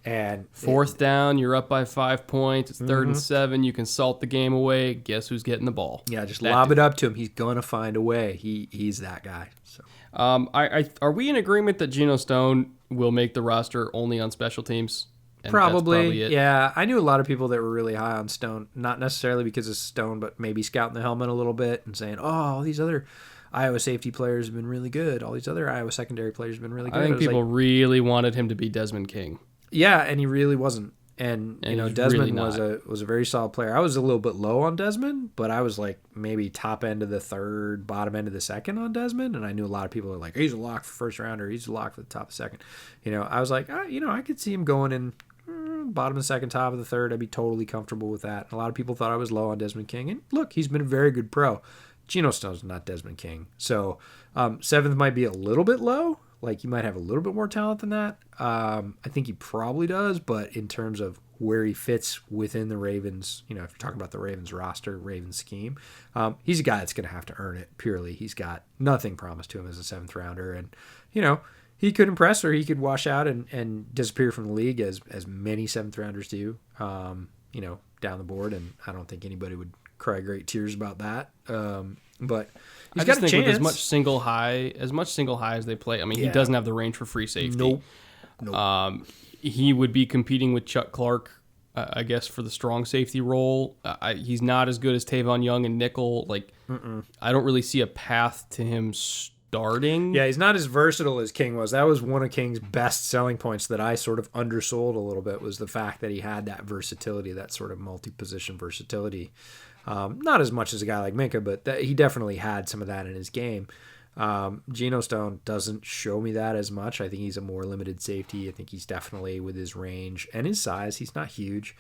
And 4th down, you're up by 5 points. It's 3rd and 7. You can salt the game away. Guess who's getting the ball? Yeah, just lob it up to him. He's gonna find a way. He's that guy. So, are we in agreement that Geno Stone will make the roster only on special teams? And Probably, it. yeah. I knew a lot of people that were really high on Stone, not necessarily because of Stone, but maybe scouting the helmet a little bit and saying, "Oh, all these other Iowa safety players have been really good. All these other Iowa secondary players have been really good." I think people really wanted him to be Desmond King. Yeah, and he really wasn't. And you know, Desmond really was a very solid player. I was a little bit low on Desmond, but I was like maybe top end of the third, bottom end of the second on Desmond. And I knew a lot of people were like, "He's a lock for first rounder. He's a lock for the top of the second." You know, I was like, I could see him going in bottom of the second, top of the third. I'd be totally comfortable with that. And a lot of people thought I was low on Desmond King. And look, he's been a very good pro. Geno Stone's not Desmond King. So seventh might be a little bit low. Like, he might have a little bit more talent than that. I think he probably does, but in terms of where he fits within the Ravens, you know, if you're talking about the Ravens roster, Ravens scheme, he's a guy that's going to have to earn it purely. He's got nothing promised to him as a seventh rounder. And, you know, he could impress or he could wash out and disappear from the league as many seventh rounders do, you know, down the board. And I don't think anybody would cry great tears about that. But he's got a chance. With as much single high as they play, I mean, he doesn't have the range for free safety. Nope. He would be competing with Chuck Clark, I guess, for the strong safety role. He's not as good as Tavon Young and nickel. Like, I don't really see a path to him starting. Yeah, he's not as versatile as King was. That was one of King's best selling points that I sort of undersold a little bit, was the fact that he had that versatility, that sort of multi-position versatility. Not as much as a guy like Minka, but he definitely had some of that in his game. Geno Stone doesn't show me that as much. I think he's a more limited safety. I think he's definitely, with his range and his size, he's not huge,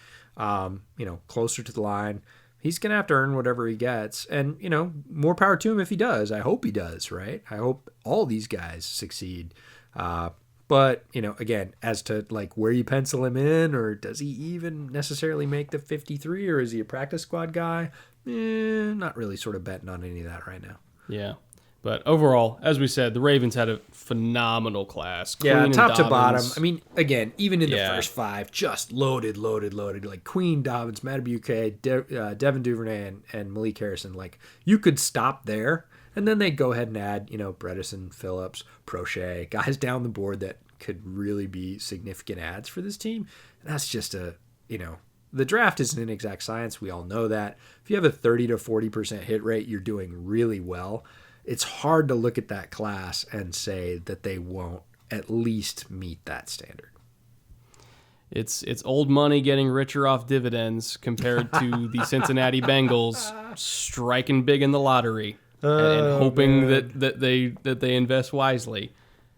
closer to the line. He's going to have to earn whatever he gets. And, you know, more power to him if he does. I hope he does, right? I hope all these guys succeed. But, you know, again, as to like where you pencil him in, or does he even necessarily make the 53, or is he a practice squad guy? Not really sort of betting on any of that right now. Yeah. But overall, as we said, the Ravens had a phenomenal class. Yeah, top to bottom. I mean, again, even in the first five, just loaded. Like Queen, Dobbins, Madubuike, Devin Duvernay, and Malik Harrison. Like, you could stop there, and then they go ahead and add, you know, Bredesen, Phillips, Prochet, guys down the board that could really be significant adds for this team. And that's just the draft isn't an exact science. We all know that. If you have a 30 to 40% hit rate, you're doing really well. It's hard to look at that class and say that they won't at least meet that standard. It's old money getting richer off dividends compared to the Cincinnati Bengals striking big in the lottery and hoping that they invest wisely.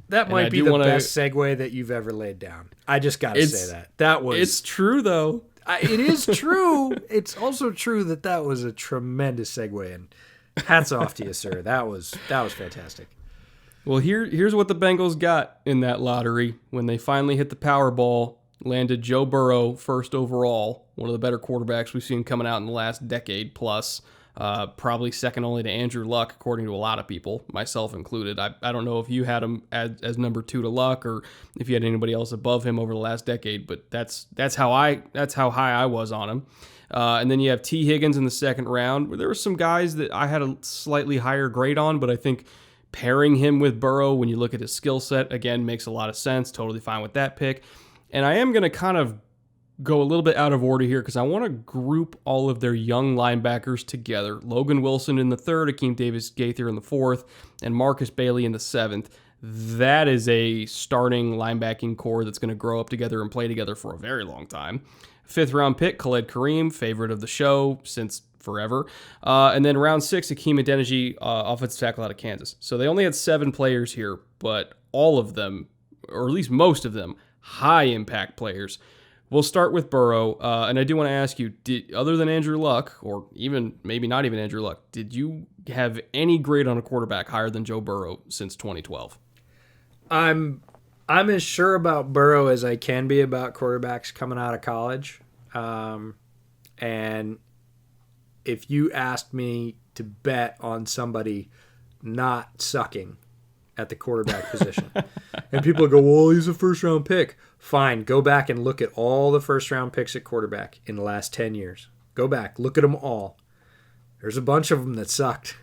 That might be the best segue that you've ever laid down. I just got to say that. It's true, though. It is true. It's also true that was a tremendous segue, and hats off to you, sir. That was fantastic. Well, here's what the Bengals got in that lottery when they finally hit the Powerball. Landed Joe Burrow first overall, one of the better quarterbacks we've seen coming out in the last decade plus. Probably second only to Andrew Luck, according to a lot of people, myself included. I don't know if you had him as number 2 to Luck, or if you had anybody else above him over the last decade, but that's how high I was on him. And then you have T. Higgins in the second round, where there were some guys that I had a slightly higher grade on, but I think pairing him with Burrow, when you look at his skill set, again, makes a lot of sense. Totally fine with that pick. And I am going to kind of go a little bit out of order here because I want to group all of their young linebackers together. Logan Wilson in the third, Akeem Davis-Gaither in the fourth, and Marcus Bailey in the seventh. That is a starting linebacking core that's going to grow up together and play together for a very long time. Fifth round pick, Khaled Kareem, favorite of the show since forever. And then round 6, Hakeem Adeniji, offensive tackle out of Kansas. So they only had 7 players here, but all of them, or at least most of them, high impact players. We'll start with Burrow, and I do want to ask you, other than Andrew Luck, or even maybe not even Andrew Luck, did you have any grade on a quarterback higher than Joe Burrow since 2012? I'm as sure about Burrow as I can be about quarterbacks coming out of college. And if you asked me to bet on somebody not sucking at the quarterback position, and people go, well, he's a first-round pick. Fine, go back and look at all the first-round picks at quarterback in the last 10 years. Go back, look at them all. There's a bunch of them that sucked.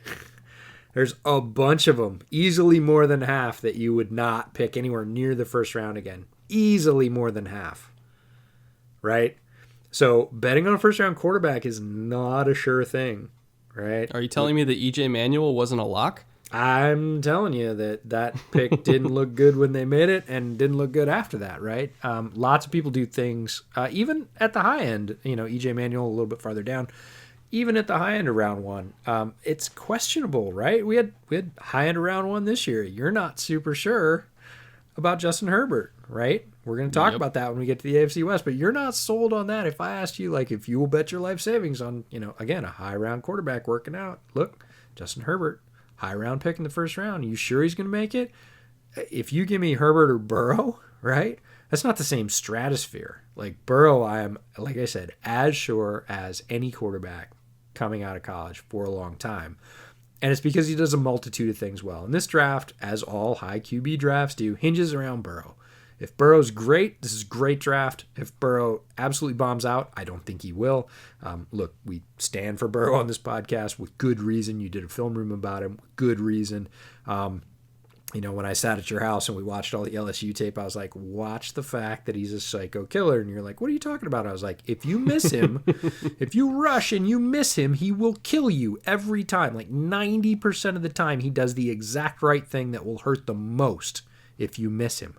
There's a bunch of them, easily more than half, that you would not pick anywhere near the first round again. Easily more than half. right? So betting on a first round quarterback is not a sure thing, right? Are you telling me that EJ Manuel wasn't a lock? I'm telling you that pick didn't look good when they made it and didn't look good after that, right? Lots of people do things, even at the high end, EJ Manuel a little bit farther down, even at the high end of round one. It's questionable, right? We had high end of round one this year. You're not super sure about Justin Herbert, right? We're going to talk about that when we get to the AFC West, but you're not sold on that. If I asked you, like, if you will bet your life savings on, again, a high round quarterback working out, look, Justin Herbert, high round pick in the first round. You sure he's going to make it? If you give me Herbert or Burrow, right? That's not the same stratosphere. Like Burrow, I am, like I said, as sure as any quarterback coming out of college for a long time. And it's because he does a multitude of things well. And this draft, as all high QB drafts do, hinges around Burrow. If Burrow's great, this is a great draft. If Burrow absolutely bombs out, I don't think he will. Look, we stand for Burrow on this podcast with good reason. You did a film room about him with good reason. When I sat at your house and we watched all the LSU tape, I was like, watch the fact that he's a psycho killer. And you're like, what are you talking about? I was like, if you miss him, if you rush and you miss him, he will kill you every time. Like 90% of the time, he does the exact right thing that will hurt the most if you miss him.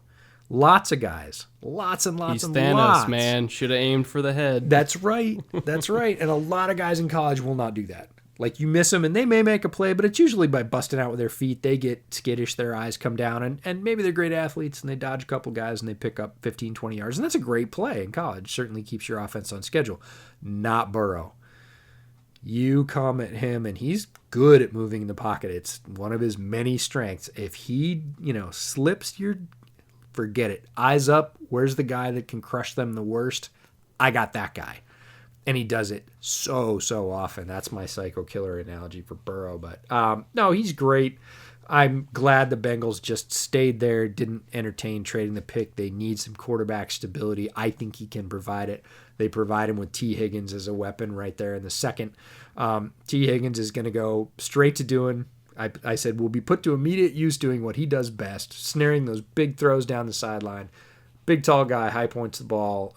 Lots of guys. Lots and lots and Thanos, lots. man. Should have aimed for the head. That's right. That's right. And a lot of guys in college will not do that. Like, you miss them, and they may make a play, but it's usually by busting out with their feet. They get skittish, their eyes come down, and maybe they're great athletes, and they dodge a couple guys, and they pick up 15, 20 yards. And that's a great play in college. Certainly keeps your offense on schedule. Not Burrow. You come at him, and he's good at moving in the pocket. It's one of his many strengths. If he, slips your... Forget it. Eyes up. Where's the guy that can crush them the worst? I got that guy. And he does it so often. That's my psycho killer analogy for Burrow. But no, he's great. I'm glad the Bengals just stayed there, didn't entertain trading the pick. They need some quarterback stability. I think he can provide it. They provide him with T. Higgins as a weapon right there in the second. T. Higgins is going to go straight to doing... I said will be put to immediate use doing what he does best, snaring those big throws down the sideline. Big, tall guy, high points the ball.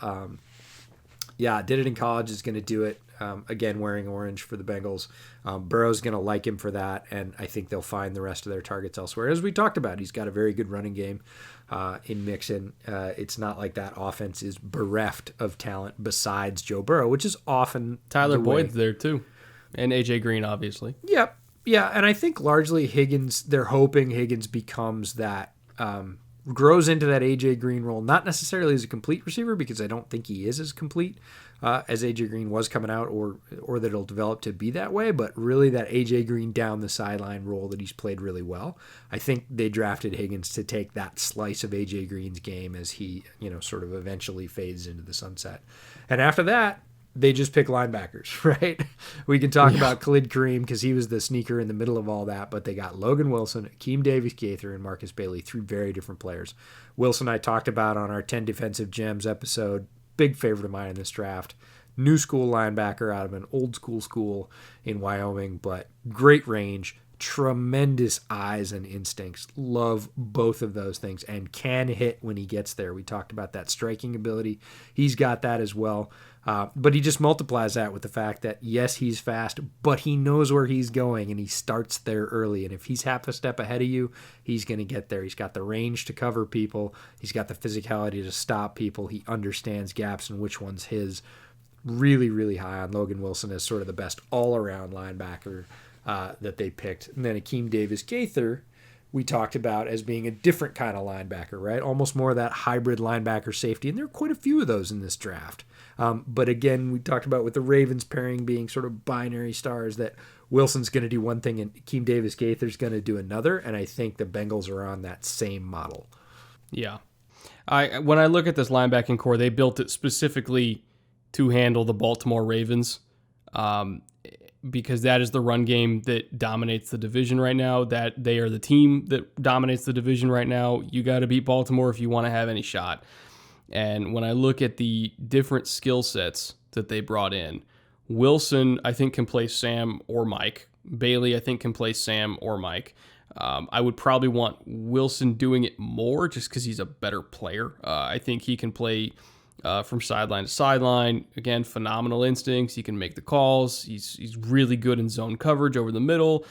Did it in college, is going to do it. Again, wearing orange for the Bengals. Burrow's going to like him for that, and I think they'll find the rest of their targets elsewhere. As we talked about, he's got a very good running game in Mixon. It's not like that offense is bereft of talent besides Joe Burrow, which is often Tyler Boyd's there too, and A.J. Green, obviously. Yep. Yeah, and I think largely Higgins, they're hoping Higgins becomes that, grows into that A.J. Green role, not necessarily as a complete receiver, because I don't think he is as complete as A.J. Green was coming out, or that it'll develop to be that way, but really that A.J. Green down the sideline role that he's played really well. I think they drafted Higgins to take that slice of A.J. Green's game as he, sort of eventually fades into the sunset. And after that, they just pick linebackers, right? We can talk about Khalid Kareem because he was the sneaker in the middle of all that, but they got Logan Wilson, Akeem Davis-Gaither, and Marcus Bailey, three very different players. Wilson I talked about on our 10 Defensive Gems episode, big favorite of mine in this draft. New school linebacker out of an old school in Wyoming, but great range, tremendous eyes and instincts. Love both of those things and can hit when he gets there. We talked about that striking ability. He's got that as well. But he just multiplies that with the fact that, yes, he's fast, but he knows where he's going, and he starts there early. And if he's half a step ahead of you, he's going to get there. He's got the range to cover people. He's got the physicality to stop people. He understands gaps and which one's his. Really, really high on Logan Wilson as sort of the best all-around linebacker that they picked. And then Akeem Davis-Gaither, we talked about as being a different kind of linebacker, right? Almost more of that hybrid linebacker safety. And there are quite a few of those in this draft. But again, we talked about with the Ravens pairing being sort of binary stars, that Wilson's going to do one thing and Akeem Davis-Gaither's going to do another. And I think the Bengals are on that same model. Yeah. When I look at this linebacking core, they built it specifically to handle the Baltimore Ravens, because that is the run game that dominates the division right now. That they are the team that dominates the division right now. You got to beat Baltimore if you want to have any shot. And when I look at the different skill sets that they brought in, Wilson, I think, can play Sam or Mike. Bailey, I think, can play Sam or Mike. I would probably want Wilson doing it more just because he's a better player. I think he can play from sideline to sideline. Again, phenomenal instincts. He can make the calls. He's really good in zone coverage over the middle.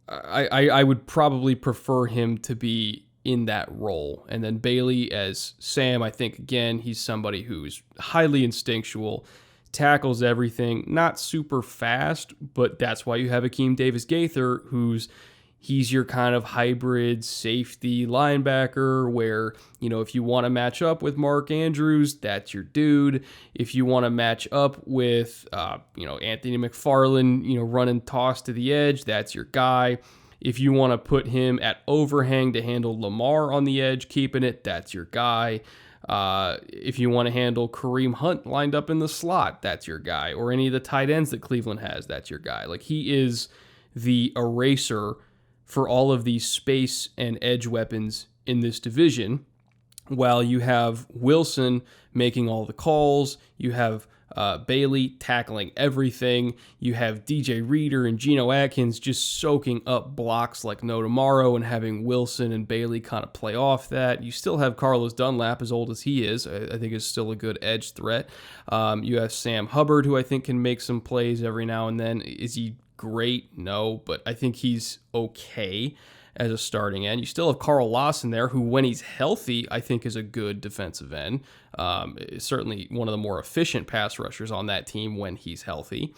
I would probably prefer him to be in that role. And then Bailey as Sam, I think, again, he's somebody who's highly instinctual, tackles everything, not super fast, but that's why you have Akeem Davis-Gaither, he's your kind of hybrid safety linebacker where, if you want to match up with Mark Andrews, that's your dude. If you want to match up with, Anthony McFarland, run and toss to the edge, that's your guy. If you want to put him at overhang to handle Lamar on the edge, keeping it, that's your guy. If you want to handle Kareem Hunt lined up in the slot, that's your guy. Or any of the tight ends that Cleveland has, that's your guy. Like, he is the eraser for all of these space and edge weapons in this division, while you have Wilson making all the calls, you have Bailey tackling everything, you have DJ Reader and Geno Atkins just soaking up blocks like no tomorrow and having Wilson and Bailey kind of play off that. You still have Carlos Dunlap, as old as he is, I think is still a good edge threat. You have Sam Hubbard, who I think can make some plays every now and then. Is he great? No, but I think he's okay as a starting end. You still have Carl Lawson there, who, when he's healthy, I think is a good defensive end. Certainly one of the more efficient pass rushers on that team when he's healthy.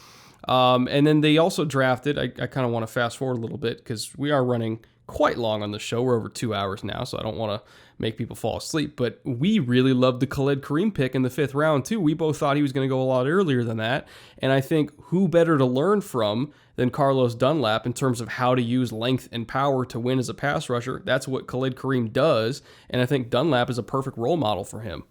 And then they also drafted, I kind of want to fast forward a little bit because we are running quite long on the show. We're over 2 hours now, so I don't want to make people fall asleep. But we really loved the Khalid Kareem pick in the 5th round, too. We both thought he was going to go a lot earlier than that. And I think who better to learn from than Carlos Dunlap in terms of how to use length and power to win as a pass rusher? That's what Khalid Kareem does. And I think Dunlap is a perfect role model for him.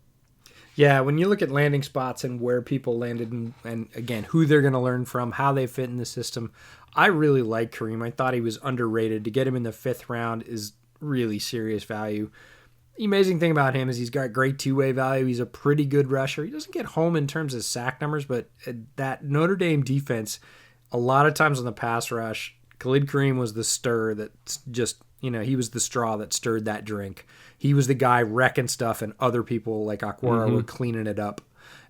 Yeah, when you look at landing spots and where people landed and again, who they're going to learn from, how they fit in the system, I really like Kareem. I thought he was underrated. To get him in the 5th round is really serious value. The amazing thing about him is he's got great two-way value. He's a pretty good rusher. He doesn't get home in terms of sack numbers, but that Notre Dame defense, a lot of times on the pass rush, Khalid Kareem was the stir that just, he was the straw that stirred that drink. He was the guy wrecking stuff, and other people like Aquara were cleaning it up.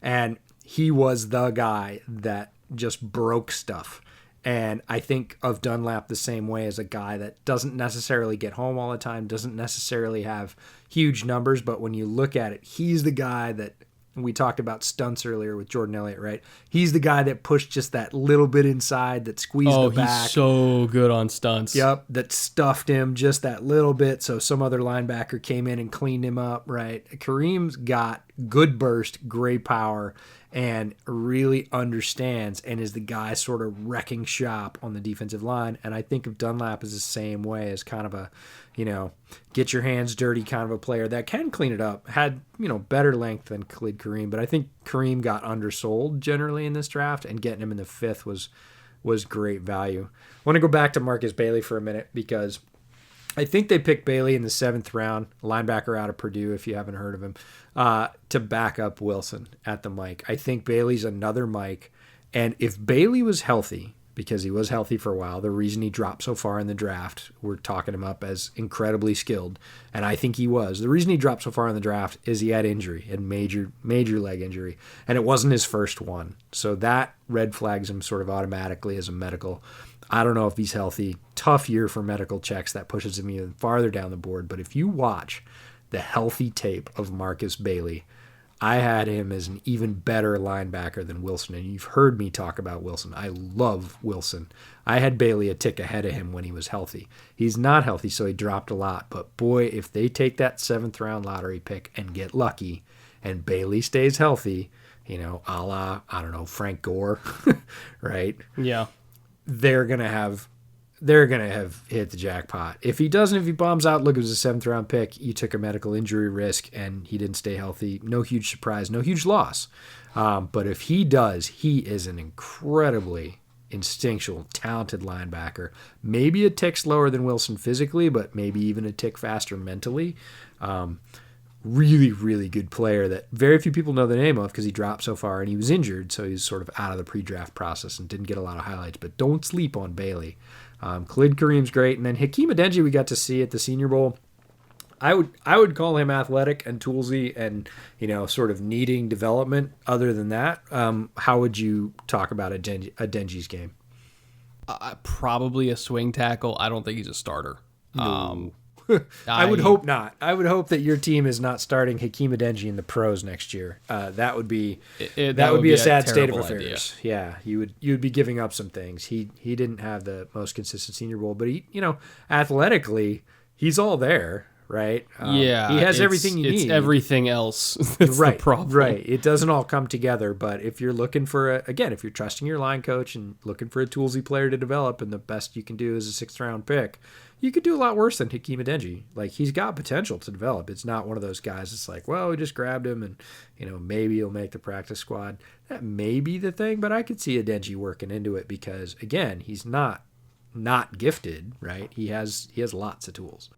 And he was the guy that just broke stuff. And I think of Dunlap the same way, as a guy that doesn't necessarily get home all the time, doesn't necessarily have huge numbers, but when you look at it, he's the guy that, we talked about stunts earlier with Jordan Elliott, right? He's the guy that pushed just that little bit inside, that squeezed the back. Oh, he's so good on stunts. Yep, that stuffed him just that little bit so some other linebacker came in and cleaned him up, right? Kareem's got good burst, great power, and really understands and is the guy sort of wrecking shop on the defensive line. And I think of Dunlap as the same way, as kind of a, get your hands dirty kind of a player that can clean it up. Had, better length than Khalid Kareem, but I think Kareem got undersold generally in this draft, and getting him in the 5th was great value. I want to go back to Marcus Bailey for a minute, because I think they picked Bailey in the 7th round, linebacker out of Purdue, if you haven't heard of him, to back up Wilson at the Mike. I think Bailey's another Mike, and if Bailey was healthy, because he was healthy for a while, the reason he dropped so far in the draft, we're talking him up as incredibly skilled, and I think he was. The reason he dropped so far in the draft is he had injury, had major leg injury, and it wasn't his first one. So that red flags him sort of automatically as a medical. I don't know if he's healthy. Tough year for medical checks. That pushes him even farther down the board. But if you watch the healthy tape of Marcus Bailey, I had him as an even better linebacker than Wilson. And you've heard me talk about Wilson. I love Wilson. I had Bailey a tick ahead of him when he was healthy. He's not healthy, so he dropped a lot. But boy, if they take that 7th round lottery pick and get lucky, and Bailey stays healthy, a la, I don't know, Frank Gore, right? Yeah. They're gonna have hit the jackpot. If he doesn't, if he bombs out, look, it was a 7th round pick. You took a medical injury risk and he didn't stay healthy. No huge surprise, no huge loss. But if he does, he is an incredibly instinctual, talented linebacker. Maybe a tick slower than Wilson physically, but maybe even a tick faster mentally. Really, really good player that very few people know the name of because he dropped so far and he was injured, so he's sort of out of the pre-draft process and didn't get a lot of highlights. But don't sleep on Bailey. Khalid Kareem's great. And then Hakeem Adeniji we got to see at the Senior Bowl. I would call him athletic and toolsy and, sort of needing development. Other than that, how would you talk about Adenji's game? Probably a swing tackle. I don't think he's a starter. No. I would hope not. I would hope that your team is not starting Hakeem Adenji in the pros next year. That would be that would be a sad state of affairs. Idea. Yeah, you would be giving up some things. He didn't have the most consistent Senior Bowl, but he athletically he's all there, right? He has everything you need. It's everything else that's right, the problem. Right. It doesn't all come together. But if you're looking for if you're trusting your line coach and looking for a toolsy player to develop, and the best you can do is a 6th round pick. You could do a lot worse than Hakeem Adenji. Like, he's got potential to develop. It's not one of those guys that's like, well, we just grabbed him and, maybe he'll make the practice squad. That may be the thing, but I could see Adenji working into it because, again, he's not gifted, right? He has lots of tools.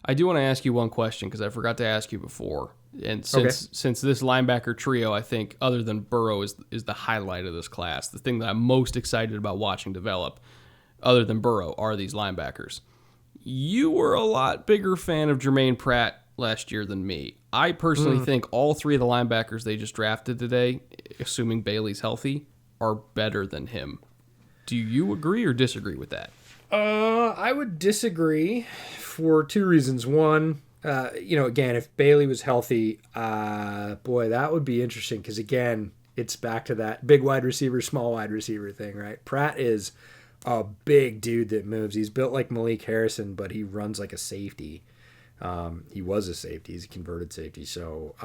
I do want to ask you one question because I forgot to ask you before. And since this linebacker trio, I think, other than Burrow, is the highlight of this class, the thing that I'm most excited about watching develop, other than Burrow, are these linebackers. You were a lot bigger fan of Jermaine Pratt last year than me. I personally think all 3 of the linebackers they just drafted today, assuming Bailey's healthy, are better than him. Do you agree or disagree with that? I would disagree for 2 reasons. One, again, if Bailey was healthy, boy, that would be interesting because, again, it's back to that big wide receiver, small wide receiver thing, right? Pratt is a big dude that moves. He's built like Malik Harrison, but he runs like a safety. He was a safety. He's a converted safety. So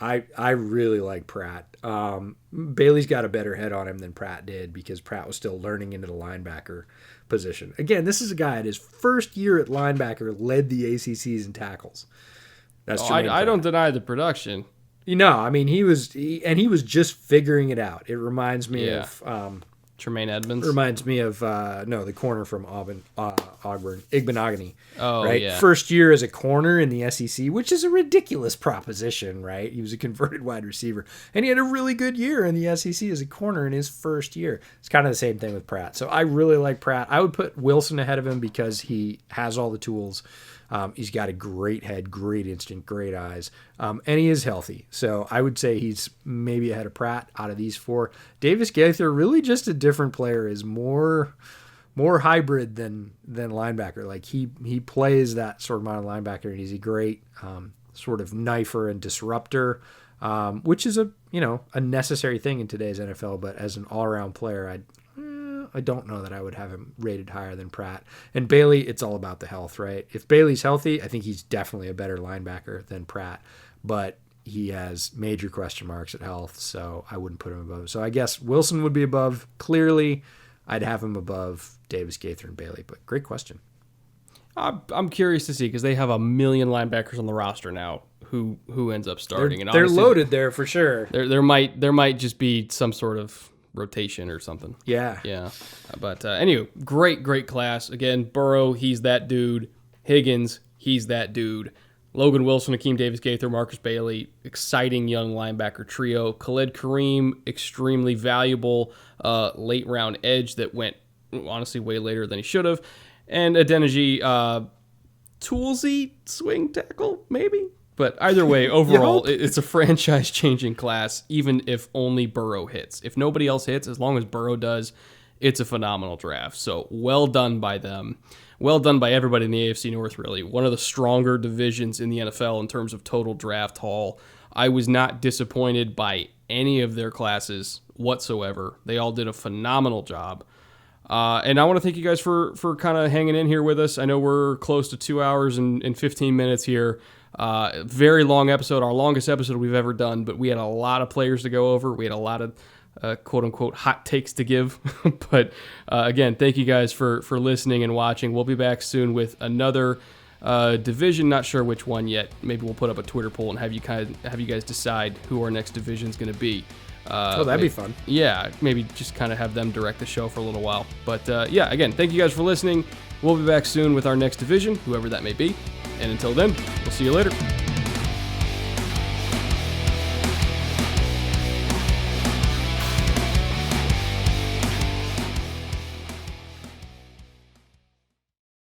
I really like Pratt. Bailey's got a better head on him than Pratt did because Pratt was still learning into the linebacker position. Again, this is a guy at his first year at linebacker led the ACCs in tackles. That's I don't deny the production. I mean, he was just figuring it out. It reminds me of Tremaine Edmonds? Reminds me of, the corner from Auburn, Igbenogany. Oh, right? yeah. First year as a corner in the SEC, which is a ridiculous proposition, right? He was a converted wide receiver. And he had a really good year in the SEC as a corner in his first year. It's kind of the same thing with Pratt. So I really like Pratt. I would put Wilson ahead of him because he has all the tools. He's got a great head, great instinct, great eyes, and he is healthy. So I would say he's maybe ahead of Pratt out of these 4. Davis Gaither, really just a different player, is more hybrid than linebacker. Like he plays that sort of amount of linebacker, and he's a great sort of knifer and disruptor, which is a necessary thing in today's NFL. But as an all-around player, I don't know that I would have him rated higher than Pratt. And Bailey, it's all about the health, right? If Bailey's healthy, I think he's definitely a better linebacker than Pratt. But he has major question marks at health, so I wouldn't put him above. So I guess Wilson would be above. Clearly, I'd have him above Davis Gaither and Bailey. But great question. I'm curious to see because they have a million linebackers on the roster now. Who ends up starting? They're loaded there for sure. There might just be some sort of rotation or something. Yeah. But anyway, great class. Again, Burrow, he's that dude. Higgins, he's that dude. Logan Wilson, Akeem Davis Gaither, Marcus Bailey, exciting young linebacker trio. Khalid Kareem, extremely valuable late round edge that went honestly way later than he should have. And Adeniji, toolsy swing tackle, maybe? But either way, overall, it's a franchise-changing class, even if only Burrow hits. If nobody else hits, as long as Burrow does, it's a phenomenal draft. So well done by them. Well done by everybody in the AFC North, really. One of the stronger divisions in the NFL in terms of total draft haul. I was not disappointed by any of their classes whatsoever. They all did a phenomenal job. And I want to thank you guys for kind of hanging in here with us. I know we're close to 2 hours and 15 minutes here. Very long episode, our longest episode we've ever done, but we had a lot of players to go over. We had a lot of quote-unquote hot takes to give. But again, thank you guys for listening and watching. We'll be back soon with another division. Not sure which one yet. Maybe we'll put up a Twitter poll and have you guys decide who our next division is going to be. That'd be fun. Yeah, maybe just kind of have them direct the show for a little while. But yeah, again, thank you guys for listening. We'll be back soon with our next division, whoever that may be. And until then, we'll see you later.